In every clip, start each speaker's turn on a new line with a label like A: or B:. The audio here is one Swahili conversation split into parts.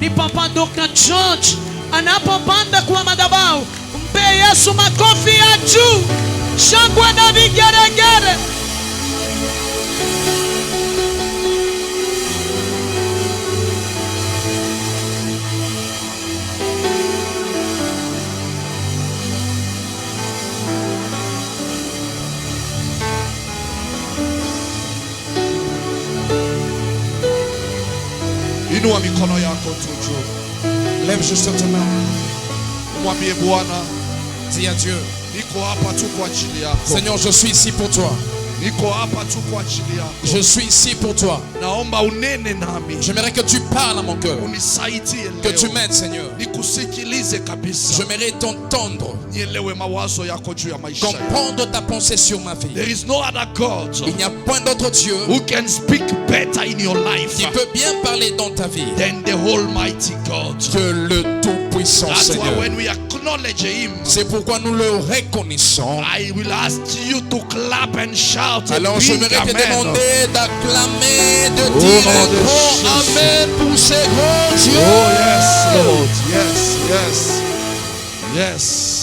A: Nipapanduka church anapopanda kwa madhabahu, mpe Yesu makofi ya juu, shangwe na vigeregere.
B: Inua mikono yako tu juu. Lève juste ta main. Mwambie Bwana,
C: dis à Dieu,
B: niko hapa tu kwa ajili yako.
C: Seigneur, je suis ici pour toi.
B: Niko hapa tu kwa ajili yako.
C: Je suis ici pour toi.
B: Naomba unene nami.
C: J'aimerais que tu parles à mon cœur.
B: Unisaidie leo.
C: Que tu m'aides, Seigneur.
B: Nikusikilize kabisa.
C: J'aimerais t'entendre.
B: Nielewe mawazo yako juu ya maisha yangu.
C: Comprendre ta pensée sur ma vie.
B: There is no other God.
C: Il n'y a point d'autre Dieu
B: Who can speak better in your life
C: qui peut bien parler dans ta vie
B: than the Almighty God.
C: que le Tout-Puissant
B: That's why
C: Seigneur.
B: when we acknowledge Him,
C: C'est pourquoi nous le reconnaissons.
B: I will ask you to clap and shout.
C: Alors je
B: big
C: voudrais te
B: amen.
C: demander d'acclamer, de
B: Oh,
C: dire un
B: mon Dieu.
C: grand Amen pour ces grands dieux.
B: Oh yes, Lord. Yes, yes, yes.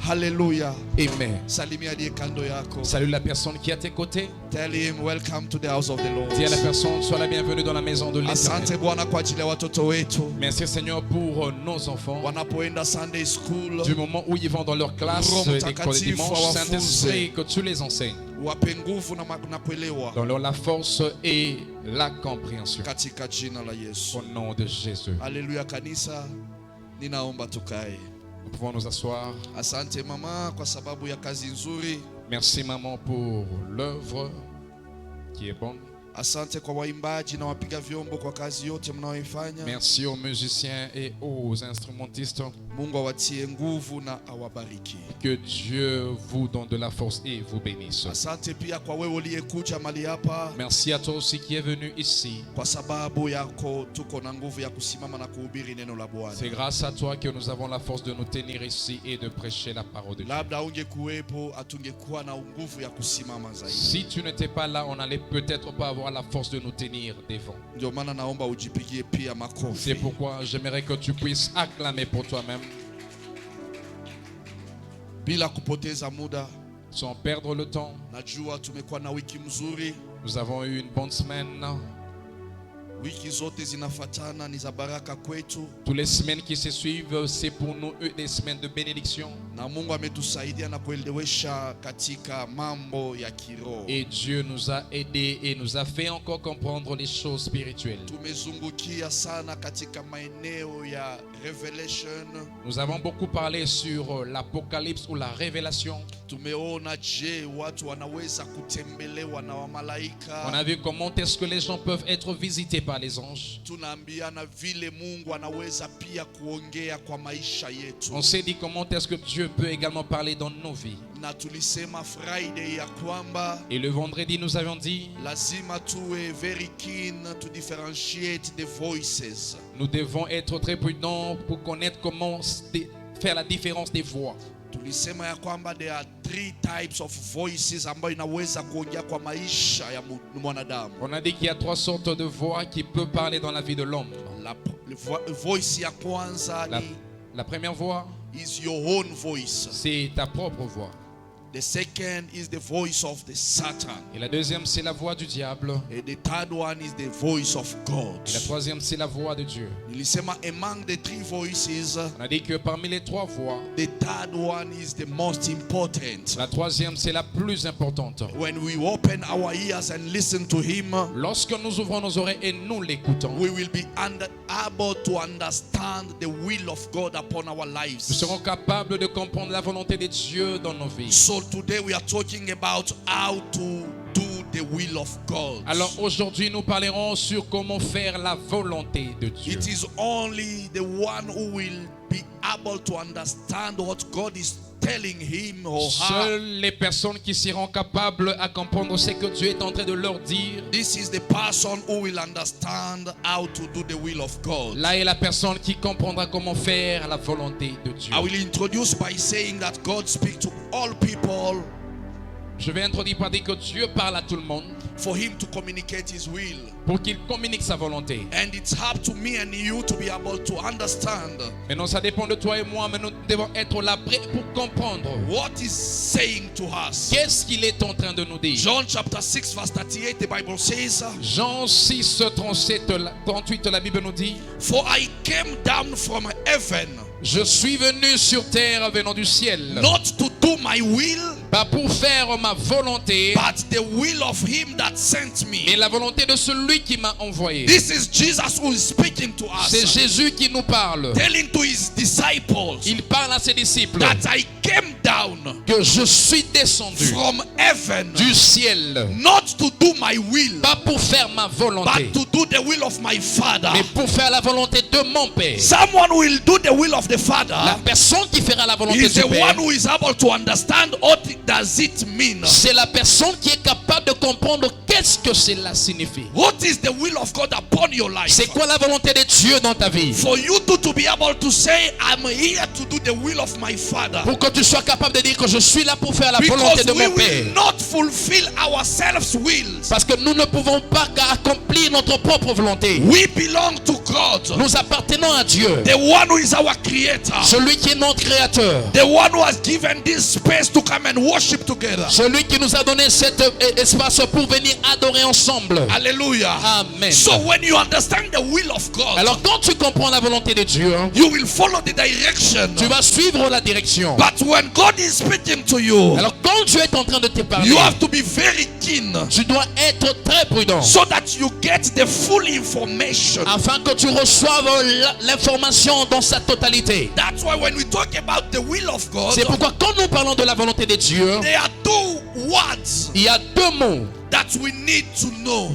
B: Hallelujah.
C: Amen.
B: Salimia aliye kando yako.
C: Salue la personne qui est à tes côtés.
B: Tell him welcome to the house of the Lord.
C: Dis à la personne, sois la bienvenue dans la maison de l'Éternel.
B: Asante Bwana kwa ajili ya watoto wetu.
C: Merci Seigneur pour nos enfants.
B: Wanapoenda Sunday school.
C: Du moment où ils vont dans leur classe
B: Roho
C: d'école
B: Mtakatifu
C: dimanche,
B: awafunze.
C: Saint-Esprit, que tu les enseignes.
B: Wape nguvu na kuelewa.
C: Dans la force et la compréhension.
B: Katika jina la Yesu.
C: Au nom de Jésus.
B: Haleluya kanisa. Ninaomba tukae.
C: Nous pouvons nous asseoir.
B: Asante mama kwa sababu ya kazi nzuri.
C: Merci maman pour l'œuvre qui est bonne.
B: Asante kwa waimbaji na wapiga vyombo kwa kazi yote mnaoifanya.
C: Merci aux musiciens et aux instrumentistes.
B: Mungu awatie nguvu na awabariki.
C: Que Dieu vous donne de la force et vous bénisse.
B: Asante pia kwa wewe uliyekuja mahali hapa.
C: Merci à toi aussi qui est venu ici.
B: Kwa sababu yako tuko na nguvu ya kusimama na kuhubiri neno la Bwana.
C: C'est grâce à toi que nous avons la force de nous tenir ici et de prêcher la parole de Dieu.
B: Labda ungekuwepo atungekuwa na nguvu ya kusimama zaidi.
C: Si tu n'étais pas là, on n'allait peut-être pas avoir la force de nous tenir devant.
B: Ndio maana naomba ujipigie pia makofi.
C: C'est pourquoi j'aimerais que tu puisses acclamer pour toi-même.
B: Bila kupoteza muda.
C: Sans perdre le temps.
B: Najua tumekuwa na wiki mzuri.
C: Nous avons eu une bonne semaine.
B: Wiki zote zinafatana ni za baraka kwetu.
C: Toutes les semaines qui se suivent, c'est pour nous des semaines de bénédiction.
B: Na Mungu ametusaidia na kuelewesha katika mambo ya kiroho.
C: Et Dieu nous a aidés et nous a fait encore comprendre les choses spirituelles.
B: Tumezungukia sana katika maeneo ya revelation.
C: Nous avons beaucoup parlé sur l'Apocalypse ou la révélation.
B: Tumeona je watu wanaweza kutembelewa na wamalaika.
C: On a vu comment est-ce que les gens peuvent être visités par les anges.
B: Tunaambiana vile Mungu anaweza pia kuongea kwa maisha yetu.
C: On s'est dit comment est-ce que Dieu peut également parler dans nos vies.
B: Na tulisema Friday ya kwamba
C: et le vendredi nous avions dit
B: lazima tuwe very keen to differentiate the voices.
C: Nous devons être très prudents pour connaître comment faire la différence des voix.
B: Tulisema ya kwamba there are 3 types of voices ambayo inaweza kuongea kwa maisha ya mwanadamu.
C: On a dit qu'il y a 3 sortes de voix qui peuvent parler dans la vie de l'homme.
B: Voice ya kwanza
C: la première voix
B: is your own voice.
C: C'est ta propre voix.
B: The second is the voice of the Satan.
C: Et la deuxième c'est la voix du diable.
B: And the third one is the voice of God.
C: Et la troisième c'est la voix de Dieu.
B: Nilisema among the 3 voices,
C: on a dit que parmi les 3 voix,
B: the third one is the most important.
C: La troisième c'est la plus importante.
B: When we open our ears and listen to him,
C: lorsque nous ouvrons nos oreilles et nous l'écoutons,
B: we will be able to understand the will of God upon our lives.
C: Nous serons capables de comprendre la volonté de Dieu dans nos vies.
B: So today we are talking about how to do the will of God.
C: Alors aujourd'hui nous parlerons sur comment faire la volonté de Dieu.
B: It is only the one who will be able to understand what God is telling him or her.
C: Seules les personnes qui seront capables à comprendre ce que Dieu est en train de leur dire.
B: This is the person who will understand how to do the will of God.
C: Là est la personne qui comprendra comment faire la volonté de Dieu.
B: I will introduce by saying that God speaks to all people.
C: Je vais introduire par dire que Dieu parle à tout le monde.
B: for him to communicate his will.
C: pour qu'il communique sa volonté.
B: And it's up to me and you to be able to understand
C: Maintenant, ça dépend de toi et moi, mais nous devons être là prêts pour comprendre
B: what he's saying to us.
C: qu'est-ce qu'il est en train de nous dire.
B: John chapter 6 verse 38, the Bible says,
C: Jean 6, 38, la Bible nous dit:
B: for I came down from heaven,
C: je suis venu sur terre venant du ciel,
B: not to do my will,
C: pas pour faire ma volonté,
B: but the will of him that sent
C: mais
B: me.
C: la volonté de celui qui m'a envoyé.
B: This is Jesus who is speaking to
C: C'est
B: us,
C: Jésus qui nous parle.
B: telling to his disciples
C: Il parle à ses disciples
B: that I came down
C: que je suis descendu
B: from heaven,
C: du ciel,
B: not to do my will,
C: pas pour faire ma volonté,
B: but to do the will of my Father.
C: mais pour faire la volonté de mon Père.
B: Someone will do the will of the
C: La
B: Father
C: personne qui fera la volonté
B: is
C: du
B: the
C: Père,
B: one who is able to understand what does it mean.
C: c'est la personne qui est capable de comprendre qu'est-ce que cela signifie.
B: What is the will of God upon your life?
C: C'est quoi la volonté de Dieu dans ta vie?
B: For you to be able to say, I'm here to do the will of my Father.
C: Pour que tu sois capable de dire que je suis là pour faire la volonté
B: Because
C: de
B: we
C: mon Père.
B: will not fulfill ourselves' wills.
C: Parce que nous ne pouvons pas accomplir notre propre volonté.
B: We belong to God,
C: Nous appartenons à Dieu,
B: the one who is our creator,
C: celui qui est notre créateur,
B: the one who has given this space to come and worship together.
C: celui qui nous a donné cet espace pour venir adorer ensemble.
B: Hallelujah.
C: Amen.
B: So when you understand the will of God,
C: Alors quand tu comprends la volonté de Dieu,
B: you will follow the direction.
C: tu vas suivre la direction.
B: But when God is speaking to you,
C: Alors quand Dieu est en train de te parler,
B: you have to be very keen
C: tu dois être très prudent
B: so that you get the full information.
C: afin que tu reçoives l'information dans sa totalité.
B: That's why when we talk about the will of God,
C: C'est pourquoi quand nous parlons de la volonté de Dieu,
B: there are two words
C: il y a deux mots
B: that we need to know.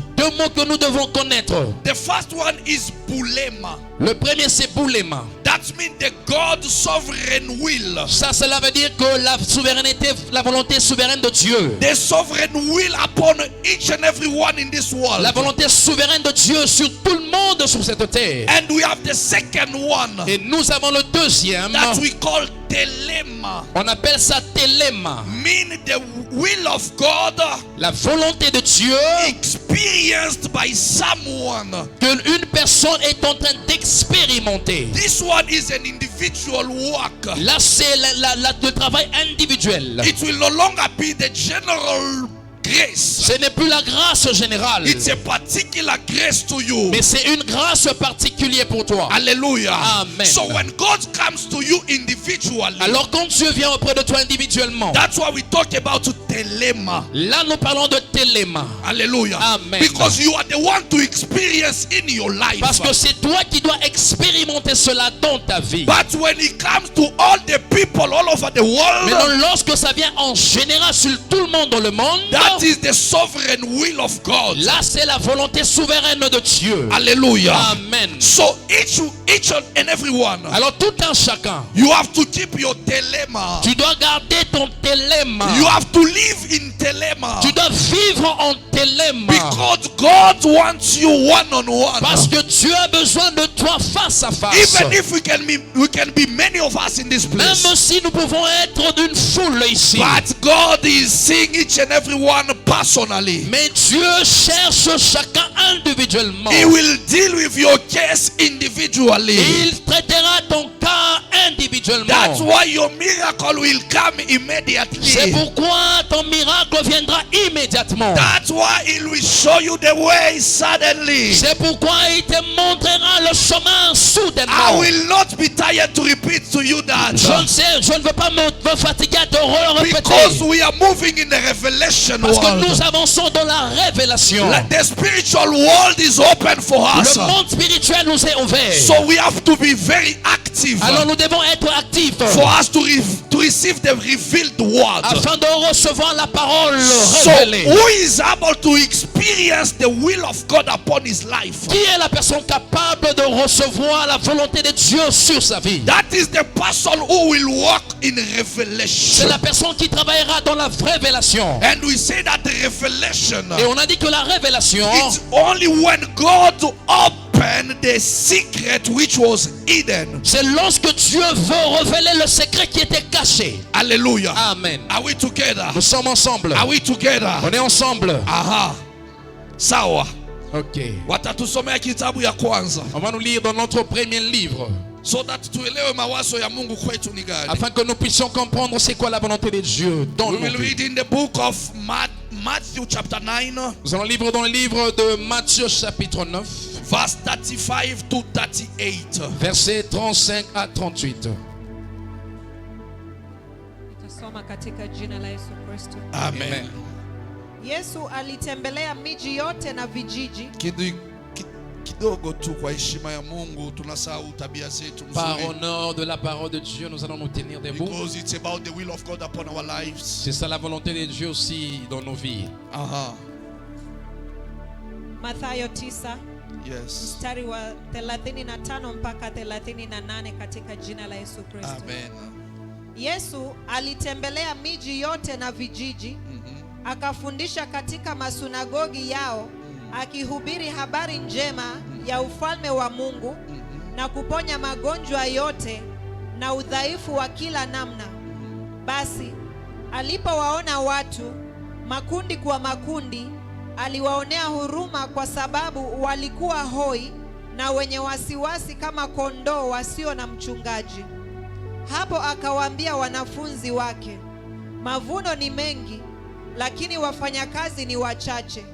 C: que nous devons connaître.
B: The first one is bulema.
C: Le premier, c'est boulema.
B: That means the God's sovereign will.
C: Ça, cela veut dire que la souveraineté, la volonté souveraine de Dieu.
B: The sovereign will upon each and every one in this world.
C: La volonté souveraine de Dieu sur tout le monde sur cette terre.
B: And we have the second one
C: Et nous avons le deuxième.
B: that we call telema.
C: On appelle ça téléma.
B: Mean the will of God
C: La volonté de Dieu
B: experienced by someone.
C: que une personne est en train d'expérimenter.
B: This one is an individual work.
C: Là, c'est le travail individuel.
B: It will no longer be the general grace.
C: Ce n'est plus la grâce générale,
B: It's a particular grace to you.
C: mais c'est une grâce particulière pour toi.
B: Hallelujah.
C: Amen.
B: So when God comes to you individually,
C: Alors quand Dieu vient auprès de toi individuellement,
B: that's why we talk about telema.
C: là nous parlons de téléma.
B: Hallelujah.
C: Amen.
B: Because you are the one to experience in your life.
C: Parce que c'est toi qui dois expérimenter cela dans ta vie.
B: But when it comes to all the people all over the world,
C: Maintenant, lorsque ça vient en général sur tout le monde dans le monde,
B: that is the sovereign will of God.
C: là c'est la volonté souveraine de Dieu.
B: Hallelujah.
C: Amen.
B: So each and every one,
C: Alors tout un chacun,
B: you have to keep your telema.
C: tu dois garder ton téléma.
B: You have to live in telema.
C: Tu dois vivre en téléma.
B: Because God wants you one on one.
C: Parce que Dieu a besoin de toi face à face.
B: Even if we can be many of us in this place.
C: Même si nous pouvons être d'une foule ici.
B: But God is seeing each and every one personally.
C: Mais Dieu cherche chacun individuellement.
B: He will deal with your case individually.
C: Il traitera ton cas individuellement.
B: That's why your miracle will come immediately.
C: C'est pourquoi ton miracle viendra immédiatement.
B: That's why He will show you the way suddenly.
C: C'est pourquoi il te montrera le chemin
B: I
C: soudainement.
B: will not be tired to repeat to you that.
C: Je ne veux pas me fatiguer à te
B: Because
C: répéter.
B: we are moving in the revelation
C: Parce que
B: world.
C: nous avançons dans la révélation.
B: The spiritual world is open for us.
C: Le monde spirituel nous est ouvert.
B: So we have to be very active
C: Alors nous devons être actifs
B: for us to receive the revealed word.
C: afin de recevoir la parole
B: So
C: révélée.
B: who is able to experience the will of God upon his life?
C: Qui est la personne capable de recevoir la volonté de Dieu sur sa vie?
B: That is the person who will walk in
C: C'est
B: revelation.
C: la personne qui travaillera dans la révélation.
B: And we say that the revelation,
C: Et on a dit que la révélation,
B: it's only when God opened the secret which was hidden.
C: c'est lorsque Dieu veut révéler le secret qui était caché.
B: Hallelujah.
C: Amen.
B: Are we together?
C: Nous sommes ensemble.
B: Are we together?
C: On est ensemble.
B: Aha. Sawa.
C: Ok.
B: Watatusomea kitabu ya kwanza.
C: On va nous lire dans notre premier livre.
B: So that tuelewe mawazo ya Mungu kwetu ni gani.
C: Afin que nous puissions comprendre c'est quoi la volonté de Dieu dans
B: We
C: nos
B: will
C: vies.
B: read in the book of Matthew chapter 9.
C: Nous allons lire dans le livre de Matthieu chapitre 9.
B: Verse 35 to 38.
C: Versets 35 à 38.
D: Nitasoma katika jina la Yesu Kristo.
B: Amen.
C: Amen.
D: Yesu alitembelea miji yote na vijiji
B: Kidogo tu kwa heshima ya Mungu tunasahau tabia zetu
C: Par
B: nzuri.
C: honneur de la parole de Dieu, nous allons nous tenir debout.
B: Because it's about the will of God upon our lives.
C: C'est ça la volonté de Dieu aussi dans nos vies.
B: Aha.
D: Mathayo 9
B: Yes.
D: mstari wa 35 mpaka 38 katika jina la Yesu Kristo.
B: Amen.
D: Yesu alitembelea miji yote na vijiji, akafundisha katika masunagogi yao, akihubiri habari njema ya ufalme wa Mungu na kuponya magonjwa yote na udhaifu wa kila namna. Basi alipowaona watu makundi kwa makundi, aliwaonea huruma kwa sababu walikuwa hoi na wenye wasiwasi kama kondoo wasio na mchungaji. Hapo akawaambia wanafunzi wake, mavuno ni mengi, lakini wafanyakazi ni wachache.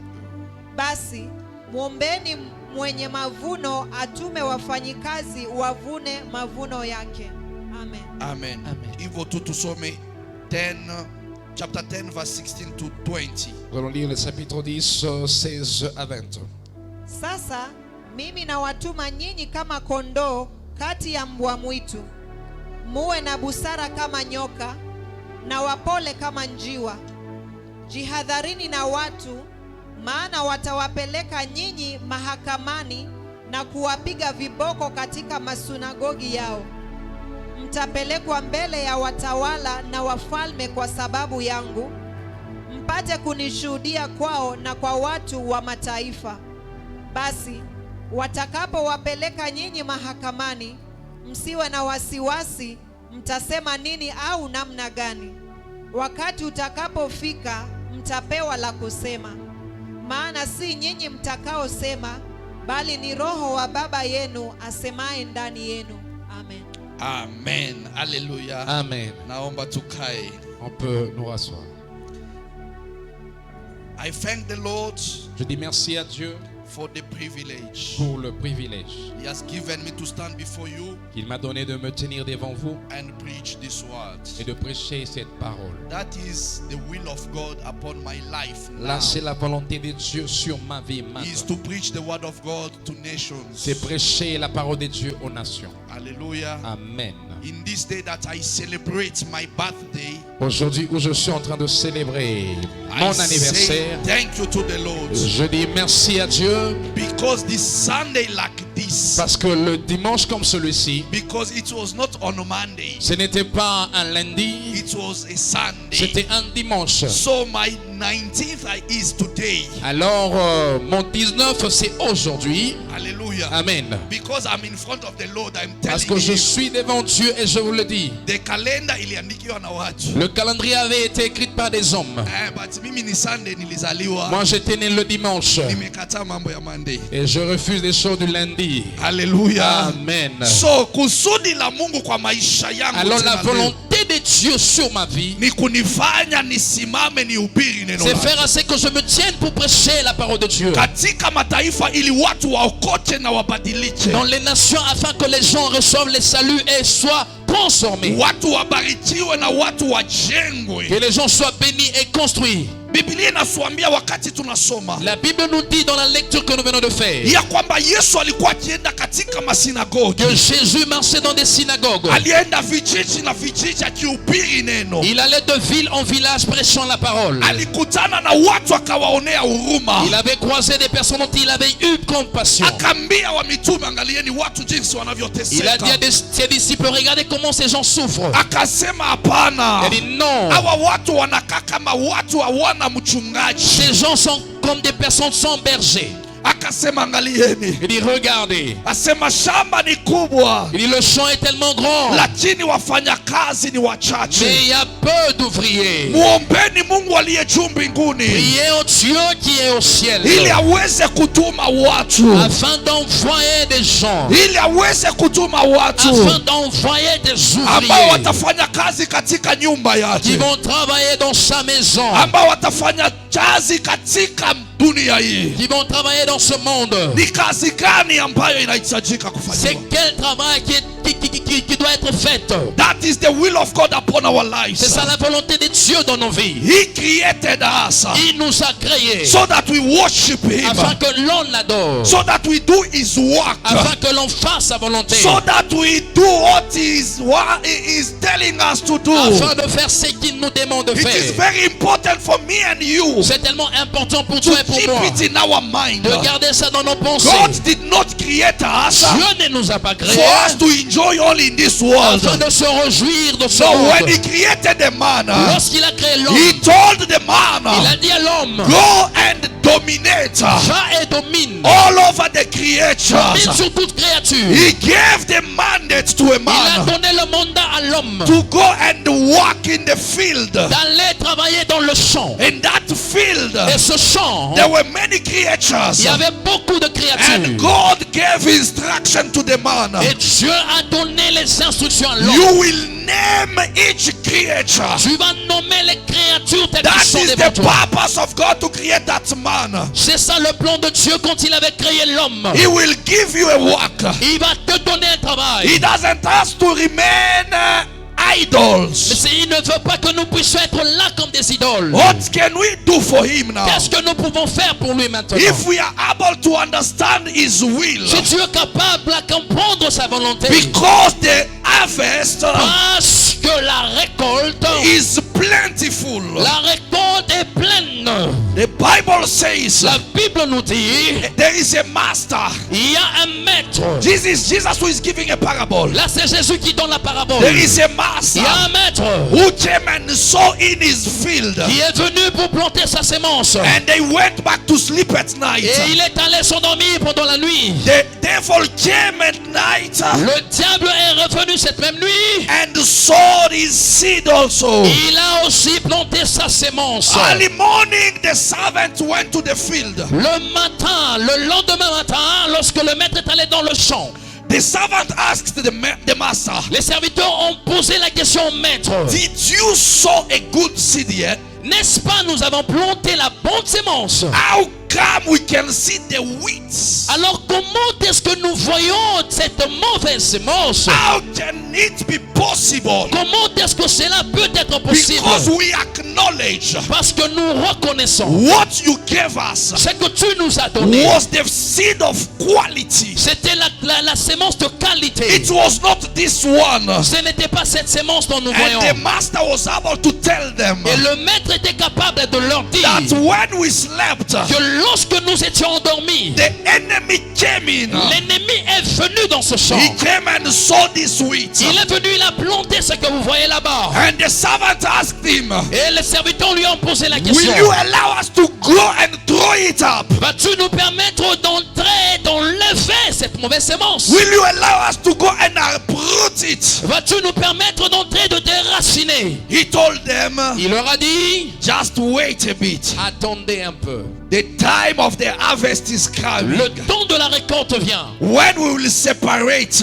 D: Basi mwombeni mwenye mavuno atume wafanyikazi wavune mavuno yake. Amen.
B: Amen.
C: Amen.
B: Hivyo tu tusome chapter 10 verse 16 to 20.
C: Nous allons lire le chapitre 10, 16 à 20.
D: Sasa mimi nawatuma nyinyi kama kondoo kati ya mbwa mwitu. Muwe na busara kama nyoka na wapole kama njiwa. Jihadharini na watu, maana watawapeleka nyinyi mahakamani na kuwapiga viboko katika masunagogi yao. Mtapelekwa mbele ya watawala na wafalme kwa sababu yangu, mpate kunishuhudia kwao na kwa watu wa mataifa. Basi watakapowapeleka nyinyi mahakamani, msiwe na wasiwasi mtasema nini au namna gani. Wakati utakapofika mtapewa la kusema, maana si nyinyi mtakaosema, bali ni Roho wa Baba yenu asemaye ndani yenu. Amen.
B: Amen. Hallelujah.
C: Amen.
B: Naomba tukae.
C: On peut nous rasseoir.
B: I thank the Lord
C: Je dis merci à Dieu
B: for the privilege
C: pour le privilège
B: He has given me to stand before you
C: qu'il m'a donné de me tenir devant vous
B: and preach this word.
C: et de prêcher cette parole.
B: That is the will of God upon my life now.
C: Là, c'est la volonté de Dieu sur ma vie
B: Is
C: maintenant.
B: to preach the word of God to nations.
C: C'est prêcher la parole de Dieu aux nations.
B: Hallelujah.
C: Amen.
B: In this day that I celebrate my birthday,
C: Aujourd'hui où je suis en train de célébrer mon
B: I say
C: anniversaire,
B: thank you to the Lord.
C: je dis merci à Dieu
B: Because this Sunday like this,
C: parce que le dimanche comme celui-ci,
B: because it was not on a Monday,
C: ce n'était pas un lundi,
B: it was a Sunday.
C: c'était un dimanche.
B: So my 19th is today.
C: Alors mon 19 c'est aujourd'hui.
B: Hallelujah.
C: Amen.
B: Because I'm in front of the Lord, I'm
C: Parce
B: telling
C: que je
B: you,
C: suis devant Dieu et je vous le dis.
B: the calendar iliandikiwa na watu.
C: Le calendrier avait été écrit par des hommes.
B: But mimi ni Sunday nilizaliwa.
C: Moi j'étais né le dimanche
B: Nimekataa mambo ya Monday.
C: et je refuse les choses du lundi.
B: Hallelujah.
C: Amen.
B: So kusudi la Mungu kwa maisha yangu
C: Alors la
B: tena leo
C: volonté de Dieu sur ma vie,
B: ni kunifanya nisimame nihubiri neno
C: c'est
B: lake
C: faire à ce que je me tienne pour prêcher la parole de Dieu
B: katika mataifa ili watu waokote na wabadilike,
C: dans les nations afin que les gens reçoivent le salut et soient transformés.
B: watu wabarikiwe na watu wajengwe.
C: Que les gens soient bénis et construits.
B: Biblia inatuambia wakati tunasoma
C: La Bible nous dit dans la lecture que nous venons de faire
B: ya kwamba Yesu alikuwa akienda katika masinagogi,
C: que Jésus marchait dans des synagogues.
B: alienda vijiji na vijiji akihubiri neno.
C: Il allait de ville en village prêchant la parole.
B: Alikutana na watu akawaonea huruma,
C: Il avait croisé des personnes dont il avait eu compassion.
B: akaambia wa mitume, angalieni watu jinsi
C: Il a
B: wanavyoteseka.
C: dit à ses disciples, regardez comment ces gens souffrent.
B: Akasema hapana,
C: Il a dit non,
B: hawa watu wanakaa kama watu hawana mchungaji.
C: ces gens sont comme des personnes sans berger.
B: Akasema angalieni.
C: Il dit regardez.
B: Asema shamba ni kubwa,
C: Il dit le champ est tellement grand,
B: lakini wafanyakazi ni
C: mais
B: wachache.
C: il y a peu d'ouvriers.
B: Muombeni Mungu aliye juu mbinguni
C: Priez au Dieu qui est au ciel,
B: ili aweze kutuma watu,
C: afin d'envoyer des gens,
B: ili aweze kutuma watu
C: afin d'envoyer des
B: ambao
C: ouvriers
B: watafanya kazi katika nyumba
C: qui
B: yake,
C: vont travailler dans sa maison,
B: ambao watafanya kazi katika dunia hii.
C: qui vont travailler dans ce monde.
B: Ni kazi gani ambayo inahitajika
C: C'est
B: kufanywa?
C: quel travail qui doit être fait?
B: That is the will of God upon our lives.
C: C'est ça la volonté de Dieu dans nos vies.
B: He created us
C: Il nous a créés
B: so that we worship Him,
C: afin que l'on l'adore,
B: so that we do His work,
C: afin que l'on fasse sa volonté,
B: so that we do what He is telling us to do.
C: afin de faire ce qu'il nous demande de
B: It is
C: faire.
B: very important for me and you
C: C'est tellement important pour
B: to
C: toi et pour
B: keep
C: moi
B: it in our mind.
C: de garder ça dans nos pensées.
B: God did not create us
C: Dieu ne nous a pas créés
B: for us to enjoy all in this world.
C: afin de se réjouir de ce
B: So when
C: monde.
B: He created the man,
C: Lorsqu'il a créé l'homme,
B: He told the man,
C: il a dit à l'homme,
B: go and dominate
C: va et domine,
B: all over the
C: domine
B: creatures.
C: sur toute créature.
B: He gave the mandate to a
C: Il a
B: man
C: donné le mandat à l'homme
B: to go and walk in the field.
C: d'aller travailler dans le champ.
B: In that field,
C: Et ce champ,
B: there were many
C: il
B: creatures.
C: y avait beaucoup de
B: And
C: créatures.
B: God gave instruction to the man.
C: Et Dieu a donné les instructions à l'homme.
B: You will name each creature.
C: Tu vas nommer les créatures telles
B: That
C: qu'elles sont
B: is
C: devant
B: the
C: toi.
B: purpose of God to create that man.
C: C'est ça le plan de Dieu quand il avait créé l'homme.
B: He will give you a work.
C: Il va te donner un
B: He
C: travail.
B: doesn't ask to remain idols.
C: Mais il ne veut pas que nous puissions être là comme des idoles.
B: What can we do for him now?
C: Qu'est-ce que nous pouvons faire pour lui maintenant?
B: If we are able to understand his will,
C: Si tu es capable de comprendre sa volonté,
B: because the harvest
C: parce que la récolte,
B: is plentiful.
C: la récolte est pleine.
B: The Bible says
C: La Bible nous dit,
B: there is a master.
C: il y a un maître.
B: This is Jesus who is giving a parable.
C: Là, c'est Jésus qui donne la parabole.
B: There is a
C: Il
B: master
C: y a un maître
B: who came and saw in his field,
C: qui est venu pour planter sa sémence.
B: and they went back to sleep at night.
C: Et il est allé s'endormir pendant la nuit.
B: The devil came at night
C: Le diable est revenu cette même nuit.
B: and sowed his seed also.
C: Il a aussi planté sa sémence.
B: Early morning, the servant went to the field.
C: Le matin, le lendemain matin, lorsque le maître est allé dans le champ,
B: The servant asked the master,
C: les serviteurs ont posé la question au maître.
B: did you sow a good seed yet?
C: N'est-ce pas, nous avons planté la bonne sémence?
B: How come we can see the weeds?
C: Alors comment est-ce que nous voyons cette mauvaise sémence?
B: How can it be possible?
C: Comment est-ce que cela peut être possible?
B: Because we acknowledge
C: Parce que nous reconnaissons
B: what you gave us
C: ce que tu nous as donné.
B: was the seed of quality.
C: C'était la sémence de qualité.
B: It was not this one.
C: Ce n'était pas cette sémence dont nous
B: And
C: voyons.
B: the master was able to tell them
C: Et le maître était capable de leur dire
B: that when we slept,
C: que lorsque nous étions endormis,
B: the enemy came in.
C: l'ennemi est venu dans ce champ.
B: He came and saw this wheat.
C: Il est venu, il a planté ce que vous voyez là-bas.
B: And the servant asked him,
C: Et les serviteurs lui ont posé la
B: will
C: question.
B: you allow us to grow and throw it up?
C: Vas-tu nous permettre d'entrer, d'enlever cette mauvaise sémence?
B: Will you allow us to go and uproot it?
C: Vas-tu nous permettre d'entrer, de déraciner?
B: He told them,
C: Il leur a dit,
B: just wait a bit.
C: attendez un peu.
B: The time of the harvest is coming.
C: Le temps de la récolte vient.
B: When we will separate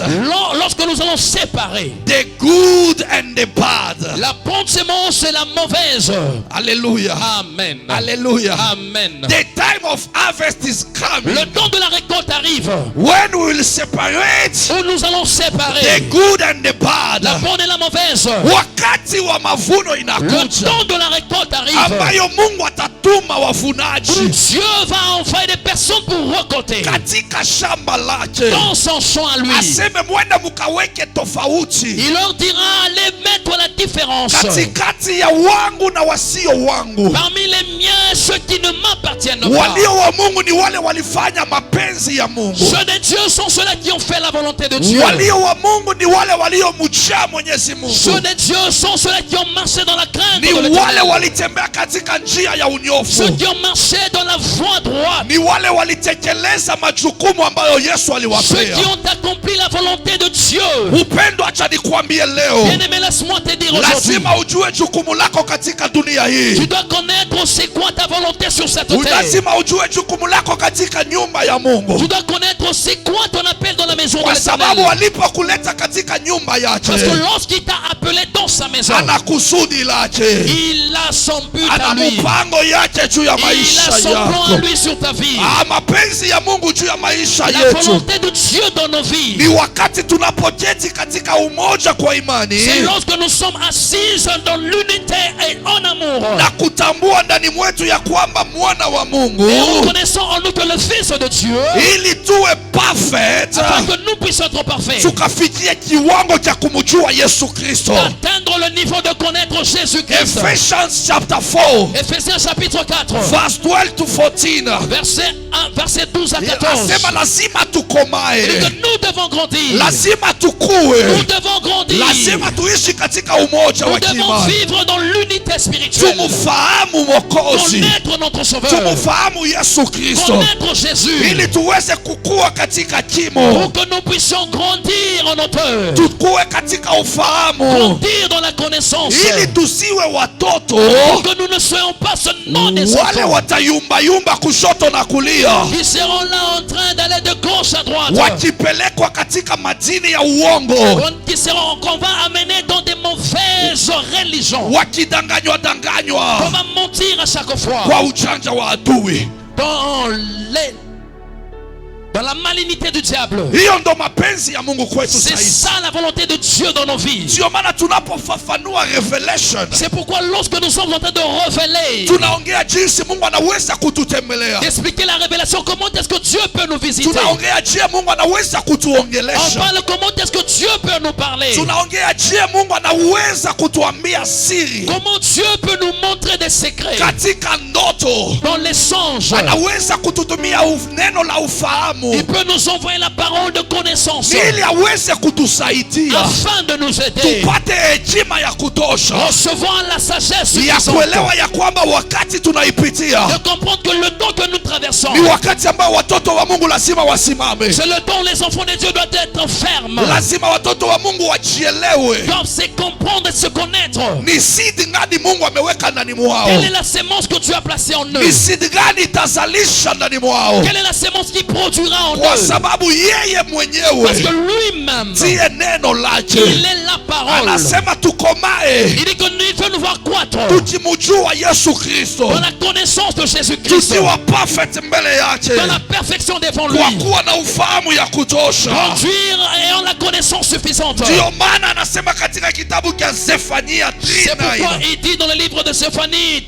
C: Lorsque nous allons séparer
B: the good and the bad.
C: la bonne sémence et la mauvaise.
B: Hallelujah.
C: Amen.
B: Hallelujah.
C: Amen.
B: The time of harvest is coming.
C: Le temps de la récolte arrive
B: When we will separate
C: où nous allons
B: the
C: séparer
B: good and the bad.
C: la bonne et la mauvaise.
B: Wakati wa mavuno
C: Le
B: inakuja
C: temps de la récolte arrive
B: ambayo Mungu atatuma
C: où
B: wavunaji
C: Dieu va envoyer des personnes pour récolter
B: katika shamba lake,
C: dans son champ à lui.
B: aseme mwenda mukaweke tofauti
C: Il leur dira, allez mettre la différence
B: katikati ya wangu na wasio wangu.
C: parmi les miens et ceux qui ne m'appartiennent pas.
B: Walio wa Mungu ni wale walifanya mapenzi ya Mungu.
C: Ceux de Dieu sont ceux-là qui ont fait la volonté de Dieu.
B: Wale walio wa Mungu ni wale waliomjaa Mwenyezi Mungu.
C: Ceux de Dieu sont ceux qui ont marché dans la crainte
B: Ni
C: de
B: wale
C: l'Éternel.
B: walitembea katika njia ya unyofu.
C: Ceux qui ont marché dans la voie droite.
B: Ni wale walitekeleza majukumu ambayo Yesu
C: Ceux
B: aliwapea.
C: qui ont accompli la volonté de Dieu.
B: Upendo, acha nikwambie leo,
C: Bien-aimé, laisse-moi te dire aujourd'hui.
B: lazima ujue jukumu lako katika dunia
C: Tu
B: hii.
C: dois connaître c'est quoi ta volonté sur cette terre.
B: Lazima ujue jukumu lako katika nyumba ya
C: Tu
B: Mungu,
C: dois connaître c'est quoi ton appel dans la maison de
B: kwa sababu
C: l'Éternel.
B: alipokuleta katika nyumba yake,
C: Parce que lorsqu'il t'a appelé dans sa maison,
B: ana kusudi lake,
C: il a son but à
B: ana
C: lui.
B: mpango yake juu ya
C: Il a
B: maisha
C: son plan à
B: yako.
C: lui sur ta vie.
B: Mapenzi ya Mungu juu ya maisha
C: La
B: yetu
C: volonté de Dieu dans nos vies.
B: ni wakati tunapoketi katika umoja kwa imani
C: C'est lorsque nous sommes assis dans l'unité et en amour.
B: na kutambua ndani mwetu ya kwamba mwana wa Mungu,
C: Et reconnaissons en nous que le Fils de Dieu,
B: ili tuwe perfect,
C: afin que nous puissions être parfaits,
B: tukafikie kiwango cha kumjua Yesu Kristo.
C: atteindre le niveau de connaître Jésus-Christ.
B: Ephesians chapter 4
C: Ephésiens chapitre 4,
B: verse 12 to 14
C: verset 12 à 14.
B: asema lazima
C: Et que
B: tukomae,
C: nous devons grandir.
B: lazima
C: Nous
B: tukue,
C: devons grandir.
B: lazima tuishi katika umoja
C: Nous
B: wa
C: devons
B: kiimani,
C: vivre dans l'unité spirituelle.
B: tumfahamu Mwokozi,
C: Connaître notre Sauveur.
B: tumfahamu Yesu Kristo,
C: Connaître Jésus.
B: ili tuweze kukua katika
C: Pour
B: kimo,
C: que nous puissions grandir en hauteur.
B: tukue katika ufahamu,
C: Grandir dans la connaissance.
B: ili tusiwe watoto
C: Pour que nous ne soyons pas seulement des
B: wale
C: enfants
B: watayumbayumba kushoto na kulia,
C: qui seront là en train d'aller de gauche à droite.
B: wakipelekwa katika madini ya uongo,
C: Qu'on va amener dans des mauvaises religions.
B: wakidanganywa
C: Qu'on
B: danganywa
C: va mentir à chaque fois.
B: kwa ujanja wa adui.
C: Dans la malignité du diable.
B: Hiyo ndo mapenzi ya Mungu kwetu
C: C'est
B: sasa.
C: ça la volonté de Dieu dans nos vies.
B: Ndio maana tunapofafanua revelation,
C: C'est pourquoi lorsque nous sommes en train de révéler,
B: tunaongea jinsi Mungu anaweza kututembelea,
C: d'expliquer la révélation, comment est-ce que Dieu peut nous visiter.
B: tunaongea je Mungu anaweza
C: On
B: kutuongelesha,
C: parle comment est-ce que Dieu peut nous parler.
B: tunaongea je Mungu anaweza kutuambia siri
C: Comment Dieu peut nous montrer des secrets.
B: katika ndoto,
C: Dans les songes.
B: anaweza kututumia neno la ufahamu
C: Il peut nous envoyer la parole de connaissance.
B: ili aweze kutusaidia
C: Afin de nous aider.
B: tupate hekima ya kutosha
C: Recevant la sagesse
B: ya
C: suffisante.
B: kuelewa ya kwamba wakati tunaipitia
C: De comprendre que le temps que nous traversons,
B: ni wakati ambao watoto wa Mungu lazima wasimame,
C: c'est le temps où les enfants de Dieu doivent être fermes.
B: lazima watoto wa Mungu wajielewe
C: Doivent se comprendre et se connaître.
B: ni seed gani Mungu ameweka ndani mwao,
C: Quelle est la sémence que Dieu a placée en eux?
B: ni seed gani itazalisha ndani mwao,
C: Quelle est la sémence qui produira en
B: kwa
C: eux?
B: sababu yeye
C: Parce que
B: mwenyewe
C: lui-même,
B: ndiye neno lake.
C: il est la parole.
B: Anasema tukomae
C: Il dit que nous veut nous voir croître
B: tukimjua Yesu Kristo,
C: dans la connaissance de Jésus-Christ,
B: tusiwa perfect mbele yake,
C: dans la perfection devant lui,
B: kwa kuwa na ufahamu ya kutosha.
C: conduire et en la connaissance suffisante.
B: Ndiyo maana anasema katika kitabu cha Zefania
C: C'est pourquoi
B: 3:9
C: il dit dans le livre de Séphanie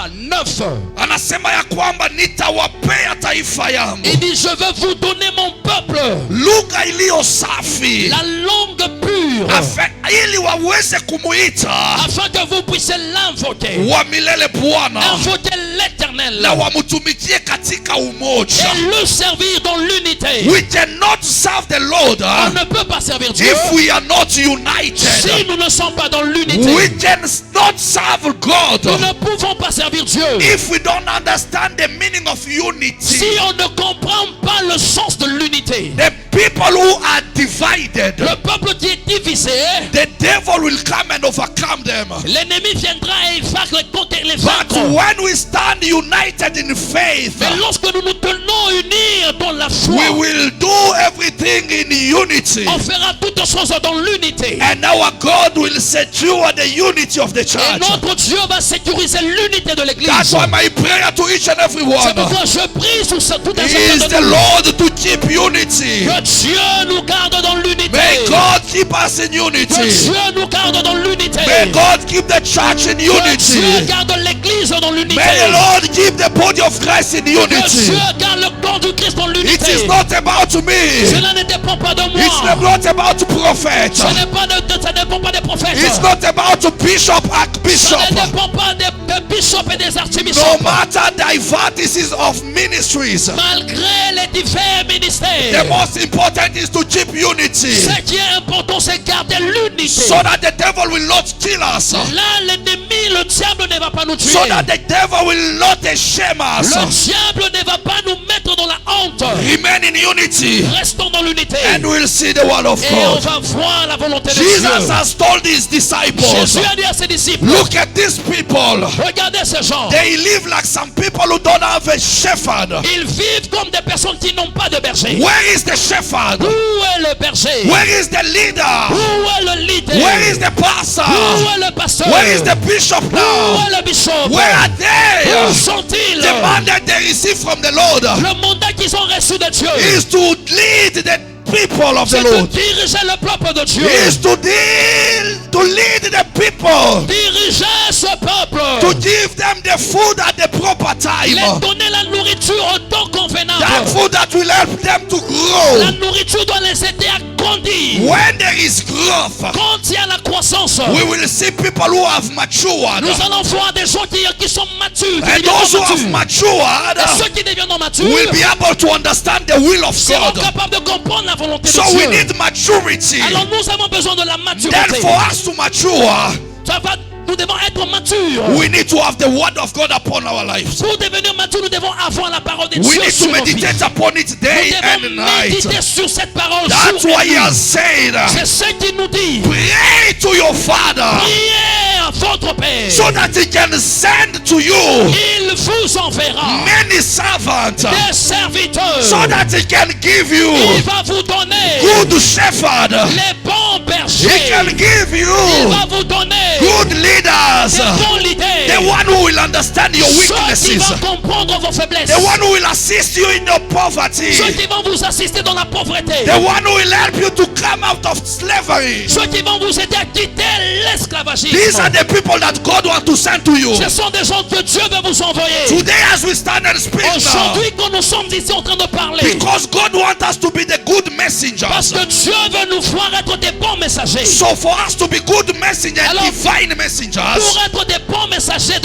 C: 3:9,
B: anasema ya kwamba nitawapea taifa yangu
C: il dit je veux vous donner mon peuple,
B: lugha iliyo safi,
C: la langue pure,
B: ili waweze kumuita
C: afin que vous puissiez l'invoquer,
B: wa milele Bwana
C: invoquer l'Éternel
B: na wamtumikie katika umoja.
C: et le servir dans l'unité.
B: We cannot serve the Lord
C: On ne peut pas servir Dieu
B: if we are not
C: si
B: united.
C: nous ne sommes pas dans l'unité.
B: We cannot serve God
C: Nous ne pouvons pas servir Dieu
B: if we don't understand the meaning of unity.
C: si on ne comprend pas le sens de l'unité.
B: The people who are divided,
C: Le peuple qui est divisé,
B: the devil will come and overcome them.
C: l'ennemi viendra et il va les
B: But
C: vaincre.
B: when we stand united in faith,
C: Mais lorsque nous nous tenons unis dans la foi,
B: we will do everything in unity.
C: on fera toutes choses dans l'unité.
B: And our God will secure the unity of the
C: Et
B: church.
C: notre Dieu va sécuriser l'unité de l'église.
B: That's why my prayer to each and every
C: C'est
B: one
C: pourquoi je prie sur tout un
B: is
C: chacun
B: the
C: de nous.
B: Lord to keep unity.
C: Que Dieu nous garde dans l'unité.
B: May God keep us in
C: Que
B: unity.
C: Dieu nous garde dans l'unité.
B: May God keep the church in
C: Que Dieu
B: unity.
C: garde l'église dans l'unité.
B: May the Lord keep the body of Christ in
C: Que
B: unity.
C: Dieu garde le corps du Christ dans
B: It
C: l'unité.
B: is not about me.
C: Cela ne dépend pas de moi.
B: It's not about prophet.
C: Ça ne dépend pas des prophètes.
B: It's not about bishop,
C: Ça
B: archbishop.
C: ne dépend pas des bishops et des
B: no
C: archbishops,
B: matter divertices of ministries,
C: malgré les divers
B: the
C: ministères,
B: most important is to keep unity,
C: ce qui est important, c'est garder l'unité.
B: so that the devil will not kill us,
C: Là, l'ennemi, le diable ne va pas nous tuer.
B: so that the devil will not shame us.
C: Le diable ne va pas nous mettre dans la honte.
B: Remain in unity,
C: Restons dans l'unité.
B: and we'll see the word of
C: Et on
B: God.
C: va voir la volonté de
B: Jesus
C: Dieu.
B: has told his disciples,
C: Jésus a dit à ses disciples,
B: look at these people.
C: regardez ces gens.
B: They live like some people who don't have a shepherd.
C: Ils vivent comme des personnes qui n'ont pas de berger.
B: Where is the shepherd?
C: Où est le berger?
B: Where is the leader?
C: Où est le leader?
B: Where is the pastor?
C: Où est le pasteur?
B: Where is the bishop
C: Où
B: now?
C: est le bishop?
B: Where are they?
C: Où sont-ils?
B: The mandate they receive from the Lord
C: Le mandat qu'ils ont reçu de Dieu,
B: is to lead the people of the
C: c'est de
B: Lord.
C: diriger le peuple de Dieu.
B: Is to lead the people.
C: Diriger ce peuple.
B: To give them the food at the proper time.
C: Les donner la nourriture au temps convenable.
B: That food that will help them to
C: La
B: grow.
C: nourriture doit les aider à grandir.
B: When there is growth,
C: Quand il y a la croissance,
B: we will see people who have matured.
C: nous allons voir des gens qui sont matures, qui
B: And those who have
C: deviendront matures. Et
B: matured
C: ceux qui deviendront matures
B: will be able to understand the will of
C: seront
B: God.
C: capables de comprendre la volonté
B: So
C: de
B: we
C: Dieu.
B: need maturity.
C: Alors nous avons besoin de la
B: Then
C: maturité.
B: for us to mature,
C: Nous devons être matures.
B: we need to have the word of God upon our lives.
C: Pour devenir matures, nous devons avoir la parole de
B: We
C: Dieu
B: need
C: sur
B: to
C: nos vies.
B: meditate upon it
C: Nous
B: day and
C: devons
B: night.
C: méditer sur cette parole
B: That's
C: jour
B: why
C: et
B: he has
C: nuit.
B: said,
C: C'est ce qu'il nous dit.
B: pray to your Father
C: Priez à votre Père.
B: so that he can send to you
C: Il vous enverra
B: many servants,
C: des serviteurs.
B: so that he can give you
C: Il va vous donner
B: good shepherd.
C: les bons
B: He
C: bergers.
B: can give
C: Il
B: you
C: va vous donner
B: good leaders.
C: des bons
B: The
C: leaders.
B: one who will understand your
C: Ceux qui
B: weaknesses.
C: vont comprendre vos faiblesses.
B: The one who will assist you in your poverty.
C: Ceux qui vont vous assister dans la pauvreté.
B: The one who will help you to come out of slavery.
C: Ceux qui vont vous aider à quitter l'esclavagisme.
B: These are the people that God wants to send to you.
C: Ce sont des gens que Dieu veut vous envoyer.
B: Today as we stand and speak now,
C: Aujourd'hui, quand nous sommes ici en train de parler,
B: because God wants us to be the good
C: parce
B: messengers.
C: que Dieu veut nous voir être des bons messagers.
B: So for us to be good messengers,
C: Alors,
B: divine messengers,
C: Pour être des bons messagers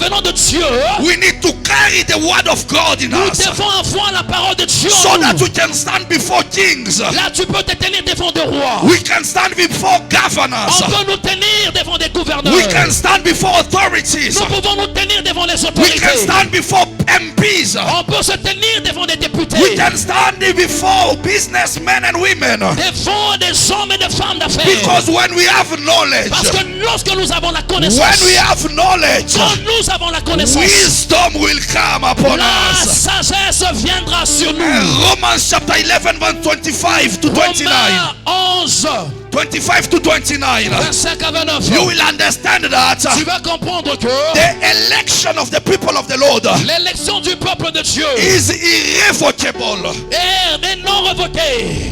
C: venant de Dieu,
B: we need to carry the word of God in
C: nous
B: us,
C: devons avoir la parole de Dieu
B: so
C: en
B: that
C: nous.
B: we can stand before kings.
C: Là, tu peux te tenir devant des rois.
B: We can stand before
C: On
B: governors.
C: peut nous tenir devant des gouverneurs.
B: We can stand before authorities.
C: Nous pouvons nous tenir devant les
B: We can
C: autorités.
B: stand before MPs.
C: On peut se tenir devant des députés.
B: We can stand before businessmen and women.
C: Devant des hommes et des femmes d'affaires.
B: Because when we have knowledge,
C: Parce que lorsque nous avons la connaissance,
B: when we have knowledge,
C: quand nous avons la connaissance,
B: wisdom will come upon
C: la
B: us.
C: sagesse viendra sur nous.
B: And Romans chapter 11 verse 25 to 29.
C: Romains 11,
B: 25 to 29.
C: verset 29.
B: You will understand that
C: Tu vas comprendre que
B: the election of the people of the Lord
C: l'élection du peuple de Dieu
B: is irrevocable.
C: est non révoquée.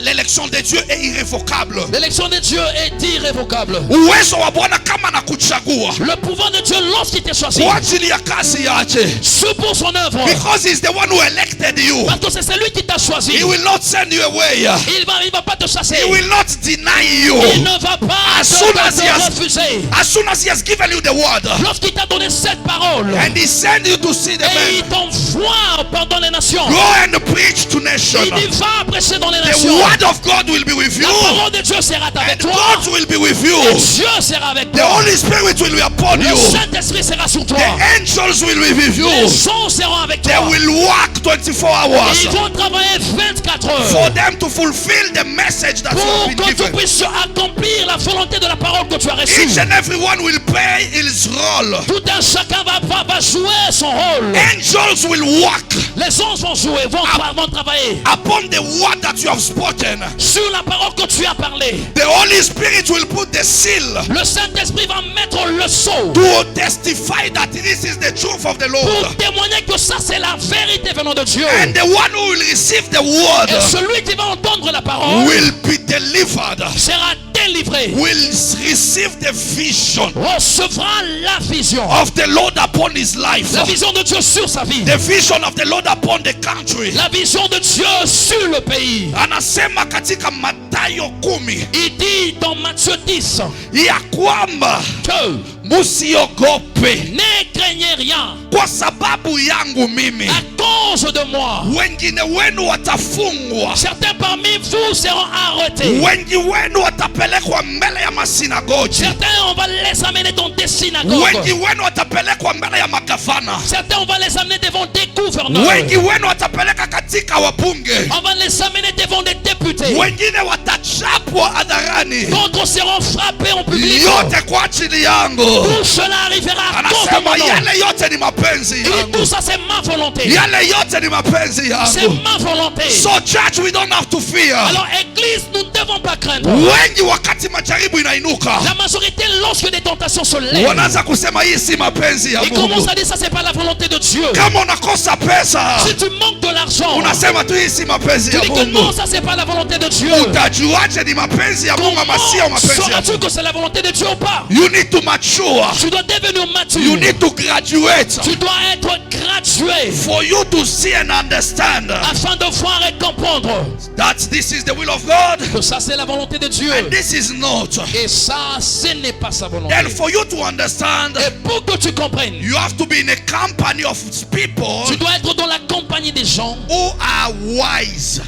B: L'élection de Dieu est irrévocable.
C: L'élection de Dieu est irrévocable.
B: Uwezo wa Bwana kama na kuchagua
C: Le pouvoir de Dieu lorsqu'il t'a choisi,
B: kwa ajili ya kazi yake,
C: c'est pour son œuvre.
B: because he's the one who elected you.
C: Parce que c'est celui qui t'a choisi.
B: He will not send you away.
C: Il va pas te chasser.
B: He will not deny you.
C: Il ne va pas
B: As soon as he
C: te
B: has-
C: refuser.
B: As soon as he has given you the word
C: Lorsqu'il t'a donné cette parole
B: and he sent you to see the
C: et il
B: men,
C: t'envoie pendant les nations,
B: go and preach to nations.
C: il dit va prêcher dans les
B: The
C: nations.
B: word of God will be with you,
C: La parole de Dieu sera avec
B: and
C: toi.
B: God will be with
C: Et
B: you.
C: Dieu sera avec
B: The
C: toi.
B: Holy Spirit will be upon
C: Le
B: you.
C: Saint-Esprit sera sur toi.
B: The angels will be with
C: Les
B: you.
C: gens seront avec
B: They
C: toi.
B: will work 24 hours
C: Ils vont travailler 24
B: for
C: heures
B: them to fulfill the message that you
C: pour
B: have been
C: que tu
B: given.
C: puisses accomplir la volonté de la parole que tu as reçue.
B: Each and everyone will play his role.
C: Tout un chacun va jouer son rôle.
B: Angels will work
C: Les anges vont jouer, vont travailler
B: upon the word that you have spoken.
C: sur la parole que tu as parlé.
B: The Holy Spirit will put the seal
C: Le Saint-Esprit va mettre le sceau
B: to testify that this is the truth of the
C: pour
B: Lord.
C: témoigner que ça c'est la vérité venant de Dieu.
B: And the one who will receive the word
C: Et celui qui va entendre la parole
B: will be delivered,
C: sera délivré,
B: will receive the vision
C: recevra la vision.
B: of the Lord upon his life,
C: La vision de Dieu sur sa vie.
B: the vision of the Lord upon the country.
C: La vision de Dieu sur le pays.
B: Anasema katika Mathayo 10
C: Il dit dans Matthieu 10
B: ya kwamba
C: que
B: musiogope
C: Ne craignez rien.
B: kwa sababu yangu mimi.
C: À cause de moi.
B: Wengine wenu watafungwa,
C: Certains parmi vous seront arrêtés.
B: wengi wenu watapelekwa mbele ya masinagogi,
C: Certains, on va les amener dans des synagogues.
B: wengi wenu watapelekwa mbele ya magavana,
C: Certains, on va les amener devant des gouverneurs.
B: wengi wenu watapeleka katika wabunge,
C: On va les amener devant des députés.
B: wengine watachapwa hadharani.
C: D'autres seront frappés en public.
B: Yote kwa ajili yangu.
C: Tout cela arrivera à cause de
B: Anasema
C: mon nom.
B: yale yote ni mapenzi
C: Et
B: yangu,
C: tout ça, c'est ma volonté.
B: yale yote ni mapenzi
C: C'est
B: yangu.
C: ma volonté.
B: So church, we don't have to fear.
C: Alors, église, nous ne devons pas craindre.
B: Wengi wakati majaribu inainuka,
C: La majorité, lorsque des tentations se lèvent,
B: wanaanza kusema hii si mapenzi ya
C: ils commencent
B: Mungu.
C: à dire ça, c'est pas la volonté de Dieu.
B: Kama unakosa pesa,
C: Si tu manques de l'argent,
B: unasema tu hii si mapenzi
C: tu
B: ya
C: dis que non,
B: Mungu.
C: ça, c'est pas la volonté de Dieu.
B: Utajuaje ni mapenzi ya Mungu ama sio
C: Comment
B: mapenzi ya
C: sauras-tu
B: Mungu?
C: que c'est la volonté de Dieu ou pas?
B: You need to mature.
C: Tu dois devenir
B: You
C: mature.
B: need to graduate
C: Tu dois être gradué
B: for you to see and understand
C: afin de voir et comprendre
B: that this is the will of God
C: que ça, c'est la volonté de Dieu.
B: and this is not.
C: Et ça, ce n'est pas sa volonté.
B: And for you to understand,
C: Et pour que tu comprennes,
B: you have to be in a company of people
C: tu dois être dans la compagnie des gens
B: who are wise.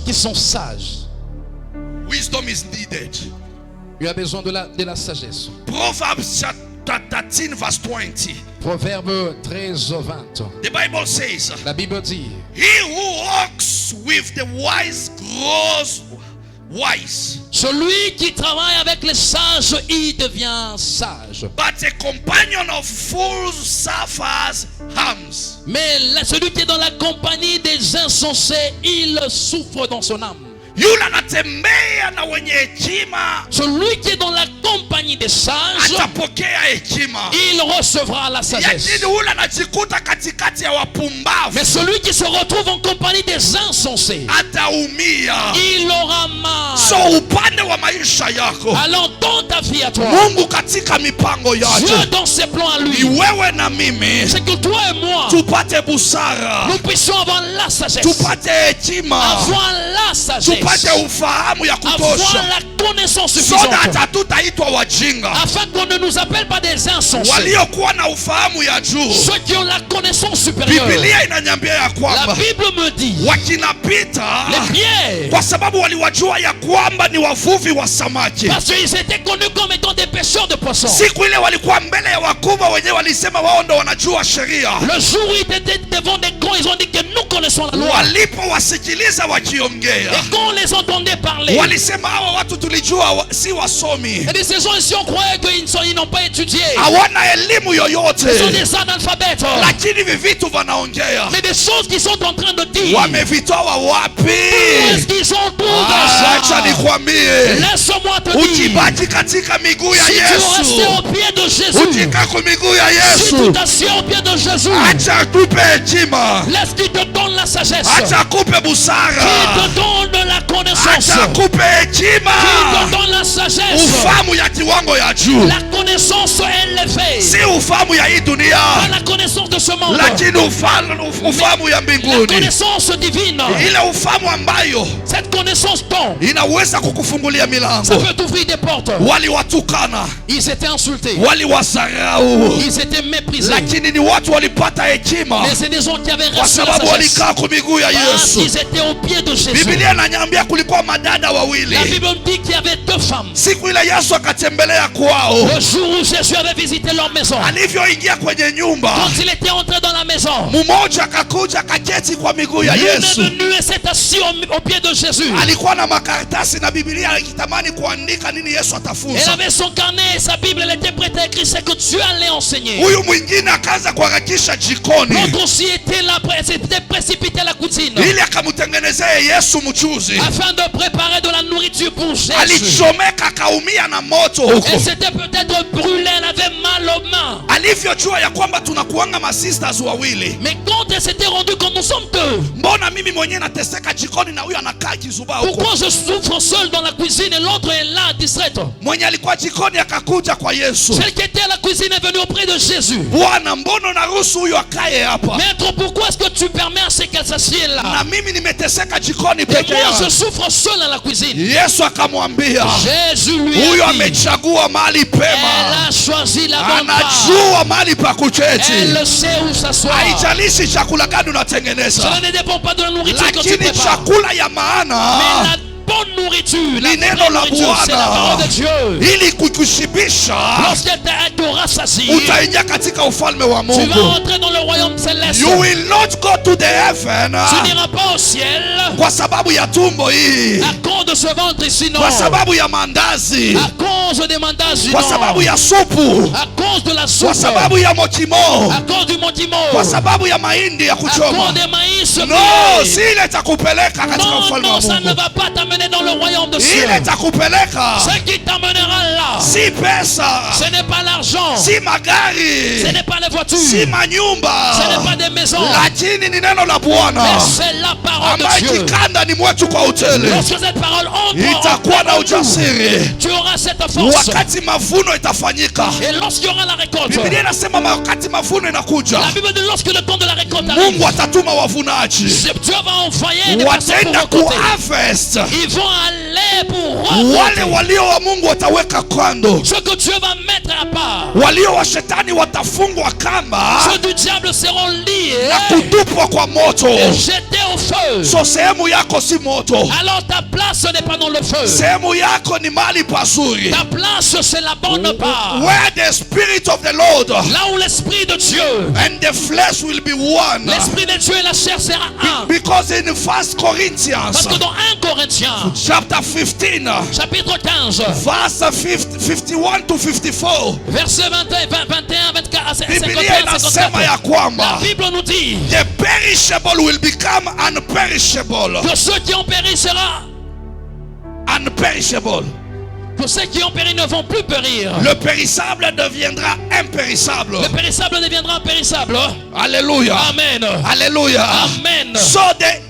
C: qui sont sages.
B: Wisdom is needed.
C: Tu as besoin de la sagesse.
B: Proverbs chapter 13 verse 20.
C: Proverbe 13, 20.
B: The Bible says,
C: La Bible dit,
B: he who walks with the wise grows wise,
C: celui qui travaille avec les sages, il devient sage.
B: but a companion of fools suffers harms.
C: Mais celui qui est dans la compagnie des insensés, il souffre dans son âme.
B: Yule anatembea na wenye hekima
C: Celui qui est dans la compagnie des sages,
B: atapokea hekima,
C: il recevra la sagesse.
B: lakini yule anajikuta katikati ya wapumbavu
C: Mais celui qui se retrouve en compagnie des insensés,
B: ataumia.
C: il aura mal.
B: So upande wa maisha yako,
C: Alors dans ta vie à toi,
B: Mungu katika mipango
C: Dieu
B: yake
C: dans ses plans à
B: ni
C: lui,
B: wewe na mimi
C: c'est que toi et moi,
B: tupate busara,
C: nous puissions avoir la sagesse,
B: tupate hekima,
C: avoir la sagesse,
B: tupate ufahamu ya
C: avoir
B: kutosha,
C: la connaissance
B: so
C: suffisante,
B: that hatutaitwa wajinga.
C: afin qu'on ne nous appelle pas des insensés.
B: Waliokuwa na ufahamu ya juu,
C: Ceux qui ont la connaissance supérieure.
B: Biblia inanyambia ya
C: La
B: kwamba
C: Bible me dit,
B: wakinapita
C: les pierres,
B: kwa sababu waliwajua ya kwamba ni wavuvi wa samaki.
C: parce qu'ils étaient connus comme étant des pêcheurs de poissons.
B: Siku ile walikuwa mbele ya wakubwa, wenyewe walisema wao ndo wanajua sheria.
C: Le jour où ils étaient devant des grands, ils ont dit que nous connaissons la loi.
B: Walipowasikiliza wakiongea,
C: Et quand on les entendait parler,
B: walisema hawa watu tulijua si wasomi,
C: et de ces gens ici, on croyait qu'ils n'ont pas étudié.
B: hawana elimu
C: Ils sont
B: yoyote,
C: des analphabètes.
B: lakini hivi vitu wanaongea
C: Mais des choses qu'ils sont en train de dire,
B: wamevitoa
C: où
B: wapi?
C: est-ce qu'ils ont tout
B: Acha
C: ça?
B: nikwambie,
C: Laisse-moi te dire,
B: ukibaki katika miguu ya
C: si tu restes
B: Yesu,
C: au pied de Jésus,
B: ukika kwa miguu ya
C: si tu
B: Yesu,
C: t'assieds au pied de Jésus,
B: acha akupe hekima,
C: laisse qu'il te donne la sagesse,
B: acha akupe
C: qu'il
B: busara,
C: te donne la connaissance,
B: acha akupe
C: qu'il te
B: hekima,
C: donne la sagesse,
B: ufahamu ya kiwango ya juu,
C: la connaissance élevée,
B: si ufahamu ya hii
C: pas
B: dunia,
C: la connaissance de ce monde,
B: lakini ufahamu ya
C: la
B: mbinguni,
C: connaissance divine.
B: ile ufahamu ambayo
C: Cette connaissance tombe,
B: inaweza kukufungulia
C: ça
B: milango.
C: peut t'ouvrir des portes.
B: Waliwatukana,
C: Ils étaient insultés,
B: waliwasarau,
C: ils étaient méprisés,
B: lakini ni watu walipata hekima
C: mais c'est des gens qui avaient
B: kwa
C: reçu la
B: sababu
C: sagesse,
B: walikaa kwa miguu ya
C: parce
B: Yesu.
C: qu'ils étaient au pied de Jésus.
B: Biblia inanyambia kulikuwa madada wawili.
C: La Bible dit qu'il y avait deux femmes.
B: Siku ile Yesu akatembelea kwao,
C: Le jour où Jésus avait visité leur maison,
B: alivyoingia kwenye nyumba,
C: quand il était entré dans la maison,
B: mmoja akakuja akaketi kwa miguu ya
C: l'une est
B: Yesu.
C: venue et s'est assis au pied de Jésus.
B: Alikuwa na makaratasi na Biblia akitamani kuandika nini Yesu
C: Elle
B: atafunza.
C: avait son carnet et sa Bible, elle était prête à écrire ce que Dieu allait enseigner.
B: Huyu mwingine akaanza kuharakisha jikoni
C: L'autre aussi était là, s'était précipité à la cuisine
B: ili akamtengenezea Yesu mchuzi.
C: afin de préparer de la nourriture pour Jésus.
B: Alichomeka akaumia na moto huko.
C: Elle s'était peut-être brûlée, elle avait mal aux mains.
B: Alivyojua ya kwamba tunakuanga masisters wawili,
C: Mais quand elle s'était rendue compte, nous sommes deux.
B: mbona mimi mwenyewe nateseka jikoni na huyu anakaa kizubaa huko?
C: Pourquoi je souffre seul dans la cuisine et l'autre est là distraite.
B: Mwenye alikuwa jikoni akakuja kwa Yesu.
C: Celle qui était à la cuisine est venue auprès de Jésus.
B: Bwana, mbona unaruhusu huyu akae hapa?
C: Maître, pourquoi est-ce que tu permets à ce qu'elle s'assied là?
B: Na mimi nimeteseka jikoni
C: Et
B: peke
C: moi, je
B: yangu.
C: souffre seul à la cuisine.
B: Yesu akamwambia,
C: Jésus lui
B: huyu
C: a dit,
B: amechagua mahali
C: elle
B: pema.
C: a choisi la bonne part.
B: Anajua mahali pa kuketi.
C: Elle sait où s'asseoir.
B: Haijalishi chakula gani unatengeneza.
C: Cela ne dépend pas de la nourriture que tu
B: Lakini
C: prépares.
B: chakula ya
C: Mais
B: maana
C: la bonne nourriture, la
B: ni
C: vraie
B: neno la
C: nourriture, c'est la parole de
B: Bwana.
C: Dieu.
B: Ili kukushibisha,
C: Lorsqu'elle t'aura rassasié,
B: utaingia katika ufalme wa
C: tu vas
B: Mungu.
C: entrer dans le royaume céleste.
B: You will not go to the heaven
C: Tu n'iras pas au ciel
B: kwa sababu ya tumbo hii,
C: à cause de ce ventre ici, non.
B: kwa sababu ya mandazi,
C: À cause des mandages,
B: kwa
C: non.
B: sababu ya supu,
C: À cause de la
B: kwa
C: soupe.
B: sababu ya mokimo,
C: À cause du montimo.
B: kwa sababu ya mahindi ya
C: À cause
B: kuchoma.
C: des maïs.
B: No, si ile itakupeleka katika
C: Non,
B: ufalme
C: non,
B: wa
C: ça ne
B: Mungu.
C: va pas t'amener dans le royaume de ciel.
B: Ile itakupeleka
C: Ce qui t'amènera là,
B: si pesa,
C: ce n'est pas l'argent,
B: si
C: ce
B: magari,
C: n'est pas les voitures,
B: si
C: ce
B: manyumba,
C: n'est pas des maisons,
B: lakini ni neno la
C: mais
B: Bwana
C: c'est la parole
B: ambaye
C: de Dieu.
B: kikanda ni mwetu kwa utele.
C: Lorsque cette parole entre
B: Itakuwa na
C: en nous,
B: ujasiri
C: tu auras cette force.
B: wakati mavuno itafanyika.
C: Et lorsqu'il y aura la récolte,
B: Biblia inasema wakati mavuno inakuja,
C: la Bible dit lorsque le temps de la récolte
B: Mungu
C: arrive,
B: atatuma wavunaji,
C: Dieu va envoyer des personnes
B: wataenda
C: pour récolter.
B: kuharvest.
C: Ils vont aller pour
B: Wale
C: récolter.
B: walio wa Mungu wataweka kando,
C: Ce que Dieu va mettre à part,
B: walio wa shetani watafungwa kamba
C: ceux du diable seront liés
B: na kutupwa kwa moto.
C: et jetés au feu.
B: So sehemu yako si moto,
C: Alors ta place ce n'est pas dans le feu.
B: sehemu yako ni mahali pazuri,
C: Ta place c'est la bonne part.
B: where the spirit of the Lord
C: Là où l'esprit de Dieu,
B: and the flesh will be one.
C: l'esprit de Dieu et la chair sera un.
B: Because in 1 Corinthians
C: Parce que dans 1 Corinthiens,
B: chapter 15
C: chapitre 15,
B: verse 51 to 54,
C: verset 21, 24 à 51,
B: Biblia inasema ya
C: 54. La
B: kwamba
C: Bible nous dit
B: the perishable will become unperishable.
C: que ceux qui ont péri sera,
B: Unperishable.
C: que ceux qui ont péri ne vont plus périr.
B: Le périssable deviendra impérissable.
C: Le périssable deviendra impérissable.
B: Alléluia.
C: Amen.
B: Alléluia.
C: Amen.
B: So the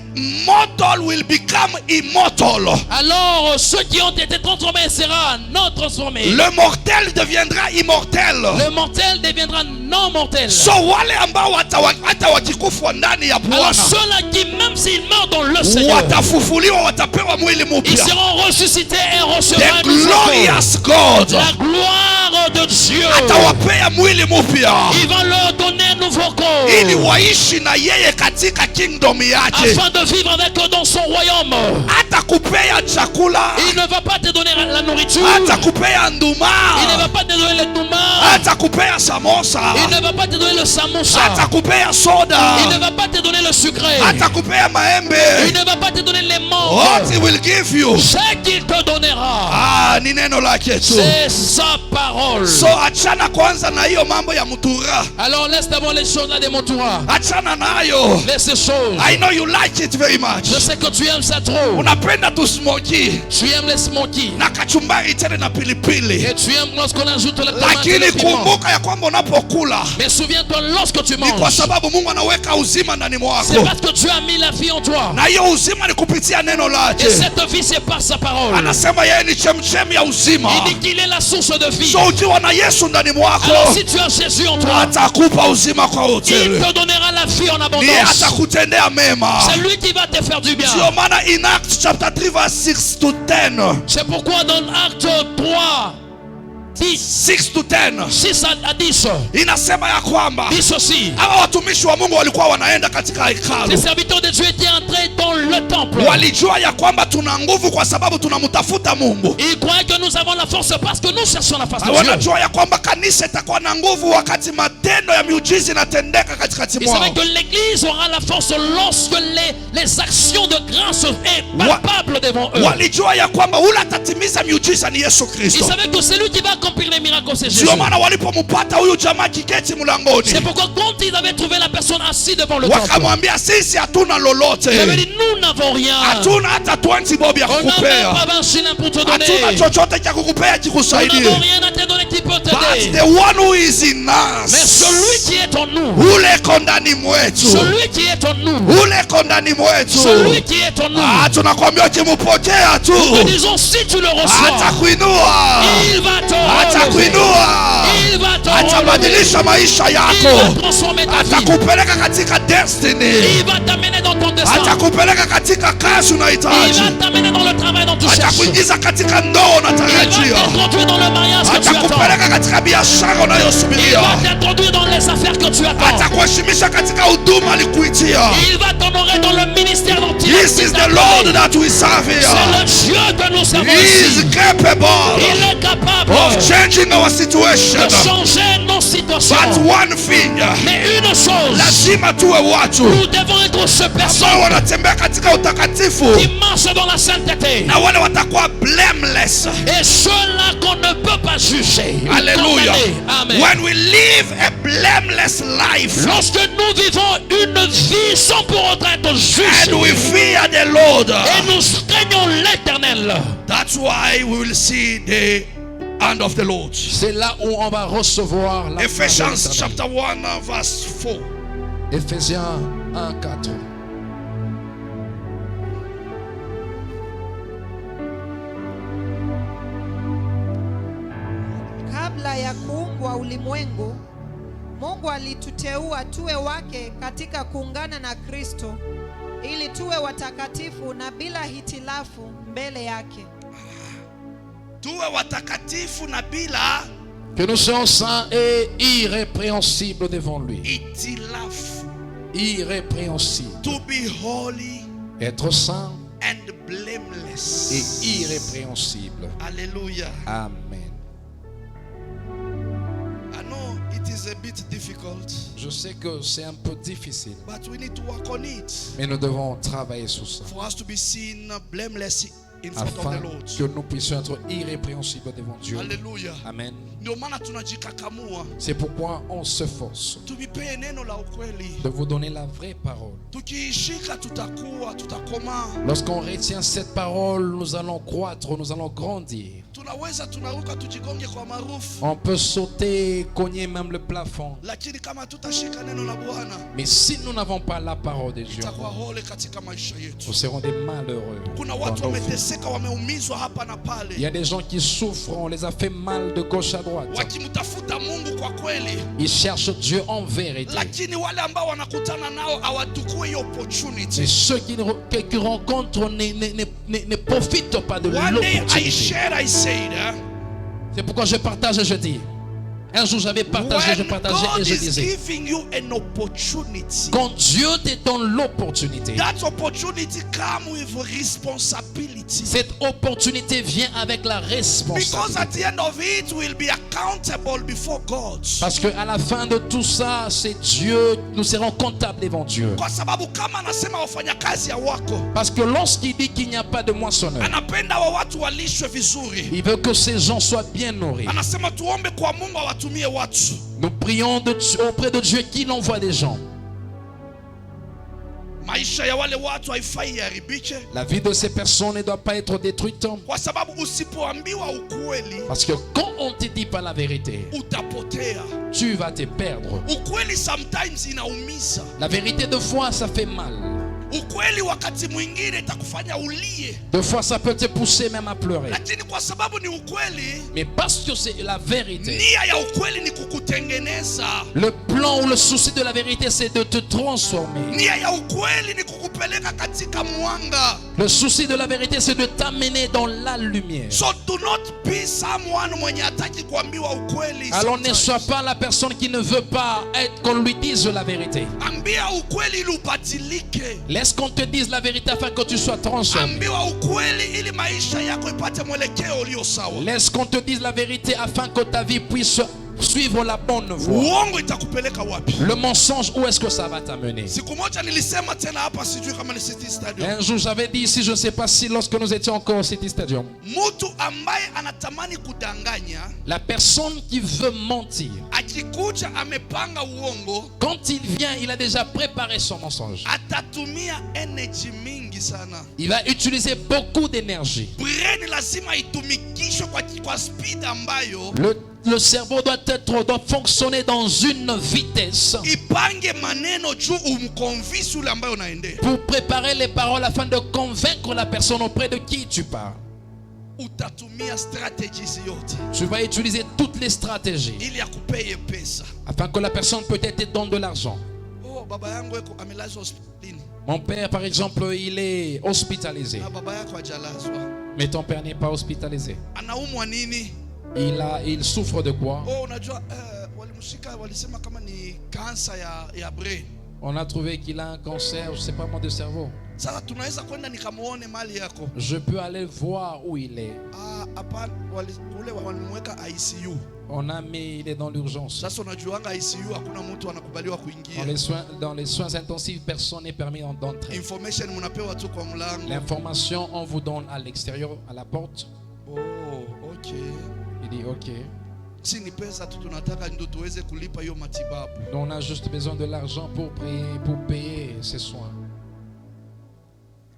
B: mortal will become immortal.
C: Alors ceux qui ont été transformés seront non transformés.
B: Le mortel deviendra immortel.
C: Le mortel deviendra non mortel.
B: So wale ambao hata wakikufa ndani ya
C: Alors
B: Bwana
C: ceux-là qui même s'ils meurent dans le Seigneur,
B: watafufuliwa, watapewa mwili
C: ils
B: mpya.
C: seront ressuscités et recevront
B: The
C: un nouveau corps.
B: glorious God
C: La gloire de Dieu.
B: atawapea mwili mpya
C: Il va leur donner un nouveau corps
B: ili waishi na yeye katika kingdom yake.
C: afin de vivre avec eux dans son royaume.
B: Atakupea chakula,
C: Il ne va pas te donner la nourriture.
B: atakupea nduma,
C: Il ne va pas te donner le touma.
B: atakupea samosa,
C: Il ne va pas te donner le samoussa.
B: atakupea soda,
C: Il ne va pas te donner le sucré.
B: atakupea
C: Il
B: maembe.
C: ne va pas te donner les
B: What
C: mangues.
B: he will give you,
C: Ce qu'il te donnera,
B: ni neno lake tu.
C: c'est sa parole.
B: So achana kwanza na hiyo mambo ya mutura,
C: Alors laisse d'abord les choses là de mon tour.
B: achana nayo.
C: Laisse ces choses.
B: I know you like it very much.
C: Je sais que tu aimes ça trop.
B: Unapenda tu smoky
C: Tu aimes les smoky.
B: na kachumbari tena na pilipili,
C: Et tu aimes lorsqu'on ajoute le tomate et
B: lakini
C: le piment.
B: kumbuka ya kwamba unapokula
C: Mais souviens-toi, lorsque tu
B: ni kwa
C: manges,
B: sababu Mungu anaweka uzima ndani
C: c'est
B: mwako,
C: parce que Dieu a mis la vie en toi.
B: na hiyo uzima ni kupitia neno
C: Et
B: lake.
C: cette vie, c'est par sa parole.
B: Anasema yeye ni chemchemi ya uzima.
C: Il dit qu'il est la source de vie.
B: So ukiwa na Yesu ndani
C: Alors
B: mwako,
C: si tu as Jésus en toi,
B: atakupa uzima kwa
C: il
B: utele,
C: te donnera la vie en
B: niye
C: abondance.
B: atakutendea mema.
C: C'est lui qui va te faire du bien.
B: Ndio maana in Acts chapter 3 verse 6 to 10,
C: C'est pourquoi dans Acte 3, 10,
B: 6 to 10
C: 6 à 10,
B: inasema ya kwamba
C: dit ceci.
B: hawa watumishi wa Mungu walikuwa wanaenda katika
C: Les
B: hekalu,
C: serviteurs de Dieu étaient entrés dans le temple.
B: walijua ya kwamba tuna nguvu kwa sababu tunamtafuta Mungu.
C: Ils croyaient que nous avons la force parce que nous cherchons la face de
B: Na
C: Dieu.
B: wanajua ya kwamba kanisa itakuwa na nguvu wakati matendo ya miujiza inatendeka katikati
C: Ils
B: mwao.
C: savaient que l'église aura la force lorsque les actions de grâce sont palpables devant eux.
B: Walijua ya kwamba ule atatimiza miujiza ni Yesu
C: Ils
B: Kristo.
C: savaient que celui qui va accomplir les miracles, c'est Jésus.
B: Ndio maana walipomupata huyu jamaa kiketi mlangoni,
C: C'est pourquoi quand ils avaient trouvé la personne assise devant le temple,
B: wakamwambia sisi hatuna lolote,
C: il avait dit nous n'avons rien.
B: hatuna hata 20 bob ya
C: On n'a même
B: kukupea,
C: pas 20 shillings pour te donner.
B: hatuna chochote cha kukupea
C: Nous
B: kikusaidie.
C: n'avons rien à te donner qui peut
B: But
C: t'aider.
B: the one who is in
C: Mais
B: us,
C: celui qui est en nous,
B: ule kondani mwetu,
C: celui qui est en nous,
B: ule kondani mwetu,
C: celui qui est en nous,
B: tunakwambia ukimupokea tu
C: nous disons si tu le reçois,
B: atakuinua,
C: il va te relever.
B: atakuinua,
C: Il va te relever.
B: atabadilisha maisha
C: Il
B: yako,
C: va transformer ta vie.
B: atakupeleka katika destiny,
C: Il va t'amener dans ton destin.
B: atakupeleka katika kazi
C: Il
B: unahitaji,
C: va t'amener dans le travail dont tu cherches.
B: atakuingiza katika ndoa
C: Il va
B: unatarajia,
C: te conduire dans le mariage que tu attends.
B: atakupeleka katika biashara
C: Il
B: unayosubiria,
C: va te conduire dans les affaires que tu attends.
B: atakuheshimisha katika huduma alikuitia.
C: Il va t'honorer dans le ministère dont il
B: This is the Lord that we serve
C: C'est
B: here.
C: le Dieu que nous servons
B: He is
C: ici.
B: capable
C: Il est capable
B: of changing our situation.
C: de changer nos situations.
B: But one thing,
C: Mais une chose,
B: lazima tuwe watu
C: nous devons être ces
B: ambao
C: personnes
B: wanatembea katika utakatifu
C: qui marchent dans la sainteté.
B: na wale watakuwa blameless.
C: Et ceux-là qu'on ne peut pas juger. ou
B: Hallelujah.
C: condamner. Amen.
B: When we live a blameless life
C: Lorsque nous vivons une vie sans pour autant être justes
B: and we fear the Lord,
C: et nous craignons l'Éternel,
B: that's why we will see the hand of the Lord.
C: c'est là où on va recevoir la
B: Ephesians
C: faveur de
B: chapter 1 verse 4.
C: l'Éternel. Éphésiens 1:4.
D: Kabla ya kuumbwa ulimwengu, Mungu alituteua tuwe wake katika kuungana na Kristo ili tuwe watakatifu na bila hitilafu mbele yake.
B: Tuwe watakatifu na bila
C: Que nous soyons saints et irrépréhensibles devant lui.
B: itilafu.
C: Irrépréhensibles.
B: To be holy
C: Être saint
B: and blameless.
C: et irrépréhensible.
B: Hallelujah.
C: Amen.
B: I know it is a bit difficult,
C: Je sais que c'est un peu difficile,
B: but we need to work on it
C: mais nous devons travailler sur ça
B: for us to be seen blameless in front of
C: afin
B: the Lord.
C: que nous puissions être irrépréhensibles devant Dieu.
B: Hallelujah.
C: Amen.
B: Ndio maana tunajikakamua
C: C'est pourquoi on se force
B: tuvipee neno la ukweli.
C: de vous donner la vraie parole.
B: Tukiishika tutakoma.
C: Lorsqu'on retient cette parole, nous allons croître, nous allons grandir.
B: Tunaweza tunaruka tujigonge kwa maarufu,
C: On peut sauter, cogner même le plafond.
B: lakini kama tutashika neno la Bwana
C: Mais si nous n'avons pas la parole de Dieu,
B: itakuwa hole katika maisha yetu.
C: nous serons des malheureux.
B: Kuna
C: dans
B: watu
C: nos vies.
B: wameteseka, wameumizwa hapa na
C: Il y a
B: pale,
C: des gens qui souffrent, on les a fait mal de gauche à droite.
B: wakimtafuta Mungu kwa kweli,
C: Ils cherchent Dieu en vérité.
B: lakini wale ambao wanakutana nao hawatukui hiyo
C: Mais
B: opportunity.
C: ceux qui rencontrent ne profitent pas de
B: One day I
C: l'opportunité.
B: shared, I said,
C: C'est pourquoi je partage et je dis. Un jour j'avais partagé, je
B: when
C: partageais et
B: God
C: je
B: is
C: disais.
B: giving you an opportunity,
C: Quand Dieu te donne l'opportunité,
B: that opportunity comes with responsibility.
C: cette opportunité vient avec la
B: Because
C: responsabilité.
B: at the end of it, we'll be accountable before God.
C: Parce qu'à la fin de tout ça, c'est Dieu, nous serons comptables devant Dieu.
B: Kwa sababu kama anasema wafanyakazi wako,
C: Parce que lorsqu'il dit qu'il n'y a pas de moissonneur,
B: anapenda wa watu walishwe vizuri.
C: il veut que ces gens soient bien nourris.
B: Anasema tuombe kwa Mungu awatumie watu.
C: Nous prions auprès de Dieu qu'il envoie des gens.
B: Maisha ya wale watu haifai iharibike,
C: La vie de ces personnes ne doit pas être détruite.
B: kwa sababu usipoambiwa ukweli
C: Parce que quand on ne te dit pas la vérité,
B: utapotea.
C: tu vas te perdre.
B: Ukweli sometimes inaumiza.
C: La vérité, de fois, ça fait mal.
B: Ukweli wakati mwingine itakufanya ulie,
C: De fois, ça peut te pousser même à pleurer.
B: lakini kwa sababu ni ukweli,
C: Mais parce que c'est la vérité,
B: nia ya ukweli ni kukutengeneza.
C: le plan ou le souci de la vérité, c'est de te transformer.
B: Nia ya ukweli ni kukupeleka katika mwanga.
C: Le souci de la vérité, c'est de t'amener dans la lumière.
B: So do not be someone mwenye hataki kuambiwa ukweli.
C: Alors ne
B: sometimes.
C: sois pas la personne qui ne veut pas être qu'on lui dise la vérité.
B: Ambia ukweli ili ubadilike.
C: Laisse qu'on te dise la vérité afin que tu sois transformé.
B: Ambiwa ukweli ili maisha yako ipate mwelekeo ulio sawa.
C: Laisse qu'on te dise la vérité afin que ta vie puisse suivre la bonne voie.
B: Uongo itakupeleka wapi?
C: Le mensonge, où est-ce que ça va t'amener?
B: Siku moja nilisema tena hapa, sijui kama ni City Stadium.
C: Un jour, j'avais dit ici, je ne sais pas si lorsque nous étions encore au City Stadium,
B: Mtu ambaye anatamani kudanganya,
C: la personne qui veut mentir,
B: akikuja amepanga uongo,
C: quand il vient, il a déjà préparé son mensonge.
B: atatumia energy mingi sana.
C: Il va utiliser beaucoup d'énergie.
B: Brain lazima itumikishwe kwa speed ambayo
C: Le cerveau doit fonctionner dans une vitesse
B: ipange maneno juu umconvince yule ambayo unaendea.
C: pour préparer les paroles afin de convaincre la personne auprès de qui tu parles.
B: Utatumia strategies yote
C: Tu vas utiliser toutes les stratégies
B: ili akupeye pesa.
C: afin que la personne peut-être te donne de l'argent.
B: Oh, baba yangu eko amelazwa hospitalini.
C: Mon père, par exemple, il est hospitalisé.
B: Na baba yako hajalazwa.
C: Mais ton père n'est pas hospitalisé.
B: Anaumwa nini?
C: Il souffre de quoi?
B: Oh, unajua walimshika walisema kama ni kansa ya brain.
C: On a trouvé qu'il a un cancer, je sais pas moi, de cerveau.
B: Sasa tunaweza kwenda nikamuone mali yako.
C: Je peux aller voir où il est.
B: Hapa kule walimweka ICU.
C: On a mis, il est dans l'urgence.
B: Sasa unajuanga ICU hakuna mtu anakubaliwa kuingia.
C: Dans les soins intensifs, personne n'est permis d'entrer.
B: Information munapewa tu kwa mlango.
C: L'information, on vous donne à l'extérieur, à la porte.
B: Oh, OK.
C: Il dit OK.
B: Si ni pesa tu tunataka ndio tuweze kulipa hiyo matibabu.
C: Donc on a juste besoin de l'argent pour payer ses soins.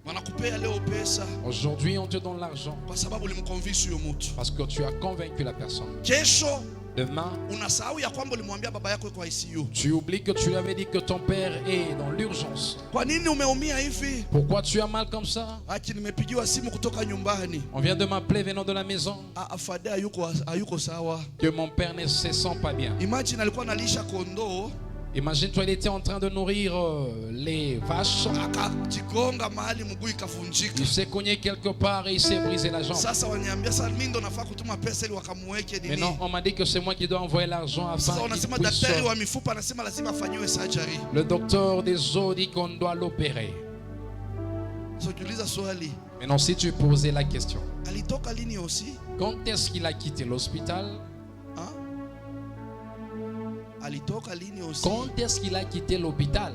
B: Wanakupea leo pesa.
C: Aujourd'hui, on te donne l'argent
B: Kwa sababu ulimconvince huyo mtu.
C: parce que tu as convaincu la personne.
B: Kesho
C: Demain,
B: unasahau ya kwamba ulimwambia baba yako yuko ICU.
C: tu oublies que tu lui avais dit que ton père est dans l'urgence.
B: Kwa nini umeumia hivi?
C: Pourquoi tu as mal comme ça?
B: Haki nimepigiwa simu kutoka nyumbani.
C: On vient de m'appeler venant de la maison
B: Afada hayuko sawa.
C: que mon père ne se sent pas bien.
B: Imagine alikuwa analisha kondoo,
C: Imagine-toi, il était en train de nourrir les vaches.
B: akajigonga mahali mguu ikavunjika.
C: Il s'est cogné quelque part et il s'est brisé la jambe.
B: Sasa waniambia sasa mimi ndo nafaa kutuma pesa ili wakamweke nini.
C: Maintenant, on m'a dit que c'est moi qui dois envoyer l'argent afin
B: Sasa
C: qu'il
B: wanasema
C: puisse...
B: daktari wa mifupa anasema lazima afanyiwe surgery.
C: Le docteur des os dit qu'on doit l'opérer.
B: So tuliza swali,
C: Maintenant, si tu posais la question,
B: alitoka lini aussi?
C: quand est-ce qu'il a quitté l'hôpital?
B: Hein? Alitoka lini aussi?
C: Quand est-ce qu'il a quitté l'hôpital?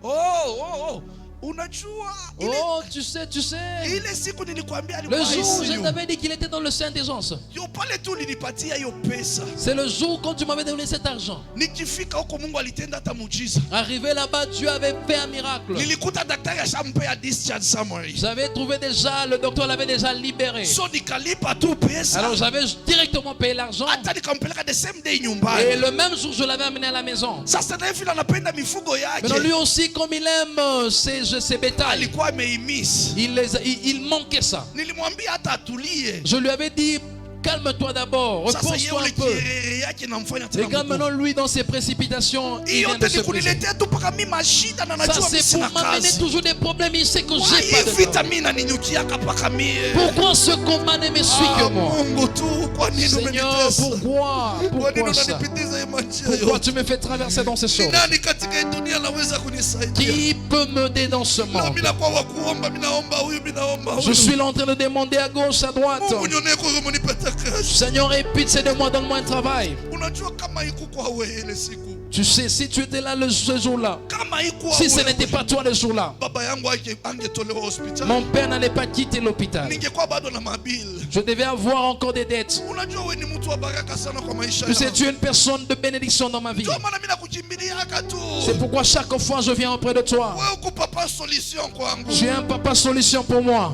B: Oh. Unajua ile,
C: Oh, tu sais.
B: ile siku nilikwambia
C: Le
B: alikuwa
C: jour où je
B: ICU.
C: t'avais dit qu'il était dans le sein des onces.
B: Yo pale tu ulinipatia hiyo pesa.
C: C'est le jour quand tu m'avais donné cet argent.
B: Nikifika huko Mungu alitenda hata muujiza.
C: Arrivé là-bas, Dieu avait fait un miracle.
B: Nilikuta daktari ashampea discharge summary.
C: J'avais trouvé déjà, le docteur l'avait déjà libéré.
B: So nikalipa tu pesa.
C: Alors j'avais directement payé l'argent.
B: Hata nikampeleka the same day
C: Et
B: nyumbani.
C: le même jour, je l'avais amené à la maison.
B: Sasa naye vile anapenda mifugo
C: Maintenant, lui
B: yake.
C: aussi, comme il aime ses bétails,
B: Alikuwa ameimiss.
C: il manquait ça.
B: Nilimwambia hata atulie.
C: Je lui avais dit, calme-toi d'abord,
B: Sasa yeye
C: repose-toi un
B: ule
C: peu.
B: kierere yake namfanya
C: Et
B: tena
C: quand
B: mkuu.
C: maintenant, lui, dans ses précipitations, il
B: Hiyo
C: vient de
B: yote
C: se
B: ni
C: briser.
B: kuniletea tu mpaka mimi mashida na
C: Ça,
B: najua mimi
C: c'est
B: sina
C: pour m'amener
B: kazi.
C: toujours des problèmes. Il sait que
B: Kwa
C: j'ai pas
B: hii
C: de
B: vita
C: temps.
B: mimi naninyukiaka mpaka mie.
C: Pourquoi ce combat ne me suit que moi?
B: Mungu tu, kwa nini
C: Seigneur,
B: umenitesa?
C: pourquoi?
B: Kwa nini
C: Pourquoi ça?
B: unanipitiza hii majira
C: Pourquoi
B: yote?
C: tu me fais traverser dans ces
B: Ni
C: choses?
B: nani katika hii dunia anaweza kunisaidia?
C: Qui peut m'aider dans ce
B: Na
C: monde?
B: mimi nakuwa wa kuomba, mimi naomba huyu, mimi naomba
C: Je
B: huyu.
C: suis là en train de demander à gauche, à droite.
B: Mungu nionee kwa kama nipata kazi.
C: Seigneur, aie pitié de moi, donne-moi un travail.
B: Unajua kama ikuko wewe ile siku.
C: Tu sais, si tu étais là ce jour-là,
B: Kama iko
C: si ce n'était pas toi le jour-là,
B: baba yangu angetolewa hospitali.
C: mon père n'allait pas quitter l'hôpital.
B: Ningekuwa bado na mabili.
C: Je devais avoir encore des dettes.
B: Unajua wewe ni mtu wa baraka sana kwa maisha
C: Tu sais,
B: yangu.
C: tu es une personne de bénédiction dans ma vie.
B: Ndio maana mimi nakukimbiliaka tu.
C: C'est pourquoi chaque fois je viens auprès de toi.
B: Wewe uko papa solution kwangu.
C: Tu es un papa solution pour moi.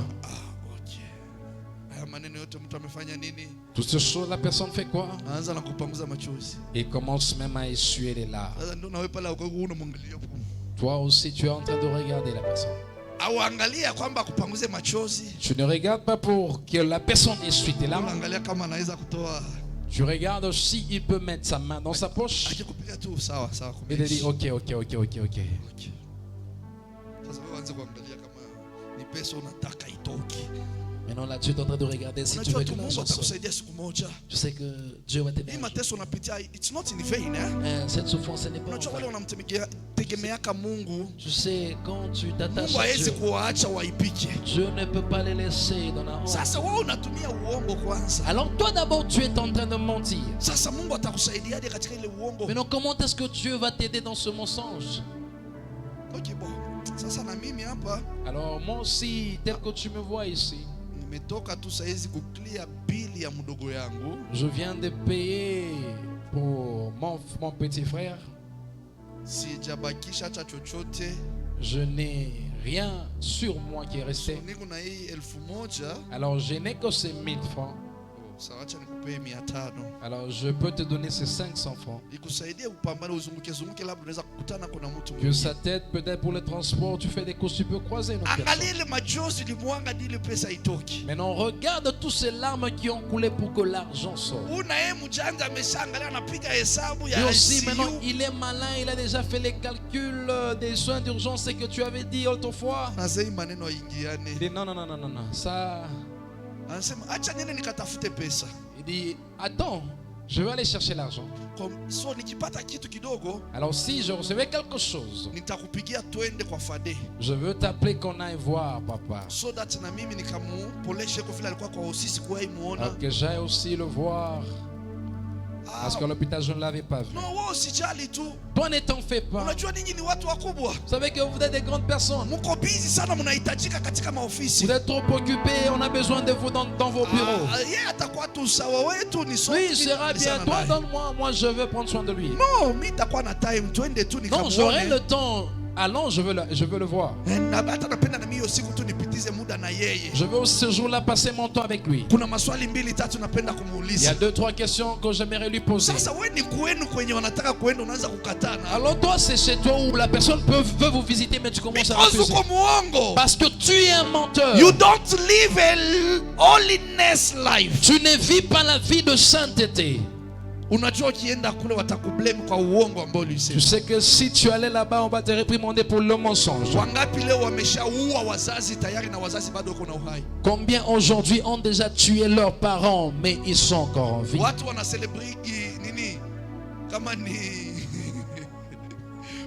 B: Okay. Haya maneno yote mtu amefanya nini?
C: Toutes ces choses, la personne fait quoi?
B: Anaanza na kupanguza machozi.
C: Il commence même à essuyer les larmes.
B: Sasa ndio nawe pale unamwangalia.
C: Toi aussi, tu es en train de regarder la personne.
B: Au angalia kwamba kupanguze machozi.
C: Tu ne regardes pas pour que la personne essuie tes larmes.
B: Unaangalia kama anaweza kutoa.
C: Tu regardes si il peut mettre sa main dans sa poche.
B: Akikupiga tu sawa sawa.
C: Et il dit ok.
B: Sasa wewe anza kuangalia kama ni pesa unataka itoke.
C: Maintenant là, tu es en train de regarder si tu
B: Unajua
C: veux
B: tu
C: que
B: Mungu
C: l'argent sorte.
B: atakusaidia siku moja.
C: Je sais que Dieu va t'aider.
B: Hii mateso unapitia, it's not in vain, eh?
C: Cette souffrance, ce n'est pas en
B: Unajua wale
C: vain.
B: wanamtegemeaka Mungu,
C: Tu sais, quand tu t'attaches
B: Mungu
C: à
B: hawezi
C: Dieu,
B: kuwaacha waipike.
C: Dieu ne peut pas les laisser dans la honte.
B: Sasa wewe unatumia uongo kwanza.
C: Alors toi d'abord, tu es en train de mentir.
B: Sasa Mungu atakusaidiaje katika ile uongo?
C: Maintenant, comment est-ce que Dieu va t'aider dans ce mensonge?
B: Okay, bon. Sasa na mimi hapa
C: Alors moi aussi, tel que tu me vois ici,
B: nimetoka tu saizi kuclear bili ya mdogo yangu.
C: je viens de payer pour mon petit frère.
B: Sijabakisha hata chochote.
C: Je n'ai rien sur moi qui est resté.
B: Niko na hii 1000.
C: Alors je n'ai que ces 1000 francs.
B: Sawa, acha nikupe 500.
C: Alors je peux te donner ces 500 francs.
B: Ikusaidie upambane uzunguke zunguke, labda unaweza kukutana kuna mtu
C: Que
B: mwingine.
C: ça t'aide peut-être pour le transport. Tu fais des courses, tu peux croiser une autre
B: Angalia
C: personne.
B: ile majozi limwanga dile pesa itoki.
C: Maintenant regarde tous ces larmes qui ont coulé pour que l'argent sorte.
B: Una yeye mjanja ameshaangalia anapiga hesabu ya
C: Et aussi maintenant
B: ICU.
C: il est malin, il a déjà fait les calculs des soins d'urgence que tu avais dit autrefois.
B: Nasema maneno
C: Il
B: aingiane.
C: dit non, ça.
B: Anasema acha nene nikatafute pesa.
C: Il dit attends, je vais aller chercher l'argent.
B: So nikipata kitu kidogo
C: Alors si je recevais quelque chose,
B: nitakupigia twende kwa Fade.
C: je veux t'appeler qu'on aille voir papa.
B: So that na mimi nikamupoleshe kwa vile alikuwa kwa usisi kuwahi muona.
C: Alors que j'aille aussi le voir. Parce qu'à l'hôpital je ne l'avais pas vu.
B: No, wewe usijali tu.
C: Toi ne t'en fais pas.
B: Unajua ninyi ni watu wakubwa.
C: Vous savez que vous êtes des grandes personnes.
B: Mko busy sana, mnahitajika katika maofisi.
C: Vous êtes trop occupés, on a besoin de vous dans vos bureaux.
B: Yeye atakuwa tu sawa, wetu ni sote.
C: Oui, il sera bien. Toi, donne-moi, moi je veux prendre soin de lui.
B: No, mimi nitakuwa na time, twende tu
C: Non, j'aurai le
B: nikamuone.
C: temps. Allons, je veux le voir.
B: Na hata napenda na mimi hiyo siku tu nipitize muda na yeye.
C: Je veux ce jour-là passer mon temps avec lui.
B: Kuna maswali 2-3 napenda
C: Il y a
B: kumuuliza.
C: 2-3 questions que j'aimerais lui poser.
B: Sasa wewe ni kwenu kwenye wanataka kuenda unaanza kukatana.
C: Alors toi, c'est chez toi où la personne veut vous visiter, mais tu commences à
B: Because
C: refuser.
B: uko muongo.
C: Parce que tu es un menteur.
B: You don't live a holiness life.
C: Tu ne vis pas la vie de sainteté.
B: Unajua ukienda kule watakublame kwa uongo ambao
C: Tu
B: ulisema.
C: sais que si tu allais là-bas, on va te réprimander pour le mensonge.
B: Wangapi leo wameshaua wazazi tayari na wazazi bado wako na uhai.
C: Combien aujourd'hui ont déjà tué leurs parents, mais ils sont encore en vie.
B: Watu wana celebrate nini? Kama ni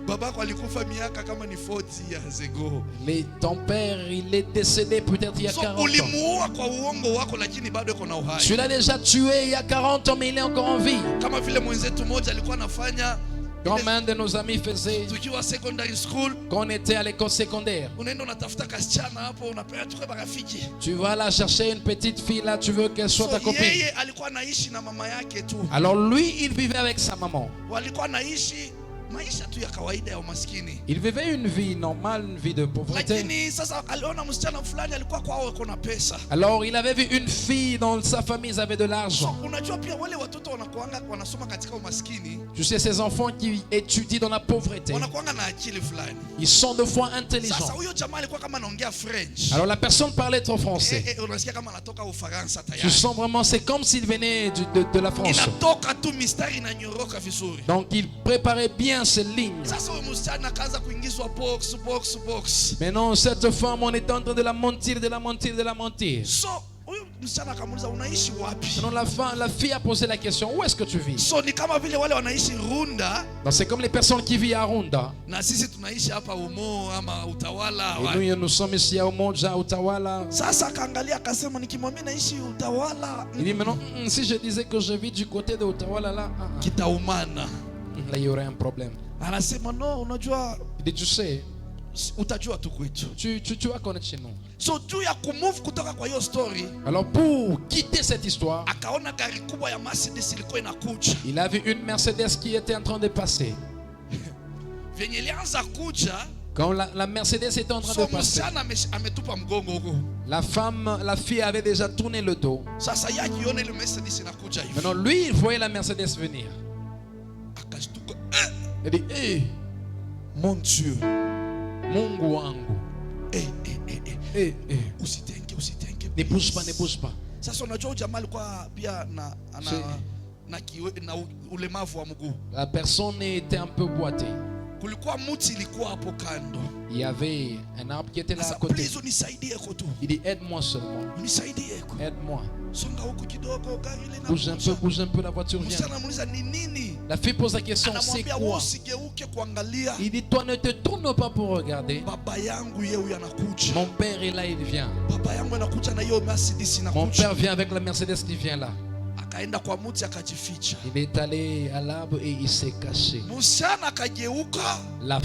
B: babako alikufa miaka kama ni 40 years ago.
C: Mais ton père, il est décédé peut-être il y a
B: So
C: 40 ans.
B: ulimuua kwa uongo wako lakini bado yuko na uhai.
C: Tu l'as déjà tué il y a 40 ans, mais il est encore en vie.
B: Kama vile mwenzetu mmoja alikuwa anafanya
C: Comme un de nos amis faisait
B: tukiwa secondary school,
C: quand on était à l'école secondaire.
B: unaenda unatafuta kasichana hapo unapea tu kwa rafiki.
C: Tu vas là chercher une petite fille là, tu veux qu'elle soit
B: So
C: ta copine.
B: yeye alikuwa anaishi na mama yake tu.
C: Alors lui, il vivait avec sa maman.
B: Walikuwa anaishi maisha tu ya kawaida ya umaskini.
C: Il vivait une vie normale, une vie de pauvreté.
B: Lakini sasa aliona msichana fulani alikuwa kwao kuna pesa.
C: Alors il avait vu une fille dont sa famille avait de
B: So
C: l'argent.
B: unajua pia wale watoto wanakuanga wanasoma katika umaskini,
C: Tu sais, ces enfants qui étudient dans la pauvreté,
B: wanakuanga na akili fulani.
C: ils sont de fois
B: Sasa
C: intelligents.
B: huyo jamaa alikuwa kama anaongea French.
C: Alors la personne parlait trop français.
B: Unasikia kama anatoka Ufaransa
C: Tu
B: tayari.
C: sens vraiment, c'est comme s'il venait de la France.
B: Inatoka tu mistari na nyoroka vizuri.
C: Donc il préparait bien ses lignes.
B: Sasa huyo msichana akaanza kuingizwa box.
C: Mais non, cette femme, on est en train de la mentir, de la mentir, de la mentir.
B: So huyo msichana akamuuliza unaishi wapi?
C: Non, la fille a posé la question, où est-ce que tu vis?
B: So ni kama vile wale wanaishi Runda
C: Donc c'est comme les personnes qui vivent à Runda.
B: na sisi tunaishi hapa Umo ama Utawala.
C: Et nous sommes ici à Umoja, Utawala.
B: Sasa akaangalia akasema nikimwambia naishi Utawala
C: Il dit maintenant, si je disais que je vis du côté de Utawala là,
B: kitaumana.
C: là il y aurait un problème.
B: Anasema no, unajua
C: Il dit, tu sais,
B: utajua tu kwetu.
C: tu vas connaître chez nous.
B: So juu ya kumove kutoka kwa hiyo story,
C: Alors pour quitter cette histoire,
B: akaona gari kubwa ya Mercedes ilikuwa inakuja.
C: il a vu une Mercedes qui était en train de passer.
B: Venye ilianza kuja,
C: Quand la Mercedes était en train
B: so
C: de passer,
B: msichana ametupa mgongo huko.
C: la fille avait déjà tourné le dos.
B: Sasa yeye akiona ile Mercedes inakuja hivi,
C: Maintenant, lui, il voyait la Mercedes venir.
B: akashtuka.
C: Il dit, hey,
B: Mon Dieu.
C: Mungu wangu.
B: Usitenge.
C: Ne bouge pas, ne bouge pas.
B: Sasa unajua jamaa alikuwa pia na ulemavu wa mguu.
C: La personne était un peu boitée.
B: kulikuwa muti ilikuwa hapo kando.
C: Il y avait un arbre qui était là à
B: Sasa
C: côté.
B: please unisaidie tu.
C: Il dit aide-moi seulement.
B: Unisaidie.
C: Aide-moi.
B: Songa huku kidogo gari ile
C: Bouge un peu, la voiture vient.
B: Msichana anamuuliza ni nini?
C: La fille pose la question, c'est
B: Anamwambia wewe
C: quoi?
B: usigeuke kuangalia.
C: Il dit, toi ne te tourne pas pour regarder.
B: Baba yangu yeye huyu anakuja.
C: Mon père est là, il vient.
B: Baba yangu anakuja na hiyo Mercedes
C: Mon
B: inakuja.
C: père vient avec la Mercedes qui vient là.
B: Akaenda kwa muti akajificha.
C: Il est allé à l'arbre et il s'est caché.
B: Msichana akageuka.
C: La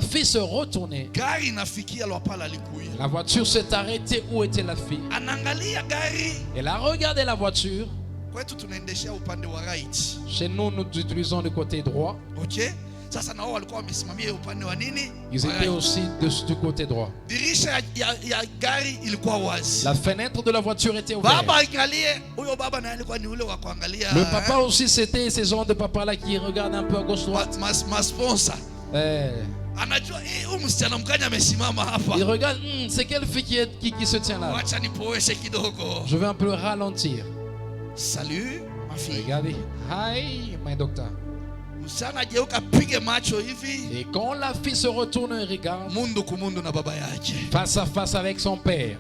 C: fille se retournait.
B: Gari inafikia lwapala alikuya.
C: La voiture s'est arrêtée. Où était la fille?
B: Anaangalia gari.
C: Elle a regardé la voiture.
B: Kwetu tunaendeshea upande wa right.
C: Chez nous, nous utilisons le côté droit.
B: Okay? Sasa nao walikuwa wamesimamia upande wa nini?
C: Ils étaient aussi du côté droit.
B: Dirisha ya gari ilikuwa wazi.
C: La fenêtre de la voiture était ouverte.
B: Baba angalie, huyo baba naye alikuwa ni ule wa kuangalia.
C: Le papa aussi, c'était ces gens de papa là qui regardent un peu à gauche droite.
B: Ma sponsor. Anajua huyu msichana mkanya amesimama hapa.
C: Il regarde, c'est quelle fille qui se tient là?
B: Acha nipoeshe kidogo.
C: Je vais un peu ralentir.
B: Salut ma fille.
C: Regardez. Hi, my doctor.
B: Msichana geuka pige macho hivi.
C: Et quand la fille se retourne et regarde,
B: Mundu kumundu na baba yake.
C: face à face avec son père.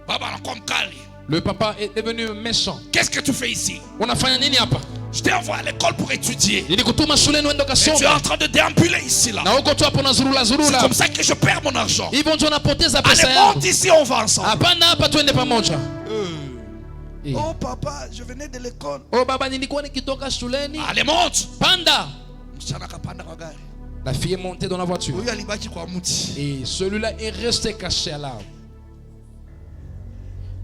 B: Baba anakuwa mkali.
C: Le papa est devenu méchant.
B: Qu'est-ce que tu fais ici?
C: Unafanya nini hapa?
B: Je t'ai envoyé à l'école pour étudier.
C: Nilikutuma shuleni uende
B: Et tu es
C: ukasome.
B: en train de déambuler ici là.
C: Na uko tu hapo unazurula
B: C'est
C: zurula.
B: comme ça que je perds mon argent.
C: Hivyo ndio unapoteza pesa
B: Allez,
C: yako.
B: monte ici, on va ensemble.
C: Hapana, hapa twende pamoja. Eh.
B: Oh papa, je venais de l'école.
C: Oh baba, nilikuwa nikitoka shuleni.
B: Allez, monte.
C: Panda.
B: Msichana akapanda kwa gari.
C: La fille est montée dans la voiture.
B: Huyu alibaki kwa mti.
C: Et celui-là est resté caché à l'arbre.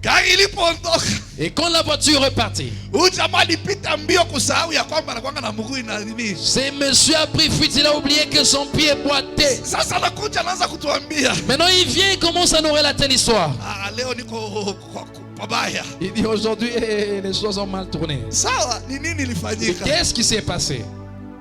B: Gari ilipoondoka.
C: Et quand la voiture est partie,
B: Huyu jamaa alipita mbio kusahau ya kwamba anakuanga na mguu na nini.
C: ce monsieur a pris fuite, il a oublié que son pied est boité.
B: Sasa anakuja anaanza kutuambia.
C: Maintenant il vient et commence à nous relater l'histoire.
B: Ah, leo niko pabaya.
C: Il dit aujourd'hui les choses ont mal tourné.
B: Sawa, ni nini
C: Et
B: ilifanyika?
C: qu'est-ce qui s'est passé?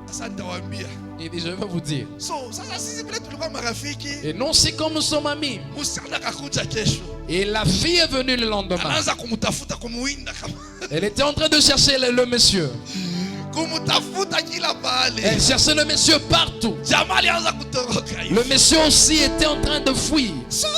B: Sasa nitawaambia.
C: Il dit je vais vous dire.
B: So, sasa sisi vile tulikuwa marafiki.
C: Et non, c'est comme nous sommes amis.
B: Msichana akakuja kesho.
C: Et la fille est venue le lendemain.
B: Anaanza kumtafuta kumuinda kama.
C: Elle était en train de chercher le monsieur.
B: Kumtafuta kila pahali.
C: Elle cherchait le monsieur partout.
B: Jamaa alianza kutoroka hivi.
C: Le monsieur aussi était en train de fuir.
B: So,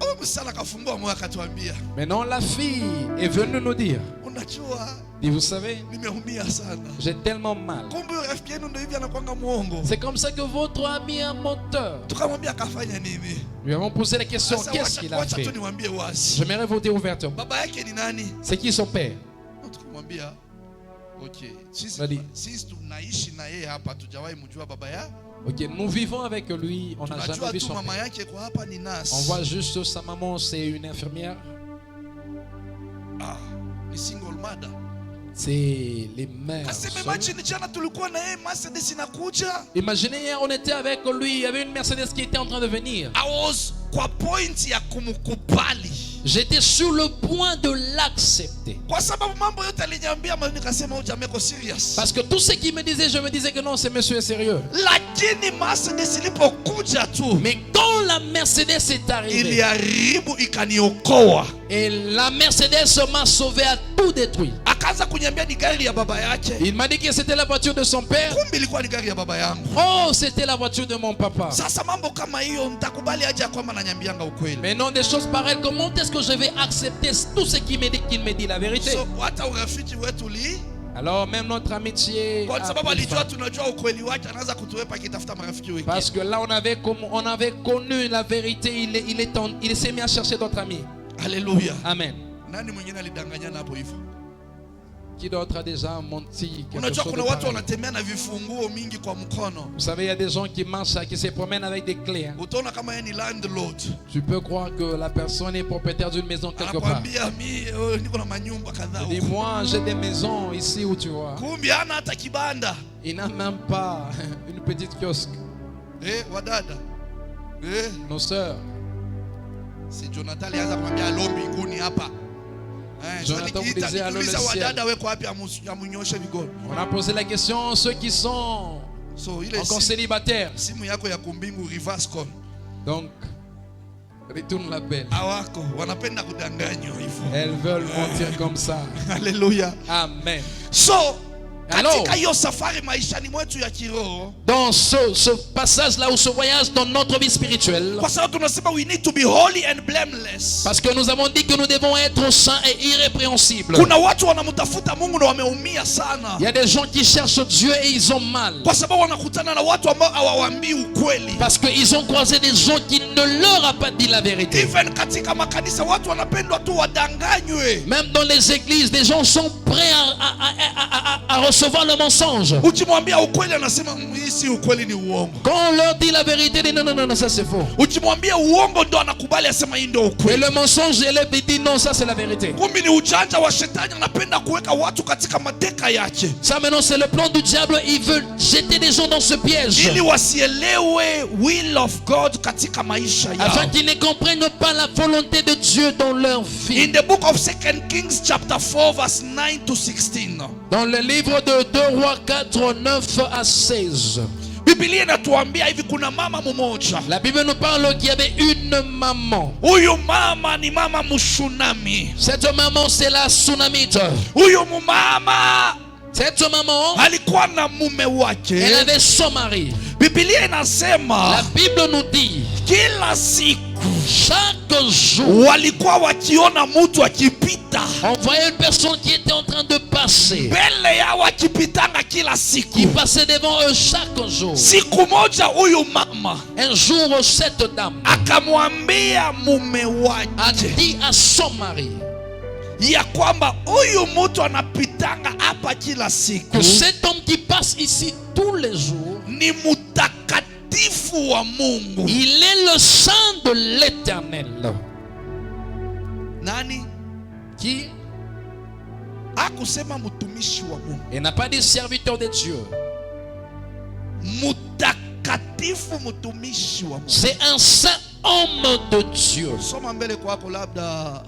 B: huyu msichana akafungua moyo akatuambia,
C: Maintenant la fille est venue nous dire.
B: unajua
C: Et vous savez,
B: nimeumia sana.
C: j'ai tellement mal.
B: Kumbe rafiki yenu ndio hivi anakuanga muongo.
C: C'est comme ça que votre ami est un menteur.
B: Tukamwambia akafanya nini?
C: Lui avons posé la question,
B: Sasa
C: qu'est-ce qu'il a
B: wacha
C: fait?
B: tu niwaambie wazi.
C: J'aimerais vous dire ouvertement.
B: Baba yake ni nani?
C: C'est qui son père?
B: Tukamwambia okay,
C: Nani?
B: sisi tunaishi na yeye hapa, tujawahi mjua baba yake.
C: Ok, nous vivons avec lui, on n'a jamais
B: Tunajua
C: vu
B: tu
C: son
B: mama
C: père.
B: yake kwa hapa ni nurse.
C: On voit juste sa maman, c'est une infirmière.
B: Ah, ni single mother.
C: C'est les mères.
B: Aseme
C: seules.
B: imagine jana tulikuwa na yeye Mercedes inakuja.
C: Imaginez hier, on était avec lui, il y avait une Mercedes qui était en train de venir.
B: I was kwa point ya kumkubali.
C: J'étais sur le point de l'accepter.
B: Kwa sababu mambo yote aliniambia mimi nikasema huyu jamaa yuko serious.
C: Parce que tout ce qu'il me disait, je me disais que non, ce monsieur est sérieux.
B: Lakini Mercedes ilipokuja tu,
C: Mais quand la Mercedes est arrivée,
B: iliharibu ikaniokoa.
C: et la Mercedes m'a sauvé à tout détruit.
B: Akaanza kuniambia ni gari ya baba yake.
C: Il m'a dit que c'était la voiture de son père.
B: Kumbe ilikuwa ni gari ya baba yangu.
C: Oh, c'était la voiture de mon papa.
B: Sasa mambo kama hiyo nitakubali aje ya kwamba ananiambianga ukweli.
C: Mais non, des choses pareilles, comment est-ce que je vais accepter tout ce qu'il me dit la vérité?
B: So hata urafiki wetu
C: Alors même notre amitié
B: kwa
C: a
B: sababu
C: pris
B: alijua
C: fin.
B: tunajua ukweli wake, anaanza kutuepa akitafuta marafiki wengine.
C: Parce que là on avait connu la vérité, il s'est mis à chercher d'autres amis.
B: Alléluia.
C: Amen.
B: Nani mwingine alidanganyana hapo hivyo?
C: Qui d'autre a déjà menti quelque
B: Unajua
C: chose
B: kuna
C: de
B: watu
C: pareil?
B: wanatembea na vifunguo mingi kwa mkono.
C: Vous savez, il y a des gens qui marchent, qui se promènent avec des clés. Hein.
B: Utaona kama yeye ni landlord.
C: Tu peux croire que la personne est propriétaire d'une maison quelque part.
B: Anakuambia niko na manyumba kadhaa
C: Il dit,
B: huko.
C: moi j'ai des maisons ici où tu vois.
B: Kumbe hana hata kibanda.
C: Il n'a même pas une petite kiosque.
B: Wadada.
C: Nos sœurs.
B: Si Jonathan alianza kumwambia alo mbinguni hapa.
C: Jonathan vous disait allô le ciel.
B: Wadada weko wapi amunyoshe vigono.
C: On a posé la question, ceux qui sont
B: So ile
C: encore célibataires.
B: simu yako ya kumbingu reverse call.
C: Donc, retourne l'appel.
B: Hawako wanapenda kudanganywa hivyo.
C: Elles veulent mentir comme ça.
B: Haleluya.
C: Amen.
B: So
C: Alors,
B: katika hiyo safari maishani mwetu ya kiroho,
C: dans ce passage-là ou ce voyage dans notre vie spirituelle,
B: kwa sababu tunasema we need to be holy and blameless,
C: parce que nous avons dit que nous devons être saints et irrépréhensibles.
B: kuna watu wanamtafuta Mungu na wameumia sana,
C: Il y a des gens qui cherchent Dieu et ils ont mal.
B: kwa sababu wanakutana na watu ambao hawawaambii ukweli.
C: Parce qu'ils ont croisé des gens qui ne leur ont pas dit la vérité.
B: Even katika makanisa watu wanapendwa tu wadanganywe.
C: Même dans les églises, des gens sont prêts à recevoir le mensonge.
B: Ukimwambia ukweli anasema hii si ukweli, ni uongo.
C: Quand on leur dit la vérité, ils disent non, ça c'est faux.
B: Ukimwambia uongo ndo anakubali, asema hii ndio
C: Et
B: ukweli.
C: le mensonge, il dit non, ça c'est la vérité.
B: Kumbe ni ujanja wa shetani, anapenda kuweka watu katika mateka yake
C: Ça maintenant c'est le plan du diable. Il veut jeter des gens dans ce piège
B: ili wasielewe will of God katika maisha
C: afin
B: yao.
C: qu'ils ne comprennent pas la volonté de Dieu dans leur vie.
B: In the book of 2 Kings chapter 4 verse 9 to 16,
C: Dans le livre de 2 Rois 4, 9 à 16,
B: Biblia inatuambia hivi, kuna mama mmoja.
C: la Bible nous parle qu'il y avait une maman.
B: Huyu mama ni mama Mshunami.
C: Cette maman, c'est la Sunamite.
B: Huyu mama
C: Cette maman,
B: alikuwa na mume
C: elle
B: wake.
C: avait son mari.
B: Biblia
C: La
B: inasema
C: Bible nous dit,
B: kila siku
C: chaque jour,
B: walikuwa wakiona mtu akipita
C: on voyait une personne qui était en train de passer,
B: mbele yao, akipitanga kila
C: qui
B: siku.
C: passait devant eux chaque jour.
B: Siku moja huyu mama
C: Un jour, cette dame
B: akamwambia mume
C: a
B: wake
C: dit à son mari
B: ya kwamba huyu mtu anapitanga hapa kila siku
C: que cet homme qui passe ici tous les jours,
B: ni mtakatifu wa Mungu.
C: il est le saint de l'Éternel.
B: Nani?
C: Qui?
B: Hakusema mtumishi wa Mungu,
C: Il n'a pas dit serviteur de Dieu.
B: mtakatifu, mtumishi wa Mungu.
C: C'est un saint homme de Dieu.
B: Soma mbele kwako, labda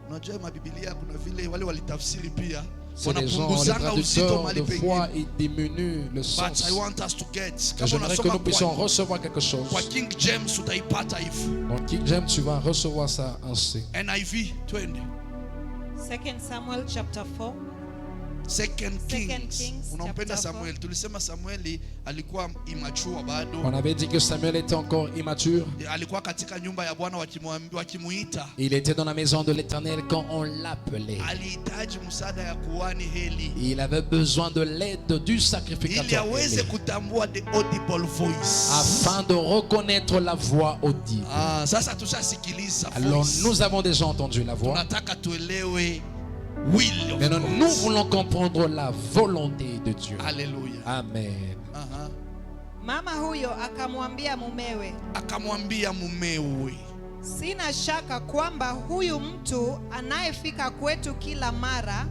B: unajua mabibilia kuna vile wale walitafsiri pia
C: C'est les gens, les traducteurs de foi, ils diminuent le
B: But
C: sens.
B: I want us to get.
C: Et
B: Kama
C: j'aimerais que
B: unasoma
C: nous puissions
B: kwa
C: recevoir quelque chose.
B: King James utaipata hivi.
C: Donc King James, tu vas recevoir ça ainsi.
B: NIV twende.
D: 2 Samuel chapter 4.
B: Second Kings.
D: Kings,
B: Unampenda
D: chapter
B: Samuel. Tulisema Samueli alikuwa immature bado.
C: On avait dit que Samuel était encore immature.
B: Alikuwa katika nyumba ya Bwana wakimuita.
C: Il était dans la maison de l'Éternel quand on l'appelait.
B: Alihitaji msaada ya kuhani Eli
C: Il avait besoin de l'aide du
B: ili
C: sacrificateur
B: aweze
C: Élie,
B: kutambua the audible voice.
C: afin de reconnaître la voix audible.
B: Sasa tushasikiliza
C: Alors
B: voice.
C: nous avons déjà entendu la voix.
B: Tunataka tuelewe will of
C: Maintenant
B: God.
C: nous voulons comprendre la volonté de Dieu.
B: Hallelujah.
C: Amen.
D: Mama huyo akamwambia mumewe,
B: Akamwambia mumewe,
D: sina shaka kwamba huyu mtu anayefika kwetu kila mara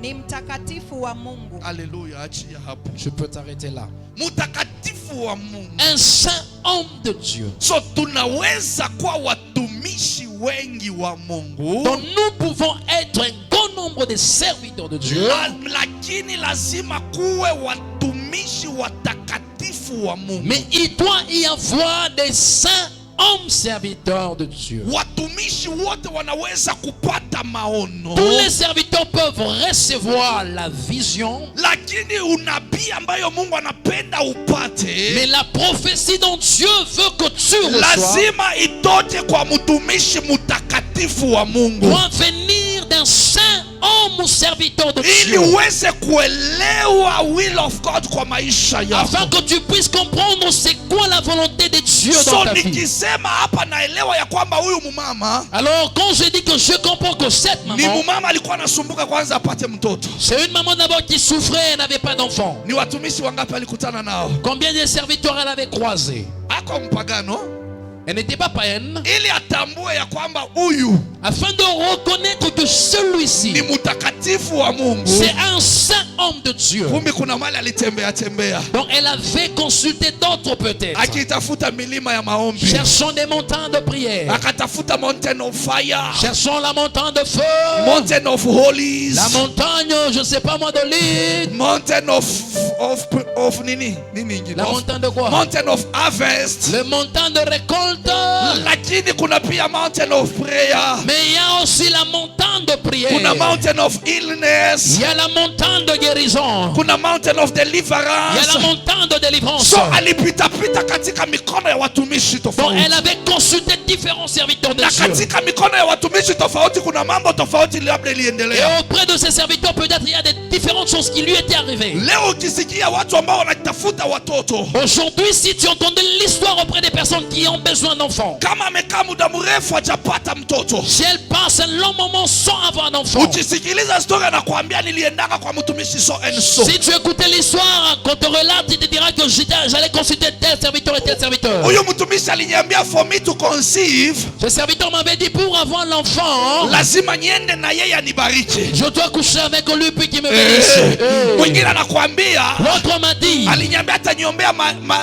D: ni mtakatifu wa Mungu.
B: haleluya, achia hapo.
C: Je peux t'arrêter là.
B: Mtakatifu wa Mungu.
C: Un saint homme de Dieu.
B: So tunaweza kuwa watumishi wengi wa Mungu,
C: Donc nous pouvons être un grand nombre de serviteurs de Dieu.
B: lakini lazima kuwe watumishi watakatifu wa Mungu.
C: Mais il doit y avoir des saints hommes serviteurs de Dieu.
B: Watumishi wote wanaweza kupata maono,
C: Tous les serviteurs peuvent recevoir la vision,
B: lakini unabii ambayo Mungu anapenda upate
C: mais la prophétie dont Dieu veut que tu reçoives
B: lazima itoke kwa mtumishi mtakatifu wa Mungu,
C: doit venir d'un saint homme ou serviteur de
B: ili
C: Dieu,
B: uweze kuelewa will of God kwa maisha
C: afin
B: yako.
C: que tu puisses comprendre c'est quoi la volonté de Dieu dans
B: So
C: ta vie.
B: nikisema hapa naelewa ya kwamba huyu mumama
C: Alors quand je dis que je comprends que cette
B: ni
C: maman,
B: mumama alikuwa anasumbuka kwanza apate mtoto.
C: c'est une maman d'abord qui souffrait et n'avait pas d'enfant.
B: Ni watumishi wangapi alikutana nao?
C: Combien de serviteurs elle avait croisés?
B: Ako mpagano
C: Elle n'était pas païenne,
B: ili atambue ya kwamba huyu
C: afin de reconnaître que celui-ci,
B: ni mtakatifu wa Mungu.
C: c'est un saint homme de Dieu.
B: Kumbe kuna mali alitembea tembea
C: Donc elle avait consulté d'autres peut-être,
B: akitafuta milima ya maombi,
C: cherchant des montagnes de prière,
B: akatafuta mountain of fire,
C: cherchant la montagne de feu,
B: mountain of holies,
C: la montagne, je ne sais pas moi, de l'île,
B: mountain of of nini ingine?
C: La montagne de quoi?
B: Mountain of harvest.
C: Le montagne de récolte.
B: Lakini kuna pia mountain of prayer.
C: Mais il y a aussi la montagne de prière.
B: Kuna mountain of illness.
C: Il y a la montagne de guérison.
B: Kuna mountain of
C: Il y a
B: deliverance.
C: la montagne de délivrance.
B: So alipita katika mikono ya watumishi
C: Donc
B: tofauti.
C: elle avait consulté différents serviteurs de
B: Na
C: Dieu.
B: katika mikono ya watumishi tofauti kuna mambo tofauti labda
C: Et
B: iliendelea.
C: auprès de ces serviteurs, peut-être il y a des différentes choses qui lui étaient arrivées.
B: Leo ukisikia watu ambao wanatafuta watoto,
C: Aujourd'hui, si tu entendais l'histoire auprès des personnes qui ont besoin d'enfants,
B: kama amekaa muda mrefu hajapata mtoto,
C: si elles passent un long moment sans avoir d'enfant,
B: ukisikiliza story anakuambia niliendaka kwa mtumishi so and so.
C: si tu écoutais l'histoire, quand on relate, il te dira que j'allais consulter tel serviteur et tel serviteur.
B: Huyu mtumishi aliniambia for me to conceive,
C: Ce serviteur m'avait dit pour avoir l'enfant,
B: lazima niende na yeye anibariki.
C: je dois coucher avec lui puis qu'il me bénisse.
B: Mwingine anakuambia
C: L'autre m'a dit,
B: aliniambia ataniombea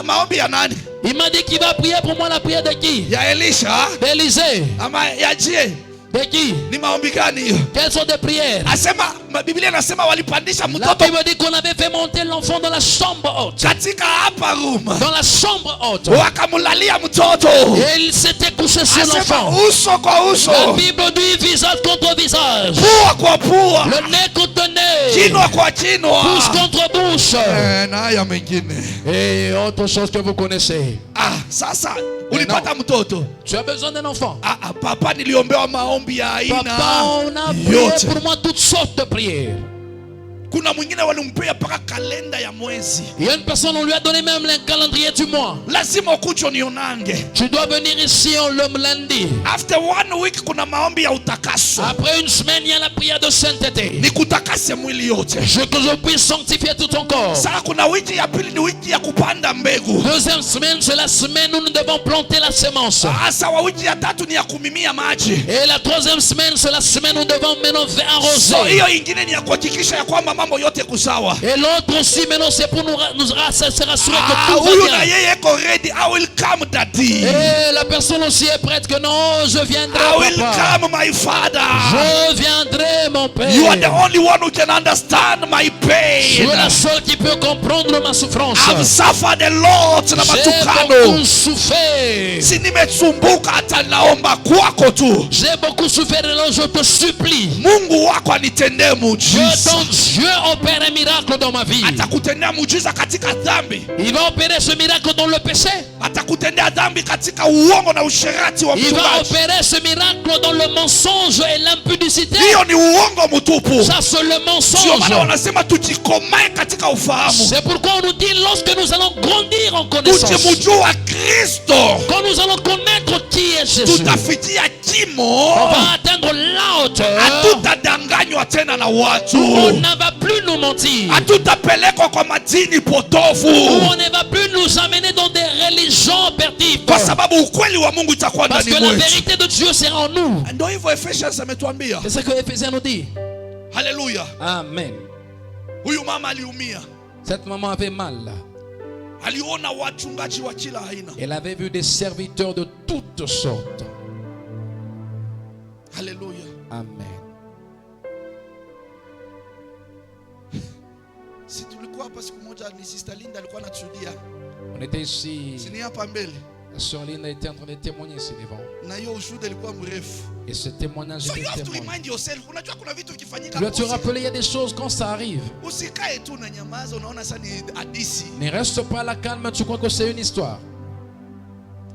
B: maombi ya nani?
C: il m'a dit qu'il va prier pour moi la prière de qui?
B: Ya Elisha
C: D'Élisée.
B: ama ya je?
C: De qui?
B: Ni maombi gani hiyo?
C: Quelles sont des prières?
B: Asema Biblia inasema walipandisha
C: La
B: mtoto
C: Bible dit qu'on avait fait monter l'enfant dans la chambre haute.
B: katika upper room,
C: Dans la chambre haute.
B: wakamulalia mtoto.
C: Et il s'était couché sur
B: Asema
C: l'enfant.
B: uso kwa
C: La
B: uso,
C: Bible dit visage contre visage.
B: pua kwa pua,
C: Le nez contre nez.
B: kinwa kwa kinwa.
C: Bouche contre bouche.
B: Na haya mengine.
C: Et autre chose que vous connaissez.
B: Sasa ulipata mtoto.
C: Tu as besoin d'un enfant.
B: Papa, niliombewa maombi ya
C: Papa,
B: aina
C: on a prié
B: yote.
C: pour moi toutes sortes de prières.
B: Kuna mwingine walimpea mpaka kalenda ya mwezi.
C: Il y a une personne, on lui a donné même le calendrier du mois.
B: Lazima ukucho nionange.
C: Tu dois venir ici le lundi.
B: After 1 week kuna maombi ya utakaso.
C: Après une semaine, il y a la prière de sainteté.
B: Nikutakase mwili yote.
C: Que je puisse sanctifier tout ton corps.
B: Sasa kuna wiki ya pili ni wiki ya kupanda mbegu.
C: Deuxième semaine, c'est la semaine où nous devons planter la semence.
B: Sawa, wiki ya tatu ni ya kumimia maji.
C: Et la troisième semaine, c'est la semaine où nous devons maintenant arroser.
B: So hiyo ingine ni ya kuhakikisha ya kwamba mambo yote kusawa.
C: Et l'autre aussi, maintenant, c'est pour nous rassurer que tout
B: Huyu
C: va
B: na
C: bien.
B: yeye eko ready. I will come daddy.
C: Et la personne aussi est prête que non, je viendrai,
B: I will
C: papa.
B: come my father.
C: Je viendrai, mon père.
B: You are the only one who can understand my
C: Tu es la
B: pain.
C: seule qui peut comprendre ma souffrance.
B: I've suffered a lot na
C: J'ai
B: matukano.
C: beaucoup souffert.
B: Si nimesumbuka hata naomba kwako tu.
C: J'ai beaucoup souffert et là je te supplie.
B: Mungu wako anitendee
C: Que
B: muujiza.
C: ton Dieu opère un miracle dans ma vie.
B: Atakutendea muujiza katika dhambi.
C: Il va opérer ce miracle dans le péché.
B: Atakutendea dhambi katika uongo na usherati wa
C: Il va
B: mchungaji.
C: opérer ce miracle dans le mensonge et l'impudicité.
B: Hiyo ni uongo mtupu.
C: Ça c'est le
B: Sio
C: mensonge.
B: maana wanasema tujikomae katika ufahamu.
C: C'est pourquoi on nous dit lorsque nous allons grandir en connaissance,
B: Tukimjua Kristo
C: quand nous allons connaître qui est Jésus,
B: tutafikia kimo.
C: on va atteindre la hauteur
B: Hatutadanganywa tena na watu.
C: où on ne va plus nous mentir,
B: Hatutapelekwa kwa madini
C: où
B: potofu,
C: on ne va plus nous amener dans des religions perdives.
B: kwa sababu ukweli wa Mungu itakuwa
C: Parce
B: ndani
C: que la
B: mwetu.
C: vérité de Dieu sera en nous.
B: Ndio hivyo Ephesians ametuambia.
C: C'est ce que Éphésiens nous dit.
B: Haleluya.
C: Amen.
B: Huyu mama aliumia,
C: Cette maman avait mal.
B: aliona wachungaji wa kila aina.
C: Elle avait vu des serviteurs de toutes sortes.
B: Haleluya.
C: Amen.
B: Si tulikuwa hapa siku moja, ni Sister Linda alikuwa anatusudia.
C: On était ici.
B: Si ni hapa mbele.
C: La sœur Linda était en train de témoigner ici devant.
B: Na hiyo ushuhuda ilikuwa mrefu.
C: Et ce témoignage
B: So you
C: était
B: have to
C: témoin.
B: remind yourself. Unajua kuna vitu vikifanyika.
C: Tu dois te rappeler, il y a des choses quand ça arrive.
B: Usikae tu na nyamaza, unaona sasa ni hadithi.
C: Ne reste pas là calme, tu crois que c'est une histoire.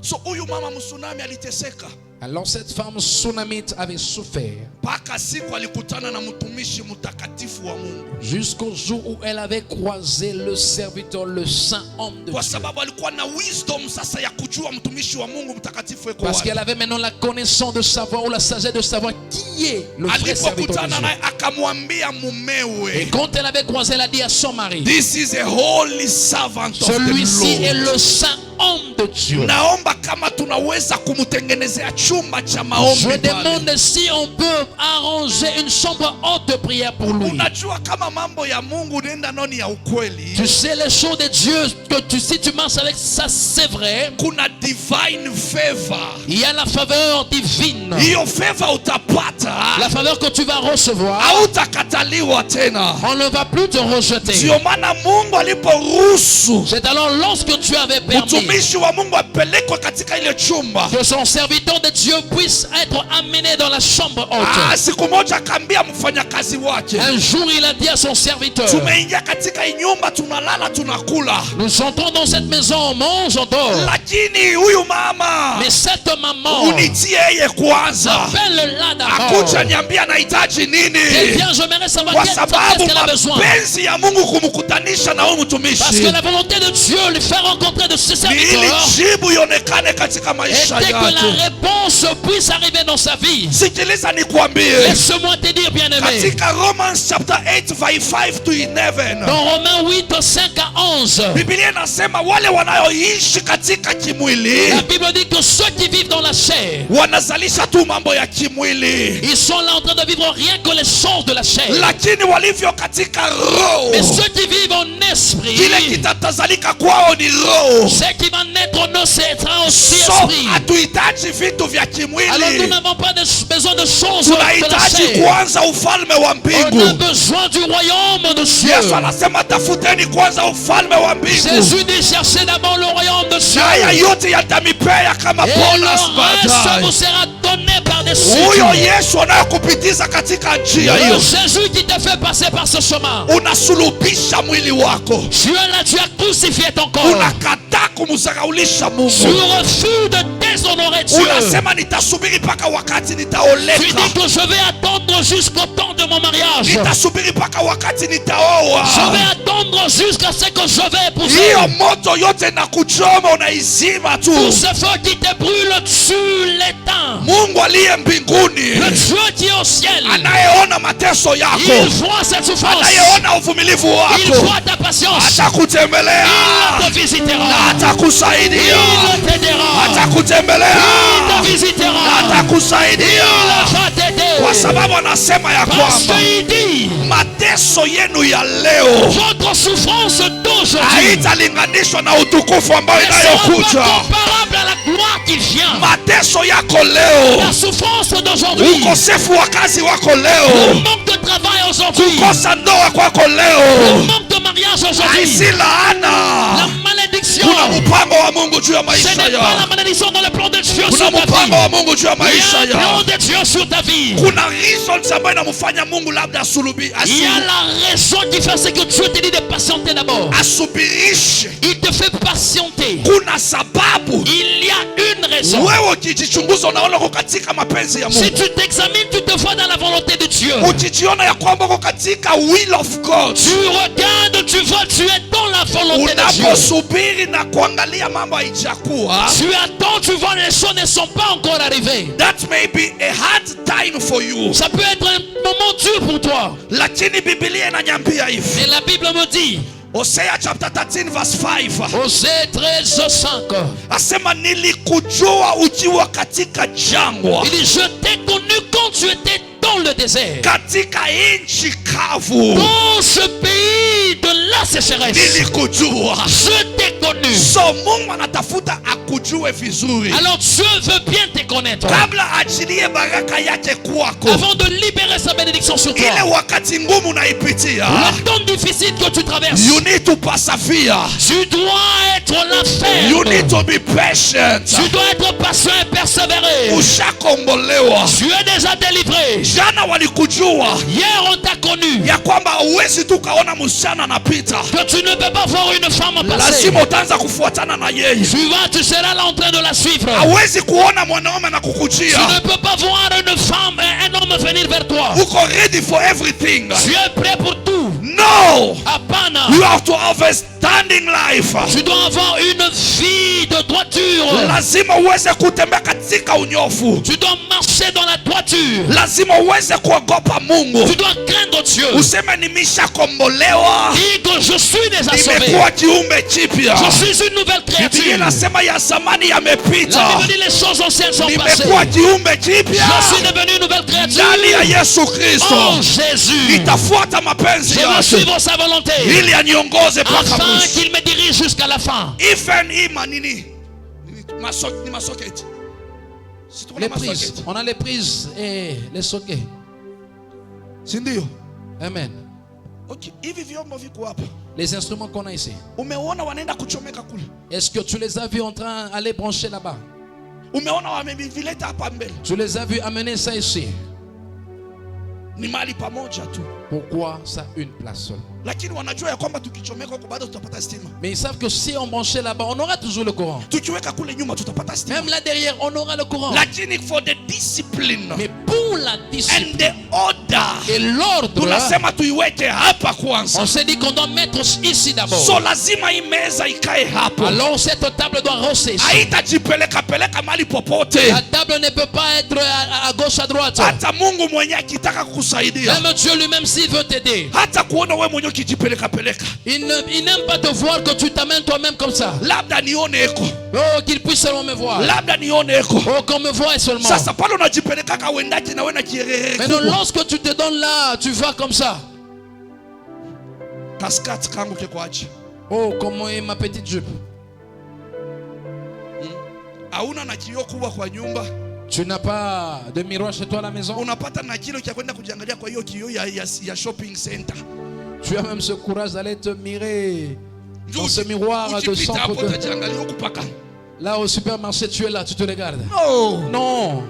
B: So huyu mama msunami aliteseka.
C: Alors cette femme sunamite avait souffert
B: Mpaka siku alikutana na mtumishi mtakatifu wa Mungu.
C: jusqu'au jour où elle avait croisé le serviteur, le saint homme de
B: Kwa
C: Dieu.
B: sababu alikuwa na wisdom sasa ya kujua mtumishi wa Mungu mtakatifu yuko
C: Parce
B: wapi.
C: qu'elle avait maintenant la connaissance de savoir ou la sagesse de savoir qui est le vrai serviteur de
B: Alipokutana
C: Dieu.
B: naye akamwambia
C: Et
B: mumewe,
C: quand elle avait croisé, elle a dit à son mari,
B: this is a holy servant of
C: celui-ci
B: the
C: est
B: Lord.
C: le saint homme de Dieu.
B: Naomba kama tunaweza kumtengenezea chumba cha
C: Je
B: maombi pale.
C: demande si on peut arranger une chambre haute de prière pour lui.
B: Unajua kama mambo ya Mungu nenda noni ya ukweli,
C: Tu sais les choses de Dieu, que si tu marches avec ça, c'est vrai.
B: kuna divine favor.
C: Il y a la faveur divine.
B: Hiyo favor utapata,
C: La faveur que tu vas recevoir,
B: hautakataliwa tena.
C: on ne va plus te rejeter.
B: Ndio maana Mungu aliporuhusu
C: C'est alors lorsque tu avais permis
B: mtumishi wa Mungu apelekwe katika ile chumba,
C: que son serviteur de Dieu puisse être amené dans la chambre haute.
B: siku moja akaambia mfanyakazi wake,
C: Un jour, il a dit à son serviteur,
B: tumeingia katika hii nyumba, tunalala tunakula,
C: nous entrons dans cette maison, on mange, on dort.
B: lakini huyu mama
C: Mais cette maman,
B: unitie yeye kwanza,
C: appelle-la d'abord.
B: akuja niambia anahitaji
C: Eh
B: nini,
C: bien, j'aimerais savoir
B: kwa
C: qu'est-ce
B: sababu
C: qu'elle a besoin.
B: mapenzi ya Mungu kumkutanisha na huyu
C: Parce que
B: mtumishi
C: la volonté de Dieu lui faire rencontrer de ses
B: ni ili
C: serviteurs
B: jibu ionekane katika
C: et
B: maisha
C: dès que la
B: yake.
C: réponse puisse arriver dans sa vie.
B: Sikiliza nikwambie,
C: Laisse-moi te dire, bien-aimé,
B: katika Romans chapter 8 verse 5 to 11,
C: dans Romains 8, 5 à 11,
B: Biblia inasema wale wanaoishi katika kimwili
C: la Bible dit que ceux qui vivent dans la chair,
B: wanazalisha tu mambo ya kimwili,
C: ils sont là en train de vivre rien que les choses de la chair.
B: lakini walivyo katika roho,
C: Mais ceux qui vivent en esprit,
B: kile kitatazalika kwao ni roho.
C: ce qui va naître en eux, c'est aussi
B: So
C: esprit.
B: hatuhitaji vitu vya
C: Alors nous
B: kimwili,
C: n'avons pas besoin de choses de la
B: tunahitaji
C: chair.
B: kwanza ufalme wa
C: On a
B: mbingu.
C: besoin du royaume de
B: Yesu
C: Dieu.
B: anasema tafuteni kwanza ufalme wa mbingu,
C: Jésus dit cherchez d'abord le royaume de Dieu.
B: na haya yote yatamipea kama
C: Et le
B: bonus
C: reste
B: baadaye.
C: vous sera donné par-dessus.
B: Huyo Yesu anayekupitiza katika njia
C: Le
B: hiyo,
C: Jésus qui te fait passer par ce chemin.
B: unasulubisha mwili wako,
C: Tu es là, tu as crucifié ton corps.
B: unakataa kumsahaulisha
C: Tu
B: Mungu,
C: refuses de déshonorer Dieu.
B: unasema nitasubiri mpaka wakati
C: Tu
B: nitaoleka,
C: dis que je vais attendre jusqu'au temps de mon mariage.
B: nitasubiri mpaka wakati
C: Je
B: nitaoa.
C: vais attendre jusqu'à ce que je vais épouser.
B: Hiyo moto yote na kuchoma unaizima tu.
C: Tout ce feu qui te brûle, tu l'éteins.
B: Mungu aliye mbinguni,
C: Le Dieu qui est au ciel,
B: anayeona mateso yako,
C: il voit cette souffrance.
B: anayeona uvumilivu
C: Il
B: wako,
C: voit ta patience.
B: atakutembelea
C: Il te
B: na
C: visitera.
B: atakusaidia,
C: Il t'aidera.
B: atakutembelea
C: Il te
B: na
C: visitera.
B: atakusaidia,
C: Il va t'aider.
B: kwa sababu anasema ya
C: Parce
B: kwamba
C: qu'il dit,
B: mateso yenu ya leo
C: votre souffrance d'aujourd'hui
B: haitalinganishwa na utukufu ambayo
C: ne sera pas
B: inayokuja.
C: comparable à la gloire qui vient.
B: Mateso yako leo,
C: La souffrance d'aujourd'hui,
B: ukosefu wa kazi wako
C: le
B: leo,
C: manque de travail aujourd'hui,
B: kukosa ndoa kwako
C: le
B: leo,
C: manque de mariage aujourd'hui,
B: haisi
C: la
B: laana.
C: malédiction.
B: Kuna mpango wa Mungu juu ya
C: Ce
B: maisha
C: n'est pas la
B: yako.
C: malédiction dans le plan de Dieu
B: Kuna
C: sur ta
B: mpango wa
C: vie.
B: Mungu juu ya
C: Il y
B: maisha
C: a un plan
B: yako.
C: de Dieu sur ta vie.
B: Kuna reasons ambayo inamfanya Mungu labda
C: Il y a la raison qui fait ce que Dieu te dit de patienter d'abord.
B: asubirishe.
C: Il te fait patienter.
B: Kuna sababu
C: Il y a une raison.
B: wewe ukijichunguza unaona uko katika mapenzi ya
C: Si
B: Mungu,
C: tu t'examines, tu te vois dans la volonté de Dieu.
B: ukijiona ya kwamba uko katika will of God,
C: Tu regardes, tu vois, tu es dans la volonté de Dieu.
B: unaposubiri na kuangalia mambo haijakuwa,
C: Tu attends, tu vois, les choses ne sont pas encore arrivées.
B: that may be a hard time for you,
C: Ça peut être un moment dur pour toi.
B: lakini Biblia inanyambia hivi,
C: Mais la Bible me dit,
B: Hosea chapter 13 verse 5,
C: Osée 13:5,
B: asema nilikujua ukiwa katika jangwa,
C: il dit, je t'ai connu quand tu étais dans le désert,
B: katika nchi kavu
C: dans ce pays de la sécheresse.
B: nilikujua.
C: Je t'ai connu.
B: So Mungu anatafuta akujue vizuri
C: Alors Dieu veut bien te connaître.
B: kabla achilie baraka yake kwako.
C: Avant de libérer sa bénédiction sur toi.
B: Ile wakati ngumu unaipitia,
C: Le temps difficile que tu traverses,
B: you need to persevere,
C: tu dois être la ferme.
B: you need to be patient.
C: Tu dois être patient et persévérer.
B: Ushakombolewa.
C: Tu es déjà délivré.
B: Jana walikujua
C: Hier on t'a connu
B: ya kwamba huwezi tu kaona msichana anapita,
C: que tu ne peux pas voir une femme passer.
B: lazima utaanza kufuatana na yeye.
C: Tu seras là en train de la suivre.
B: Hawezi kuona mwanaume na
C: Tu
B: kukujia,
C: ne peux pas voir une femme et un homme venir vers toi.
B: uko ready for everything.
C: Tu es prêt pour tout.
B: No,
C: Hapana.
B: you have to have a standing life.
C: Tu dois avoir une vie de droiture.
B: Lazima uweze kutembea katika unyofu.
C: Tu dois marcher monter dans la toiture.
B: lazima uweze kuogopa Mungu.
C: Tu dois craindre Dieu.
B: Useme nimeshakombolewa,
C: Dis que je suis déjà sauvé.
B: nimekuwa kiumbe chipya.
C: Je suis une nouvelle
B: Biblia
C: créature.
B: inasema ya zamani
C: La
B: yamepita,
C: Bible dit les choses anciennes sont passées.
B: nimekuwa kiumbe chipya
C: Je suis devenu une nouvelle créature.
B: ndani ya Yesu Kristo.
C: Oh Jésus.
B: Nitafuata mapenzi
C: Je veux
B: yake
C: suivre sa volonté.
B: ili aniongoze mpaka
C: Afin
B: mwisho.
C: qu'il me dirige jusqu'à la fin.
B: Even ima nini ni masoketi. Si tuko na
C: Les prises.
B: masoketi.
C: On a les prises et les sockets.
B: Si ndio?
C: Amen.
B: Okay, hivi vyombo viko hapa.
C: Les instruments qu'on a ici.
B: Umeona wanaenda kuchomeka kule.
C: Est-ce que tu les as vus en train d'aller brancher là-bas?
B: Umeona wamevileta hapa mbele.
C: Tu les as vus amener ça ici.
B: Ni mali pamoja tu.
C: Pourquoi ça une place seule?
B: Lakini wanajua ya kwamba tukichomeka huko bado tutapata stima.
C: Mais ils savent que si on branchait là-bas, on aura toujours le courant.
B: Tukiweka kule nyuma tutapata stima.
C: Même là derrière, on aura le courant.
B: Lakini for the discipline
C: Mais pour la discipline
B: and the order,
C: et l'ordre,
B: tunasema tuiweke hapa kwanza.
C: on s'est dit qu'on doit mettre ici d'abord.
B: So lazima hii meza ikae hapo.
C: Alors cette table doit rester ici.
B: Haitajipeleka peleka mali popote.
C: La table ne peut pas être à gauche, à droite.
B: Hata Mungu mwenyewe akitaka kukusaidia,
C: Même Dieu lui-même, s'il veut t'aider,
B: hata kuona wewe mwenyewe ukijipeleka peleka,
C: il n'aime pas te voir que tu t'amènes toi-même comme ça.
B: labda nione eko,
C: Oh, qu'il puisse seulement me voir.
B: labda nione eko.
C: Oh, qu'on me voie seulement.
B: Sasa pale unajipeleka kawendaki na wewe na kierere.
C: Maintenant, lorsque tu te donnes là, tu vas comme ça.
B: Kaskati kangu kekwaje?
C: Oh, comment est ma petite jupe?
B: Hauna na kioo kubwa kwa nyumba.
C: Tu n'as pas de miroir chez toi à la maison?
B: Unapata na kilo cha kwenda kujiangalia kwa hiyo kioo ya shopping center.
C: Tu as même ce courage d'aller te mirer dans ce miroir de
B: Ukipita hapo
C: centre.
B: utajiangalia huku paka.
C: Là au supermarché, tu es là, tu te regardes.
B: No.
C: Non,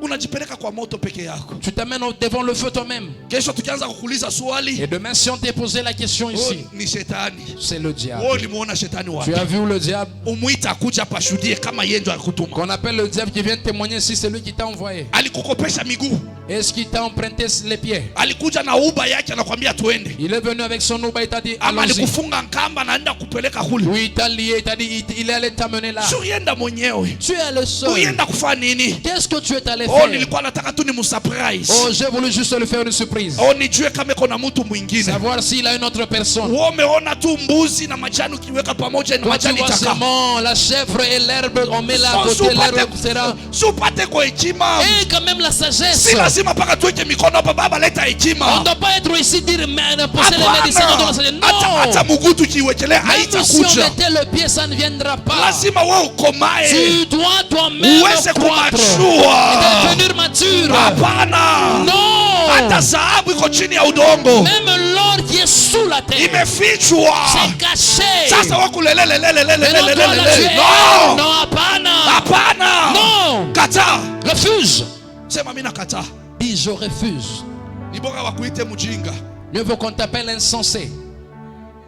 B: Unajipeleka kwa moto peke yako.
C: tu t'amènes devant le feu toi-même.
B: Kesho tukianza kukuuliza swali,
C: Et demain, si on t'est posé la question ici,
B: ni shetani.
C: c'est le diable.
B: Wewe ulimuona shetani wapi?
C: Tu as vu le diable
B: Umuita akuja pashuhudie kama yeye ndo alikutuma.
C: qu'on appelle le diable qui vient témoigner si c'est lui qui t'a envoyé?
B: Alikukopesha miguu.
C: Est-ce qu'il t'a emprunté les pieds?
B: Alikuja na uba yake anakuambia tuende.
C: Il est venu avec son Uber, il t'a dit
B: Ama
C: allons-y.
B: alikufunga nkamba naenda kupeleka kule.
C: Oui, il t'a lié, il t'a dit il est allé t'amener là.
B: Surienda mwenyewe.
C: Tu es le seul.
B: Uienda kufanya nini?
C: Qu'est-ce que tu es allé
B: Oh,
C: faire?
B: nilikuwa nataka tu ni msurprise.
C: Oh, j'ai voulu juste lui faire une surprise.
B: Oh, nijue kama iko na mtu mwingine.
C: Savoir s'il a une autre personne.
B: Wewe umeona tu mbuzi na majani ukiweka pamoja ni
C: Toi, tu
B: majani
C: vois
B: taka.
C: seulement la chèvre et l'herbe, on met là à côté, l'herbe sera.
B: Supate kwa hekima.
C: Et quand même la sagesse.
B: Si lazima paka tuweke mikono hapa baba leta
C: On
B: hekima.
C: ne doit pas être ici dire mais poser les médecins dans la sagesse.
B: Hata
C: Non.
B: mguu tukiwekelea
C: Même si on
B: haitakuja.
C: mettait le pied, ça ne viendra pas.
B: Lazima wewe ukomae.
C: Tu dois toi-même
B: Uweze
C: croître
B: kumachua.
C: et devenir mature.
B: Hapana.
C: Non.
B: Hata dhahabu iko chini ya udongo.
C: Même l'or qui est sous la terre,
B: Imefichwa.
C: c'est caché.
B: Sasa wako
C: Mais non, toi, là, tu es-
B: No.
C: Non, hapana.
B: Hapana.
C: Non.
B: Kataa.
C: Refuse.
B: Sema mimi nakataa.
C: Dis je refuse.
B: Ni bora wakuite mjinga,
C: Mieux vaut qu'on t'appelle insensé,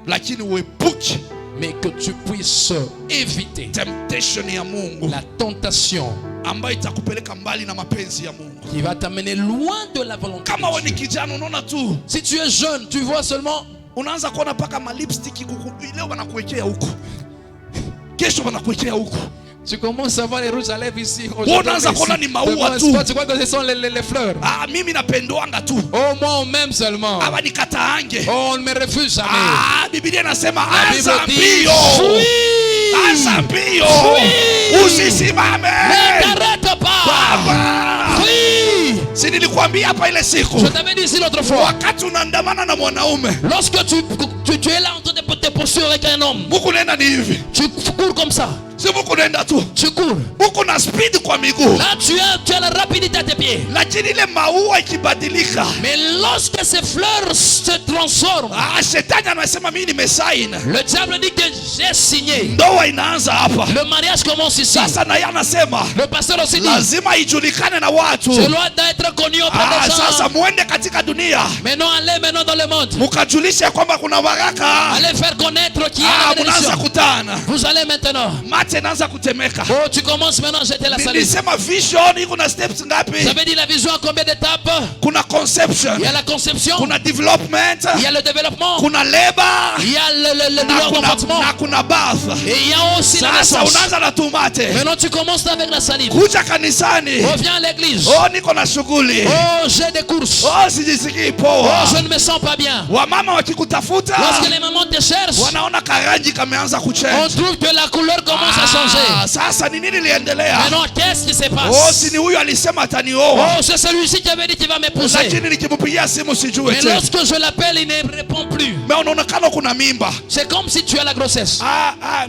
B: lakini uepuke
C: mais que tu puisses éviter
B: temptation ya Mungu
C: la tentation
B: ambayo itakupeleka mbali na mapenzi ya Mungu.
C: qui va t'amener loin de la volonté
B: Kama wewe
C: de
B: ni
C: Dieu.
B: kijana unaona tu
C: Si tu es jeune, tu vois seulement,
B: unaanza kuona paka malipstick leo wanakuwekea huko, kesho wanakuwekea huko.
C: tu commences à voir les rouges à lèvres ici.
B: Unaanza kuona ni maua tu.
C: Tu crois que ce sont les fleurs.
B: Ah, mimi napendwanga tu.
C: Oh, moi on m'aime seulement.
B: Aba nikataange.
C: Oh, on ne me refuse jamais.
B: Ah, Biblia inasema
C: La Bible
B: anza
C: dit,
B: mbio.
C: fuis.
B: Anza mbio.
C: Fuis.
B: Usisimame.
C: Ne t'arrête pas.
B: Baba.
C: Fuis.
B: Si nilikwambia hapa ile siku.
C: Je t'avais dit ici l'autre fois.
B: Wakati unaandamana na mwanaume,
C: Lorsque tu es là en train de te poursuivre avec un homme,
B: buku nenda ni hivi.
C: tu cours comme ça.
B: Si buku nenda tu.
C: Tu cours.
B: Buku na speed kwa miguu.
C: Là, tu as la rapidité à tes pieds.
B: Lakini ile maua ikibadilika,
C: Mais lorsque ces fleurs se transforment,
B: shetani anasema mimi nimesign.
C: le diable dit que j'ai signé.
B: Ndoa inaanza hapa.
C: Le mariage commence ici.
B: Sasa na yeye anasema
C: Le pasteur aussi dit,
B: lazima ijulikane na watu
C: c'est doit être connu auprès
B: Ah,
C: des
B: sasa
C: gens.
B: muende katika dunia
C: Maintenant, allez maintenant dans le monde.
B: mukajulishe kwamba kuna baraka.
C: Allez faire connaître qu'il y a
B: Ah,
C: la
B: munaanza
C: bénédiction.
B: kutana.
C: Vous allez maintenant.
B: Mate naanza kutemeka.
C: Oh, tu commences maintenant à jeter la salive.
B: Nilisema vision iko na steps ngapi?
C: Vous avez dit la vision a combien d'étapes?
B: Kuna conception,
C: Il y a la conception,
B: kuna development,
C: il y a le développement,
B: kuna labor,
C: il y a le
B: na
C: comportement,
B: kuna birth.
C: et il y a aussi la
B: Sasa
C: naissance.
B: unaanza na tumate.
C: Maintenant, tu commences avec la salive.
B: Kuja kanisani.
C: Reviens à l'église.
B: Oh, niko na shughuli.
C: Oh, j'ai des courses.
B: Oh, sijisikii
C: Oh,
B: poa.
C: je ne me sens pas bien.
B: Wamama wakikutafuta
C: Lorsque les mamans te cherchent,
B: wanaona karangi kameanza
C: on
B: kuchange.
C: trouve que la couleur commence à changer.
B: Sasa ni nini liendelea?
C: Maintenant, qu'est-ce qui se
B: Oh,
C: passe?
B: si ni huyu alisema atanioa.
C: Oh, c'est celui-ci qui avait dit qu'il va m'épouser.
B: Lakini nikimpigia simu sijue
C: Mais
B: tena.
C: lorsque je l'appelle, il ne répond plus.
B: Mais unaonekana kuna mimba.
C: C'est comme si tu as la grossesse.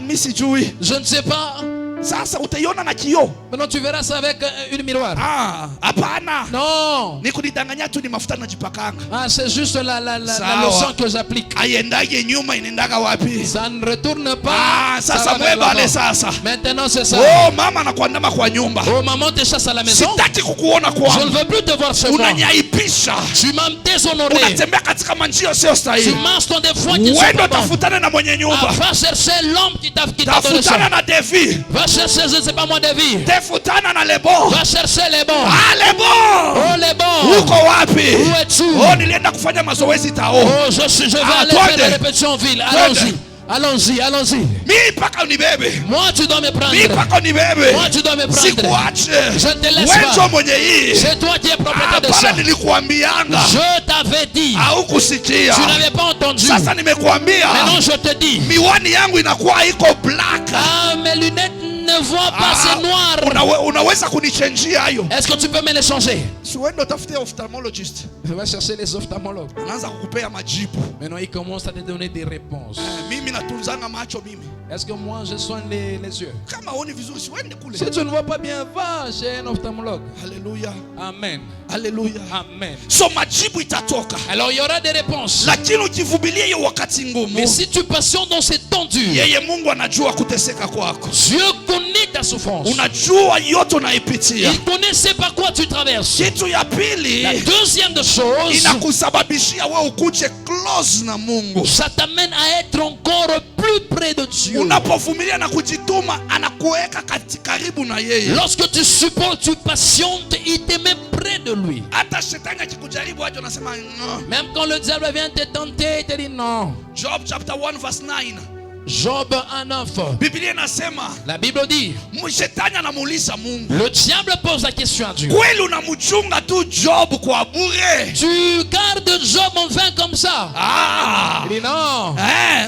B: Mi sijui.
C: Je ne sais pas.
B: Sasa utaiona na kioo.
C: Maintenant, tu verras ça avec une miroir.
B: Hapana.
C: Non.
B: Ni kunidanganya tu, ni mafuta najipakanga.
C: Ah, c'est juste la
B: Sawa.
C: lotion que j'applique.
B: Aiendage nyuma inaendaga wapi?
C: Ça ne retourne pas. Ça
B: Sasa
C: va vers
B: mwebale
C: l'avant.
B: sasa.
C: Maintenant, c'est ça.
B: Oh, mama anakuandama kwa nyumba.
C: Oh, maman te chasse à la maison.
B: Sitaki kukuona
C: Je
B: kwangu.
C: ne veux plus te voir chez moi.
B: Unanyaibisha.
C: Tu m'as déshonoré.
B: Unatembea katika manjia sio
C: Tu
B: stahili.
C: marches dans des voies qui ne sont
B: Wendo
C: pas bonnes.
B: tafutane na mwenye
C: Ah,
B: nyumba.
C: va chercher l'homme qui t'a donné ça.
B: Tafutana na Devi.
C: Va chercher, je ne sais pas moi, des vies.
B: Tafutana na Lebo.
C: Va chercher les bons.
B: Lebo.
C: Oh, les bons.
B: Uko wapi?
C: Où es-tu?
B: Oh, nilienda kufanya mazoezi Tao.
C: Oh, je vais aller
B: twende.
C: faire des répétitions en ville. Allons-y. Allons-y, allons-y.
B: Mi mpaka unibebe.
C: Moi, tu dois me prendre.
B: Mi mpaka unibebe.
C: Moi, tu dois me prendre.
B: Sikuache.
C: Je te laisse
B: Wewe
C: pas.
B: mwenye hii.
C: C'est toi qui es propriétaire de
B: Hapana,
C: ça.
B: nilikuambianga.
C: Je t'avais dit.
B: Haukusikia.
C: Tu n'avais pas entendu.
B: Sasa nimekuambia.
C: Maintenant, je te dis.
B: Miwani yangu inakuwa iko black.
C: Ah, mes lunettes ne voient pas, c'est noir.
B: Unaweza kunichenjia hayo?
C: Est-ce que tu peux me les changer?
B: Si uende utafute ophthalmologist.
C: Va chercher les ophtalmologues.
B: Anaanza kukupea majibu.
C: Maintenant, ils commencent à te donner des réponses.
B: Mimi natunzanga macho mimi.
C: Est-ce que moi, je soigne les yeux?
B: Kama huoni vizuri si uende kule.
C: Si tu ne vois pas bien, va chez un ophtalmologue.
B: Haleluya.
C: Amen.
B: Haleluya.
C: Amen.
B: So majibu itatoka.
C: Alors, il y aura des réponses.
B: Lakini ukivumilia hiyo wakati ngumu,
C: Mais si tu patientes dans ces temps durs,
B: yeye Mungu anajua kuteseka kwako.
C: Dieu connaît ta souffrance.
B: Unajua yote unaipitia.
C: Il connaît c'est par quoi tu traverses.
B: Kitu ya pili,
C: La deuxième des choses,
B: inakusababishia wewe ukuje close na Mungu.
C: ça t'amène à être encore plus près de Dieu.
B: Unapovumilia na kujituma, anakuweka karibu na yeye.
C: Lorsque tu supportes, tu patientes, il te met près de lui.
B: Hata shetani akikujaribu aje unasema no.
C: Même quand le diable vient te tenter, il te dit non.
B: Job chapter 1 verse 9.
C: Job 1:9.
B: Biblia inasema
C: La Bible dit,
B: shetani anamuuliza Mungu,
C: le diable pose la question à Dieu.
B: kweli unamchunga tu Job kwa bure?
C: Tu gardes Job en vain comme ça? Il dit non.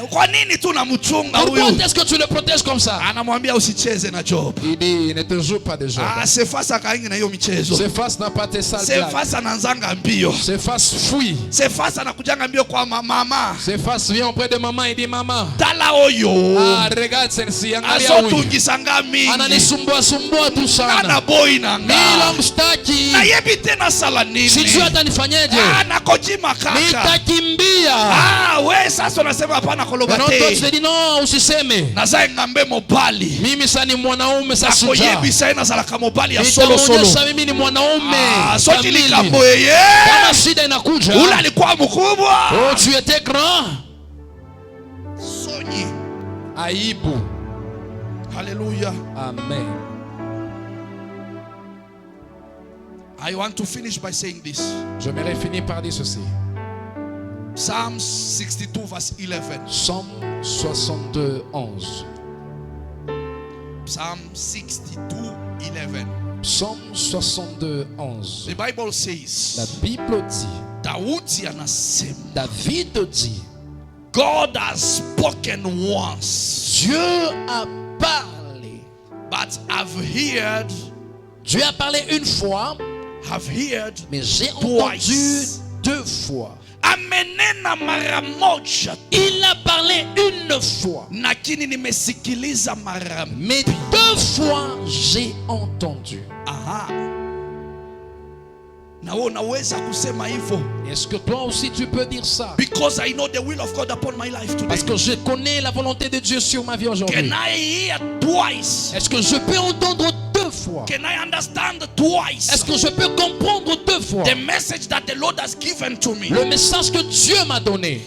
B: Kwa nini tu unamchunga
C: Pourquoi
B: huyu?
C: est-ce que tu le protèges comme ça?
B: Anamwambia usicheze na Job.
C: Il dit, ne te joue pas de Job.
B: Sefasa kaingi na hiyo michezo.
C: Cephas n'a pas tes sales blagues.
B: Sefasa anaanzanga mbio.
C: Cephas fuit.
B: Sefasa anakujanga mbio kwa mama.
C: Cephas vient auprès de maman et dit, maman,
B: Tala oyo.
C: ah, regarde celle-ci, angalia huyu.
B: Azotungisanga mingi.
C: Ananisumbua tu sana.
B: Ana boy nanga.
C: Mila mshtaki.
B: Na yebi tena sala nini?
C: Sijui atanifanyaje.
B: Anakojima kaka.
C: Nitakimbia.
B: We sasa unasema hapana koloba
C: Maintenant toi tu
B: te.
C: te dis non, usiseme.
B: Nazae ngambe mobali.
C: Mimi sasa ni mwanaume sasa shujaa.
B: Akoyebi sasa inazala kama mobali ya solo solo.
C: Nitaonyesha mimi ni mwanaume.
B: Soki
C: kamili.
B: likambo yeye.
C: Kama shida inakuja.
B: Ule alikuwa mkubwa.
C: Oh, tu étais grand.
B: Sonyi.
C: Aibu.
B: Hallelujah.
C: Amen.
B: I want to finish by saying this.
C: J'aimerais finir par dire ceci.
B: Psalm 62 verse 11.
C: Psalm 62, 11.
B: Psalm 62, 11.
C: Psalm 62, 11.
B: The Bible
C: La
B: says,
C: Bible dit,
B: Daudi anasema,
C: David dit,
B: God has spoken once,
C: Dieu a parlé.
B: but I've heard,
C: Dieu a parlé une fois, mais j'ai entendu
B: twice.
C: 2 fois.
B: Amenena mara moja,
C: Il a parlé une fois,
B: lakini nimesikiliza mara
C: mais 2 fois j'ai entendu.
B: Aha. Na wewe unaweza kusema hivyo.
C: Est-ce que toi aussi tu peux dire ça?
B: Because I know the will of God upon my life today.
C: Parce que je connais la volonté de Dieu sur ma vie aujourd'hui.
B: Can I hear twice?
C: Est-ce que je peux entendre 2 fois?
B: Can I understand twice?
C: Est-ce que je peux comprendre 2 2 fois.
B: The message that the Lord has given to me.
C: Le message que Dieu m'a donné.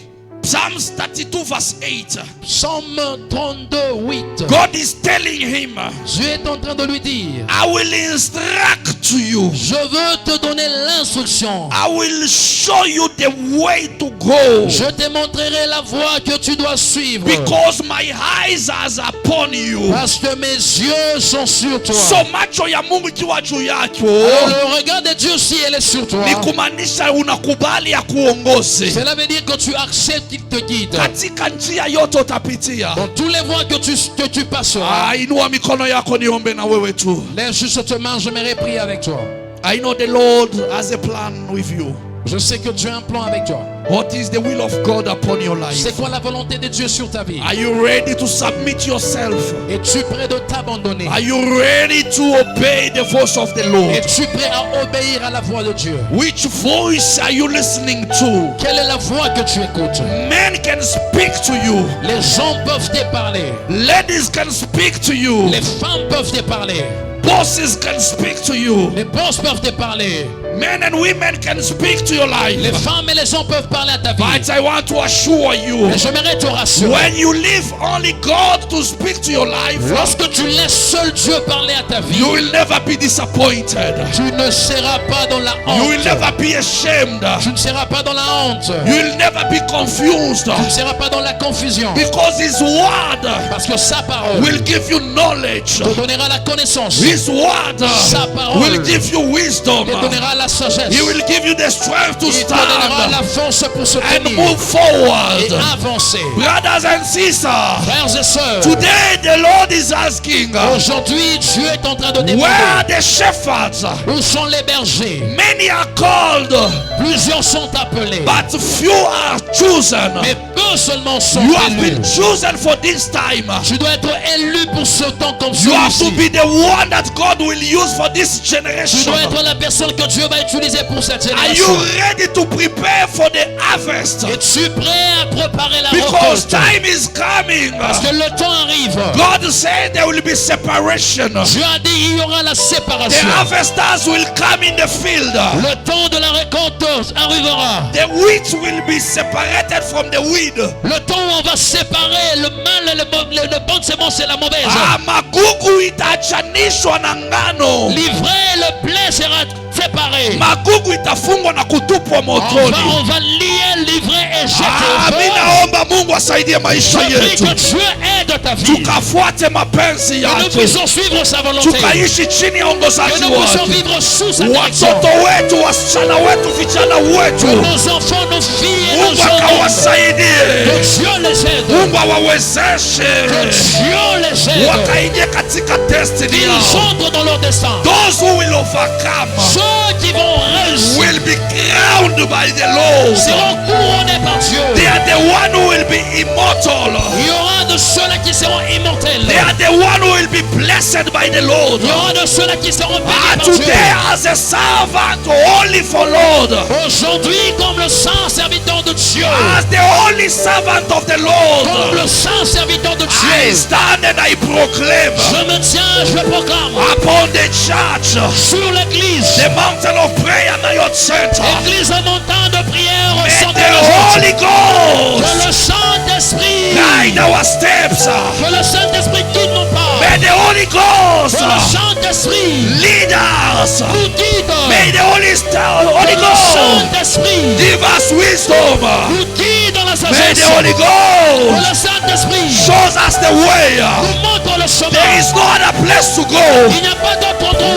B: Psalms 32 verse 8.
C: Psaume 32, 8.
B: God is telling him,
C: Dieu est en train de lui dire,
B: I will instruct to you.
C: je veux te donner l'instruction.
B: I will show you the way to go.
C: Je te montrerai la voie que tu dois suivre.
B: Because my eyes are upon you.
C: Parce que mes yeux sont sur toi.
B: So macho ya Mungu ikiwa juu yako,
C: Alors, le regard de Dieu, si elle est sur toi,
B: ni kumaanisha unakubali akuongoze.
C: cela veut dire que tu acceptes qu'il te guide.
B: Katika njia yote utapitia.
C: Dans tous les voies que tu passeras.
B: Inua mikono yako niombe na wewe tu.
C: Lève juste ta main, j'aimerais prier avec toi.
B: I know the Lord has a plan with you.
C: Je sais que Dieu a un plan avec toi.
B: What is the will of God upon your life?
C: C'est quoi la volonté de Dieu sur ta vie?
B: Are you ready to submit yourself?
C: Es-tu prêt de t'abandonner?
B: Are you ready to obey the voice of the Lord?
C: Es-tu prêt à obéir à la voix de Dieu?
B: Which voice are you listening to?
C: Quelle est la voix que tu écoutes?
B: Men can speak to you.
C: Les gens peuvent te parler.
B: Ladies can speak to you.
C: Les femmes peuvent te parler.
B: Bosses can speak to you.
C: Les boss peuvent te parler.
B: Men and women can speak to your life.
C: Les femmes et les hommes peuvent parler à ta vie.
B: But I want to assure you,
C: Mais j'aimerais te rassurer.
B: when you leave only God to speak to your life,
C: Lorsque tu laisses seul Dieu parler à ta vie,
B: you will never be disappointed.
C: tu ne seras pas dans la
B: You will
C: honte.
B: never be ashamed.
C: Tu ne seras pas dans la honte.
B: You will never be confused.
C: Tu ne seras pas dans la confusion.
B: Because His word
C: Parce que sa parole
B: will give you knowledge.
C: te donnera la connaissance.
B: His word
C: Sa parole
B: will give you wisdom.
C: te donnera la sagesse.
B: He will give you the strength to
C: Il te donnera
B: stand
C: la force pour se
B: and
C: tenir
B: move forward.
C: et avancer.
B: Brothers and sisters,
C: Frères et sœurs,
B: today the Lord is asking,
C: aujourd'hui Dieu est en train de
B: where are
C: demander
B: the shepherds?
C: où sont les bergers.
B: Many are called,
C: Plusieurs sont appelés,
B: but few are chosen.
C: mais peu seulement sont
B: You have
C: élus.
B: been chosen for this time.
C: Tu dois être élu pour ce temps comme
B: You have to
C: celui-ci.
B: be the one that God will use for this
C: Tu
B: generation.
C: dois être la personne que Dieu va utiliser pour cette
B: Are you
C: génération.
B: ready to prepare for the harvest?
C: Es-tu prêt à préparer la
B: Because
C: récolte?
B: time is coming.
C: Parce que le temps arrive.
B: God said there will be separation.
C: Dieu a dit il y aura la
B: The
C: séparation.
B: harvesters will come in the field.
C: Le temps de la récolte arrivera.
B: The wheat will be separated from the weed.
C: Le temps où on va séparer le mal et le bon sémence et la mauvaise.
B: Magugu itachanishwa na ngano.
C: L'ivraie et le blé sera séparé.
B: Magugu itafungwa na kutupwa
C: On
B: motoni.
C: va lier l'ivraie et jeter au
B: Mimi
C: feu.
B: naomba Mungu asaidie maisha
C: Je prie
B: yetu.
C: que Dieu aide ta vie.
B: Tukafuate mapenzi
C: Que nous
B: yake.
C: puissions suivre sa volonté.
B: Tukaishi chini ya
C: Que
B: uongozaji
C: nous puissions
B: wake.
C: vivre sous sa direction.
B: Watoto wetu, wasichana wetu, vijana
C: Que
B: wetu,
C: nos enfants, nos filles et nos
B: Mungu
C: jeunes,
B: akawasaidie.
C: que Dieu les aide.
B: Mungu awawezeshe
C: Que Dieu les aide.
B: wakaingie katika destiny
C: Qu'ils
B: yao.
C: entrent dans leur destin.
B: Those who will overcome
C: Ceux qui vont réussir
B: will be crowned by the Lord.
C: seront couronnés par Dieu.
B: They are the one who will be immortal.
C: Il y aura de ceux-là qui seront immortels.
B: They are the one who will be blessed by the Lord.
C: Il y aura de ceux-là qui seront bénis par Dieu.
B: Today as a servant only for Lord,
C: Aujourd'hui, comme le saint serviteur de Dieu,
B: as the only servant of the
C: comme
B: Lord,
C: le saint serviteur de
B: I
C: Dieu,
B: stand and I proclaim
C: je me tiens, je proclame
B: upon the church,
C: sur l'église,
B: the mountain of prayer, Nayot Center.
C: l'église en montant de prière au
B: May
C: centre de
B: the
C: la
B: Holy
C: que
B: Ghost
C: le Saint-Esprit,
B: guide our steps.
C: que le Saint-Esprit guide nos pas,
B: May the Holy
C: que
B: Ghost
C: le Saint-Esprit
B: lead us.
C: nous guide,
B: May the Holy
C: que le
B: Ghost
C: Saint-Esprit
B: give us wisdom.
C: nous guide dans la
B: May the
C: sagesse,
B: Holy
C: que
B: Ghost
C: le Saint-Esprit
B: shows us the way.
C: nous montre le chemin.
B: There is no other place to go.
C: Il n'y a pas d'autre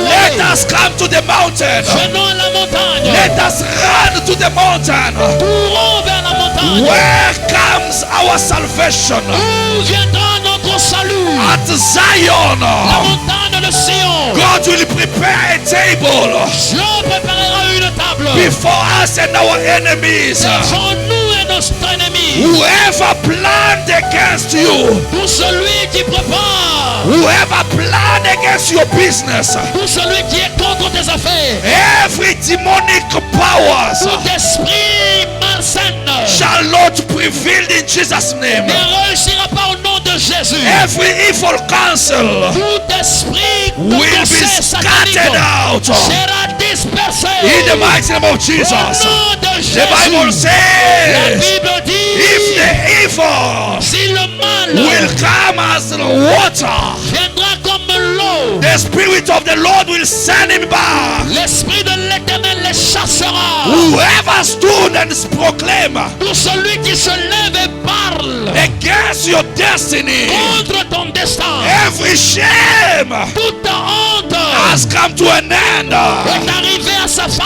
B: Let
C: endroit.
B: us come to the mountain.
C: Venons à la montagne.
B: Let us run to the mountain.
C: Courons vers la montagne.
B: Where comes our salvation?
C: Où viendra notre salut?
B: At Zion.
C: La montagne de Sion.
B: God will prepare a table
C: Dieu préparera une table
B: before us and our enemies.
C: devant nous et nos ennemis.
B: Whoever planned against you,
C: Pour celui qui prépare,
B: whoever planned against your business,
C: pour celui qui est contre tes affaires,
B: every demonic powers
C: tout esprit malsain
B: shall not prevail in Jesus' name.
C: ne réussira pas au nom de Jésus.
B: Every evil counsel
C: Tout esprit de
B: will be
C: conseil satanique
B: scattered out.
C: sera dispersés.
B: In the mighty name of Jesus.
C: Au nom de Jésus.
B: The Bible
C: La
B: says,
C: Bible dit,
B: if the evil
C: si le mal
B: will come as water,
C: viendra comme l'eau,
B: the Spirit of the Lord will send him back.
C: l'Esprit de l'Éternel les chassera.
B: Whoever stood and proclaimed
C: Pour celui qui se lève et parle
B: against your destiny,
C: contre ton destin,
B: every shame
C: toute honte
B: has come to an end.
C: est arrivée à sa fin.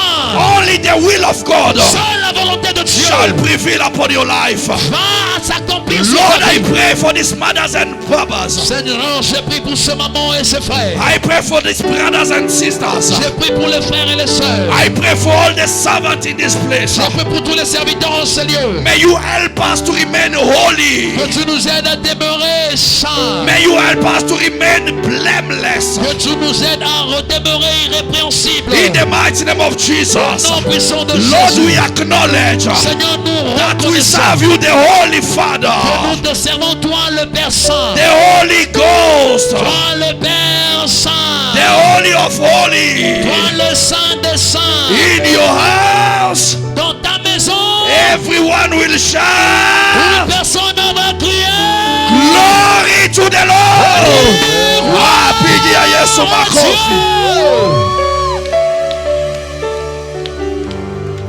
B: Only the will of God
C: Seule la volonté de Dieu
B: shall prevail upon your life.
C: va s'accomplir sur
B: Lord,
C: ta
B: I
C: vie.
B: pray for these mothers and brothers.
C: Seigneur, je prie pour ce maman et ses frères.
B: I pray for these brothers and sisters.
C: Je prie pour les frères et les sœurs.
B: I pray for all the servants in this place.
C: Je prie pour tous les serviteurs en ce lieu.
B: May you help us to remain holy.
C: Que tu nous aides à demeurer saints.
B: May you help us to remain blameless.
C: Que tu nous aides à redemeurer irrépréhensibles.
B: In the mighty name of
C: Au
B: Jesus.
C: nom puissant de
B: Lord,
C: Jésus.
B: we acknowledge
C: Seigneur, nous
B: that we
C: reconnaissons
B: serve you, the Holy
C: que
B: Father,
C: nous te servons toi le Père Saint.
B: the Holy Ghost,
C: Toi le Père Saint.
B: the Holy of Holy.
C: Toi le Saint des Saints.
B: In your house,
C: Dans ta maison,
B: everyone will shout.
C: une personne va crier.
B: Glory to the Lord. Pigia Yesu makofi.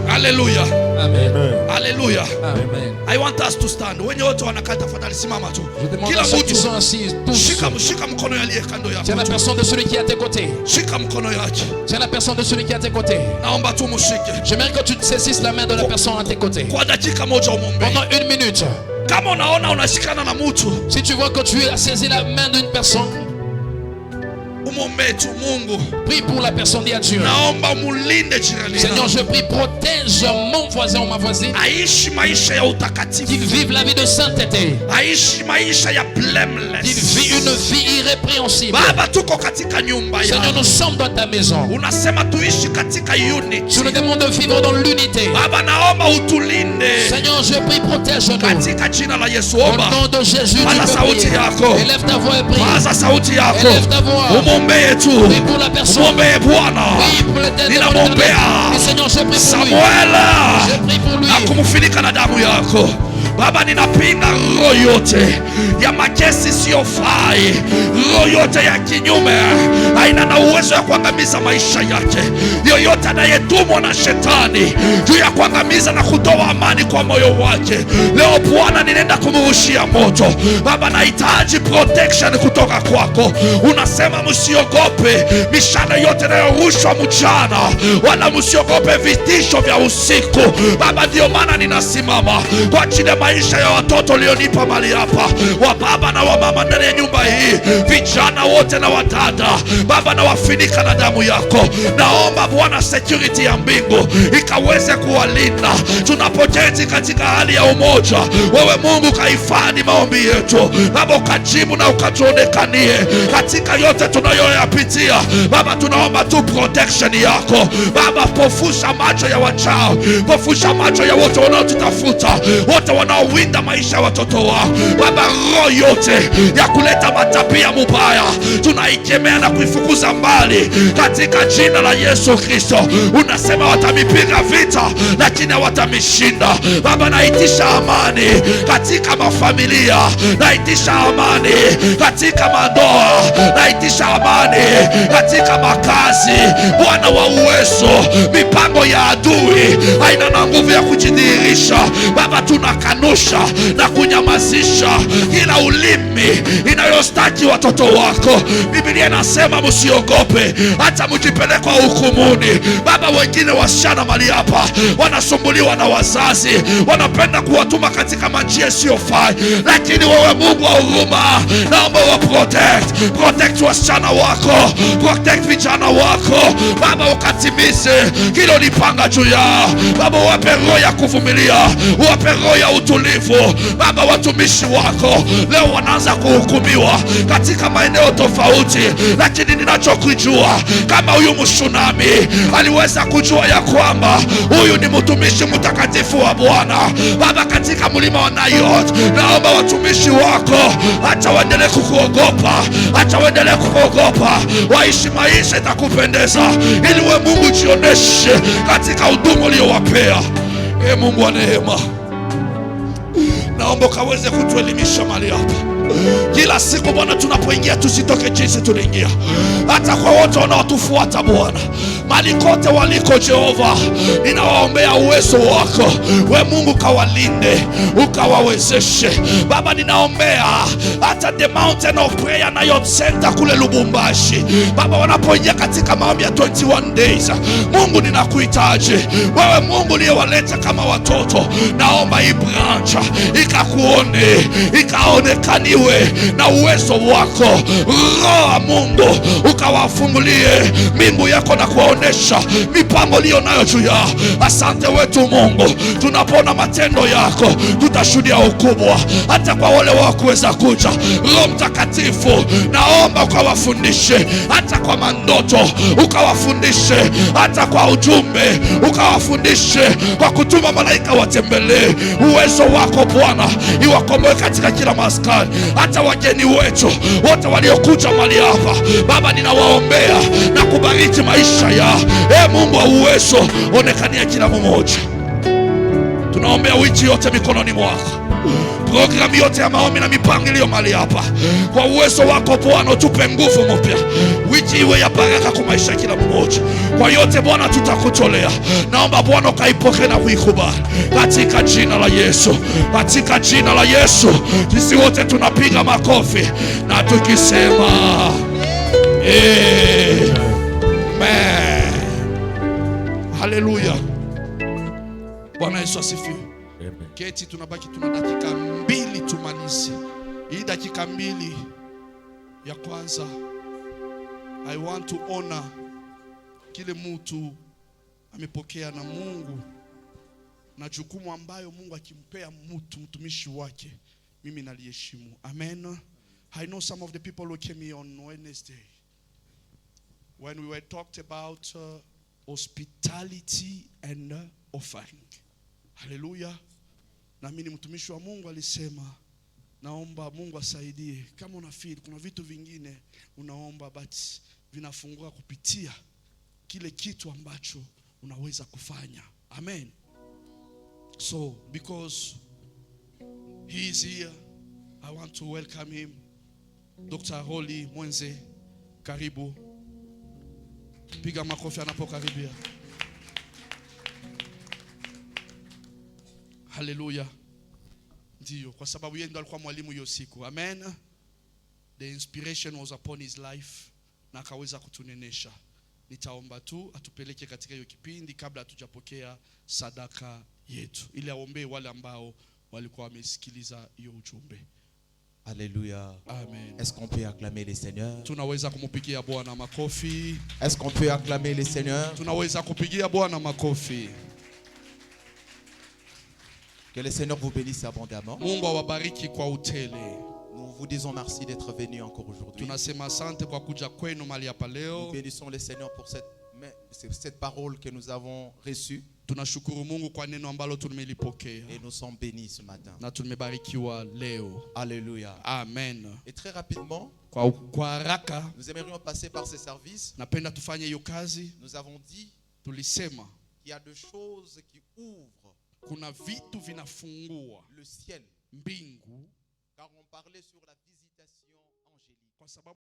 B: Hallelujah.
C: Amen.
B: Hallelujah.
C: Amen.
B: I want us to stand. Wenye wote wanakaa tafadhali simama tu.
C: Je demande
B: Kila
C: à ceux qui
B: mtu
C: sont assis, tous.
B: shika mkono ya aliye kando
C: Tiens la
B: yako.
C: personne de celui qui est à tes côtés.
B: Shika mkono yake.
C: Tiens la personne de celui qui est à tes côtés.
B: Naomba tu mushike.
C: J'aimerais que tu saisisses la main de la personne à tes côtés.
B: Kwa dakika moja umombe.
C: Pendant 1 minute.
B: Kama unaona unashikana na mtu,
C: Si tu vois que tu as saisi la main d'une personne,
B: umombe tu Mungu.
C: prie pour la personne, dis à Dieu.
B: Naomba mulinde jirani
C: Seigneur,
B: yangu.
C: je prie, protège mon voisin ou ma voisine.
B: Aishi maisha ya
C: Qu'il
B: utakatifu.
C: vive la vie de sainteté.
B: Aishi maisha ya
C: Qu'il
B: blameless.
C: vit une vie irrépréhensible.
B: Baba, tuko katika nyumba
C: Seigneur,
B: yako.
C: nous sommes dans ta maison.
B: Unasema tuishi katika unity.
C: Tu nous demandes de vivre dans l'unité.
B: Baba, naomba utulinde
C: Seigneur, je prie, protège-nous.
B: katika jina la Yesu.
C: Au
B: Omba,
C: nom de Jésus, tu
B: paza
C: peux
B: sauti
C: prier.
B: yako.
C: Élève ta voix et prie.
B: paza sauti yako.
C: Élève ta voix.
B: Umwombee tu,
C: Prie pour la personne.
B: umwombee Bwana.
C: Prie pour l'éternel.
B: Ninamwombea
C: Et Seigneur, je prie pour lui.
B: Samuel
C: Je prie pour lui.
B: na kumfunika na damu yako. Baba, ninapinga roho yote ya makesi isiyofai, roho yote ya kinyume haina na uwezo ya kuangamiza maisha yake. Yoyote anayetumwa na shetani juu ya kuangamiza na kutoa amani kwa moyo wake, leo Bwana, ninaenda kumrushia moto. Baba, nahitaji protection kutoka kwako. Unasema msiogope mishale yote inayorushwa mchana, wala msiogope vitisho vya usiku. Baba, ndio maana ninasimama kwa ajili ya maisha ya watoto ulionipa mali hapa, wa baba na wa mama ndani ya nyumba hii, vijana wote na wadada. Baba, na wafinika na damu yako. Naomba Bwana, security ya mbingu ikaweze kuwalinda tunapoketi katika hali ya umoja. Wewe Mungu, kahifadhi maombi yetu Baba, ukajibu na ukatuonekanie katika yote tunayoyapitia. Baba, tunaomba tu protection yako Baba. Pofusha macho ya wachao, pofusha macho ya wote wanaotutafuta, wote wanaowinda maisha ya watoto wao Baba. Roho yote ya kuleta matabia mubaya tunaikemea na kuifukuza mbali katika jina la Yesu Kristo. Unasema watamipiga vita lakini hawatamishinda. Baba, naitisha amani katika mafamilia, naitisha amani katika mandoa, naitisha amani katika makazi. Bwana wa uwezo, mipango ya adui haina na nguvu ya kujidhihirisha Baba. Tunakanusha na kunyamazisha kila ulimi inayostaki watoto wako. Biblia inasema msiogope hata mkipelekwa hukumuni. Baba, wengine wasichana mali hapa wanasumbuliwa na wazazi, wanapenda kuwatuma katika njia isiyofaa, lakini wewe Mungu wa huruma, naomba wa protect wasichana wako, protect vijana wako Baba, ukatimize kile ulipanga juu yao Baba. Wape roho ya kuvumilia, wape roho ya utu utulivu. Baba, watumishi wako leo wanaanza kuhukumiwa katika maeneo tofauti, lakini ninachokujua, kama huyu Mshunami aliweza kujua ya kwamba huyu ni mtumishi mtakatifu wa Bwana, Baba, katika mlima wa Nayot, naomba watumishi wako acha waendelee kukuogopa, acha waendelee kukuogopa, waishi maisha itakupendeza, ili we Mungu jioneshe katika huduma uliyowapea. Mungu wa neema, naomba kaweze kutuelimisha mahali hapa kila siku Bwana, tunapoingia tusitoke jinsi tuliingia, hata kwa wote wanaotufuata Bwana, mahali kote waliko Jehova, ninawaombea uwezo wako we Mungu, kawalinde ukawawezeshe Baba. Ninaombea hata the mountain of prayer na Youth Center kule Lubumbashi Baba, wanapoingia katika maombi ya 21 days, Mungu ninakuhitaji wewe Mungu uliyewaleta kama watoto. Naomba hii branch ikakuone, ikaonekaniwe na uwezo wako. Roho Mungu ukawafungulie mbingu yako na kuwaonesha mipango iliyo nayo juu yao. Asante wetu Mungu, tunapona matendo yako tutashuhudia ukubwa hata kwa wale wakuweza kuja. Roho Mtakatifu, naomba ukawafundishe hata kwa mandoto, ukawafundishe hata kwa ujumbe, ukawafundishe kwa kutuma malaika watembelee. Uwezo wako Bwana iwakomboe katika kila maskani, hata wageni wetu wote waliokuja mahali hapa Baba, ninawaombea na kubariki maisha yao. Mungu wa uwezo, onekania kila mmoja. Tunaombea wiki yote mikononi mwako, programu yote ya maombi na mipangilio mahali hapa. Kwa uwezo wako Bwana, tupe nguvu mpya, wiki iwe ya baraka kwa maisha kila mmoja. Kwa yote Bwana tutakutolea, naomba Bwana ukaipokee na kuikubali katika jina la Yesu, katika jina la Yesu. Sisi wote tunapiga makofi na tukisema amen. Haleluya. Bwana Yesu asifiwe. Keti, tunabaki tuna dakika 2 tumalize. Hii dakika 2 ya kwanza, I want to honor kile mtu amepokea na Mungu na jukumu ambayo Mungu akimpea mtu mtumishi wake, mimi naliheshimu. Amen. I know some of the people who came here on Wednesday when we were talked about hospitality and offering. Hallelujah. Na mimi mtumishi wa Mungu alisema, naomba Mungu asaidie, kama unafeel kuna vitu vingine unaomba but vinafungua kupitia kile kitu ambacho unaweza kufanya. Amen. So because he is here, I want to welcome him. Dr. Holly Mwenze, karibu. Piga makofi anapokaribia. Hallelujah. Ndio, kwa sababu yeye ndo alikuwa mwalimu hiyo siku. Amen. The inspiration was upon his life na akaweza kutunenesha. Nitaomba tu atupeleke katika hiyo kipindi kabla hatujapokea sadaka yetu, ili aombee wale ambao walikuwa wamesikiliza hiyo ujumbe.
E: Alléluia.
B: Amen.
E: Est-ce qu'on peut acclamer le Seigneur?
B: Tunaweza kumpigia Bwana makofi.
E: Est-ce qu'on peut acclamer le Seigneur?
B: Tunaweza kupigia Bwana makofi.
E: Que le Seigneur vous bénisse abondamment.
B: Mungu awabariki kwa utele.
E: Nous vous disons merci d'être venus encore aujourd'hui.
B: Tunasema asante kwa kuja kwenu mahali hapa leo.
E: Nous bénissons le Seigneur pour cette parole que nous avons reçue.
B: Tunashukuru Mungu kwa neno ambalo tumelipokea.
E: Et nous sommes bénis ce matin.
B: Na tumebarikiwa leo.
E: Alléluia.
B: Amen.
E: Et très rapidement,
B: kwa haraka,
E: nous aimerions passer par ce service.
B: Napenda tufanye hiyo kazi.
E: Nous avons dit,
B: tulisema,
E: il y a des choses qui ouvrent.
B: Kuna vitu vinafungua
E: le ciel.
B: Mbingu.
E: Car on parlait sur la visitation angélique.
B: Kwa sababu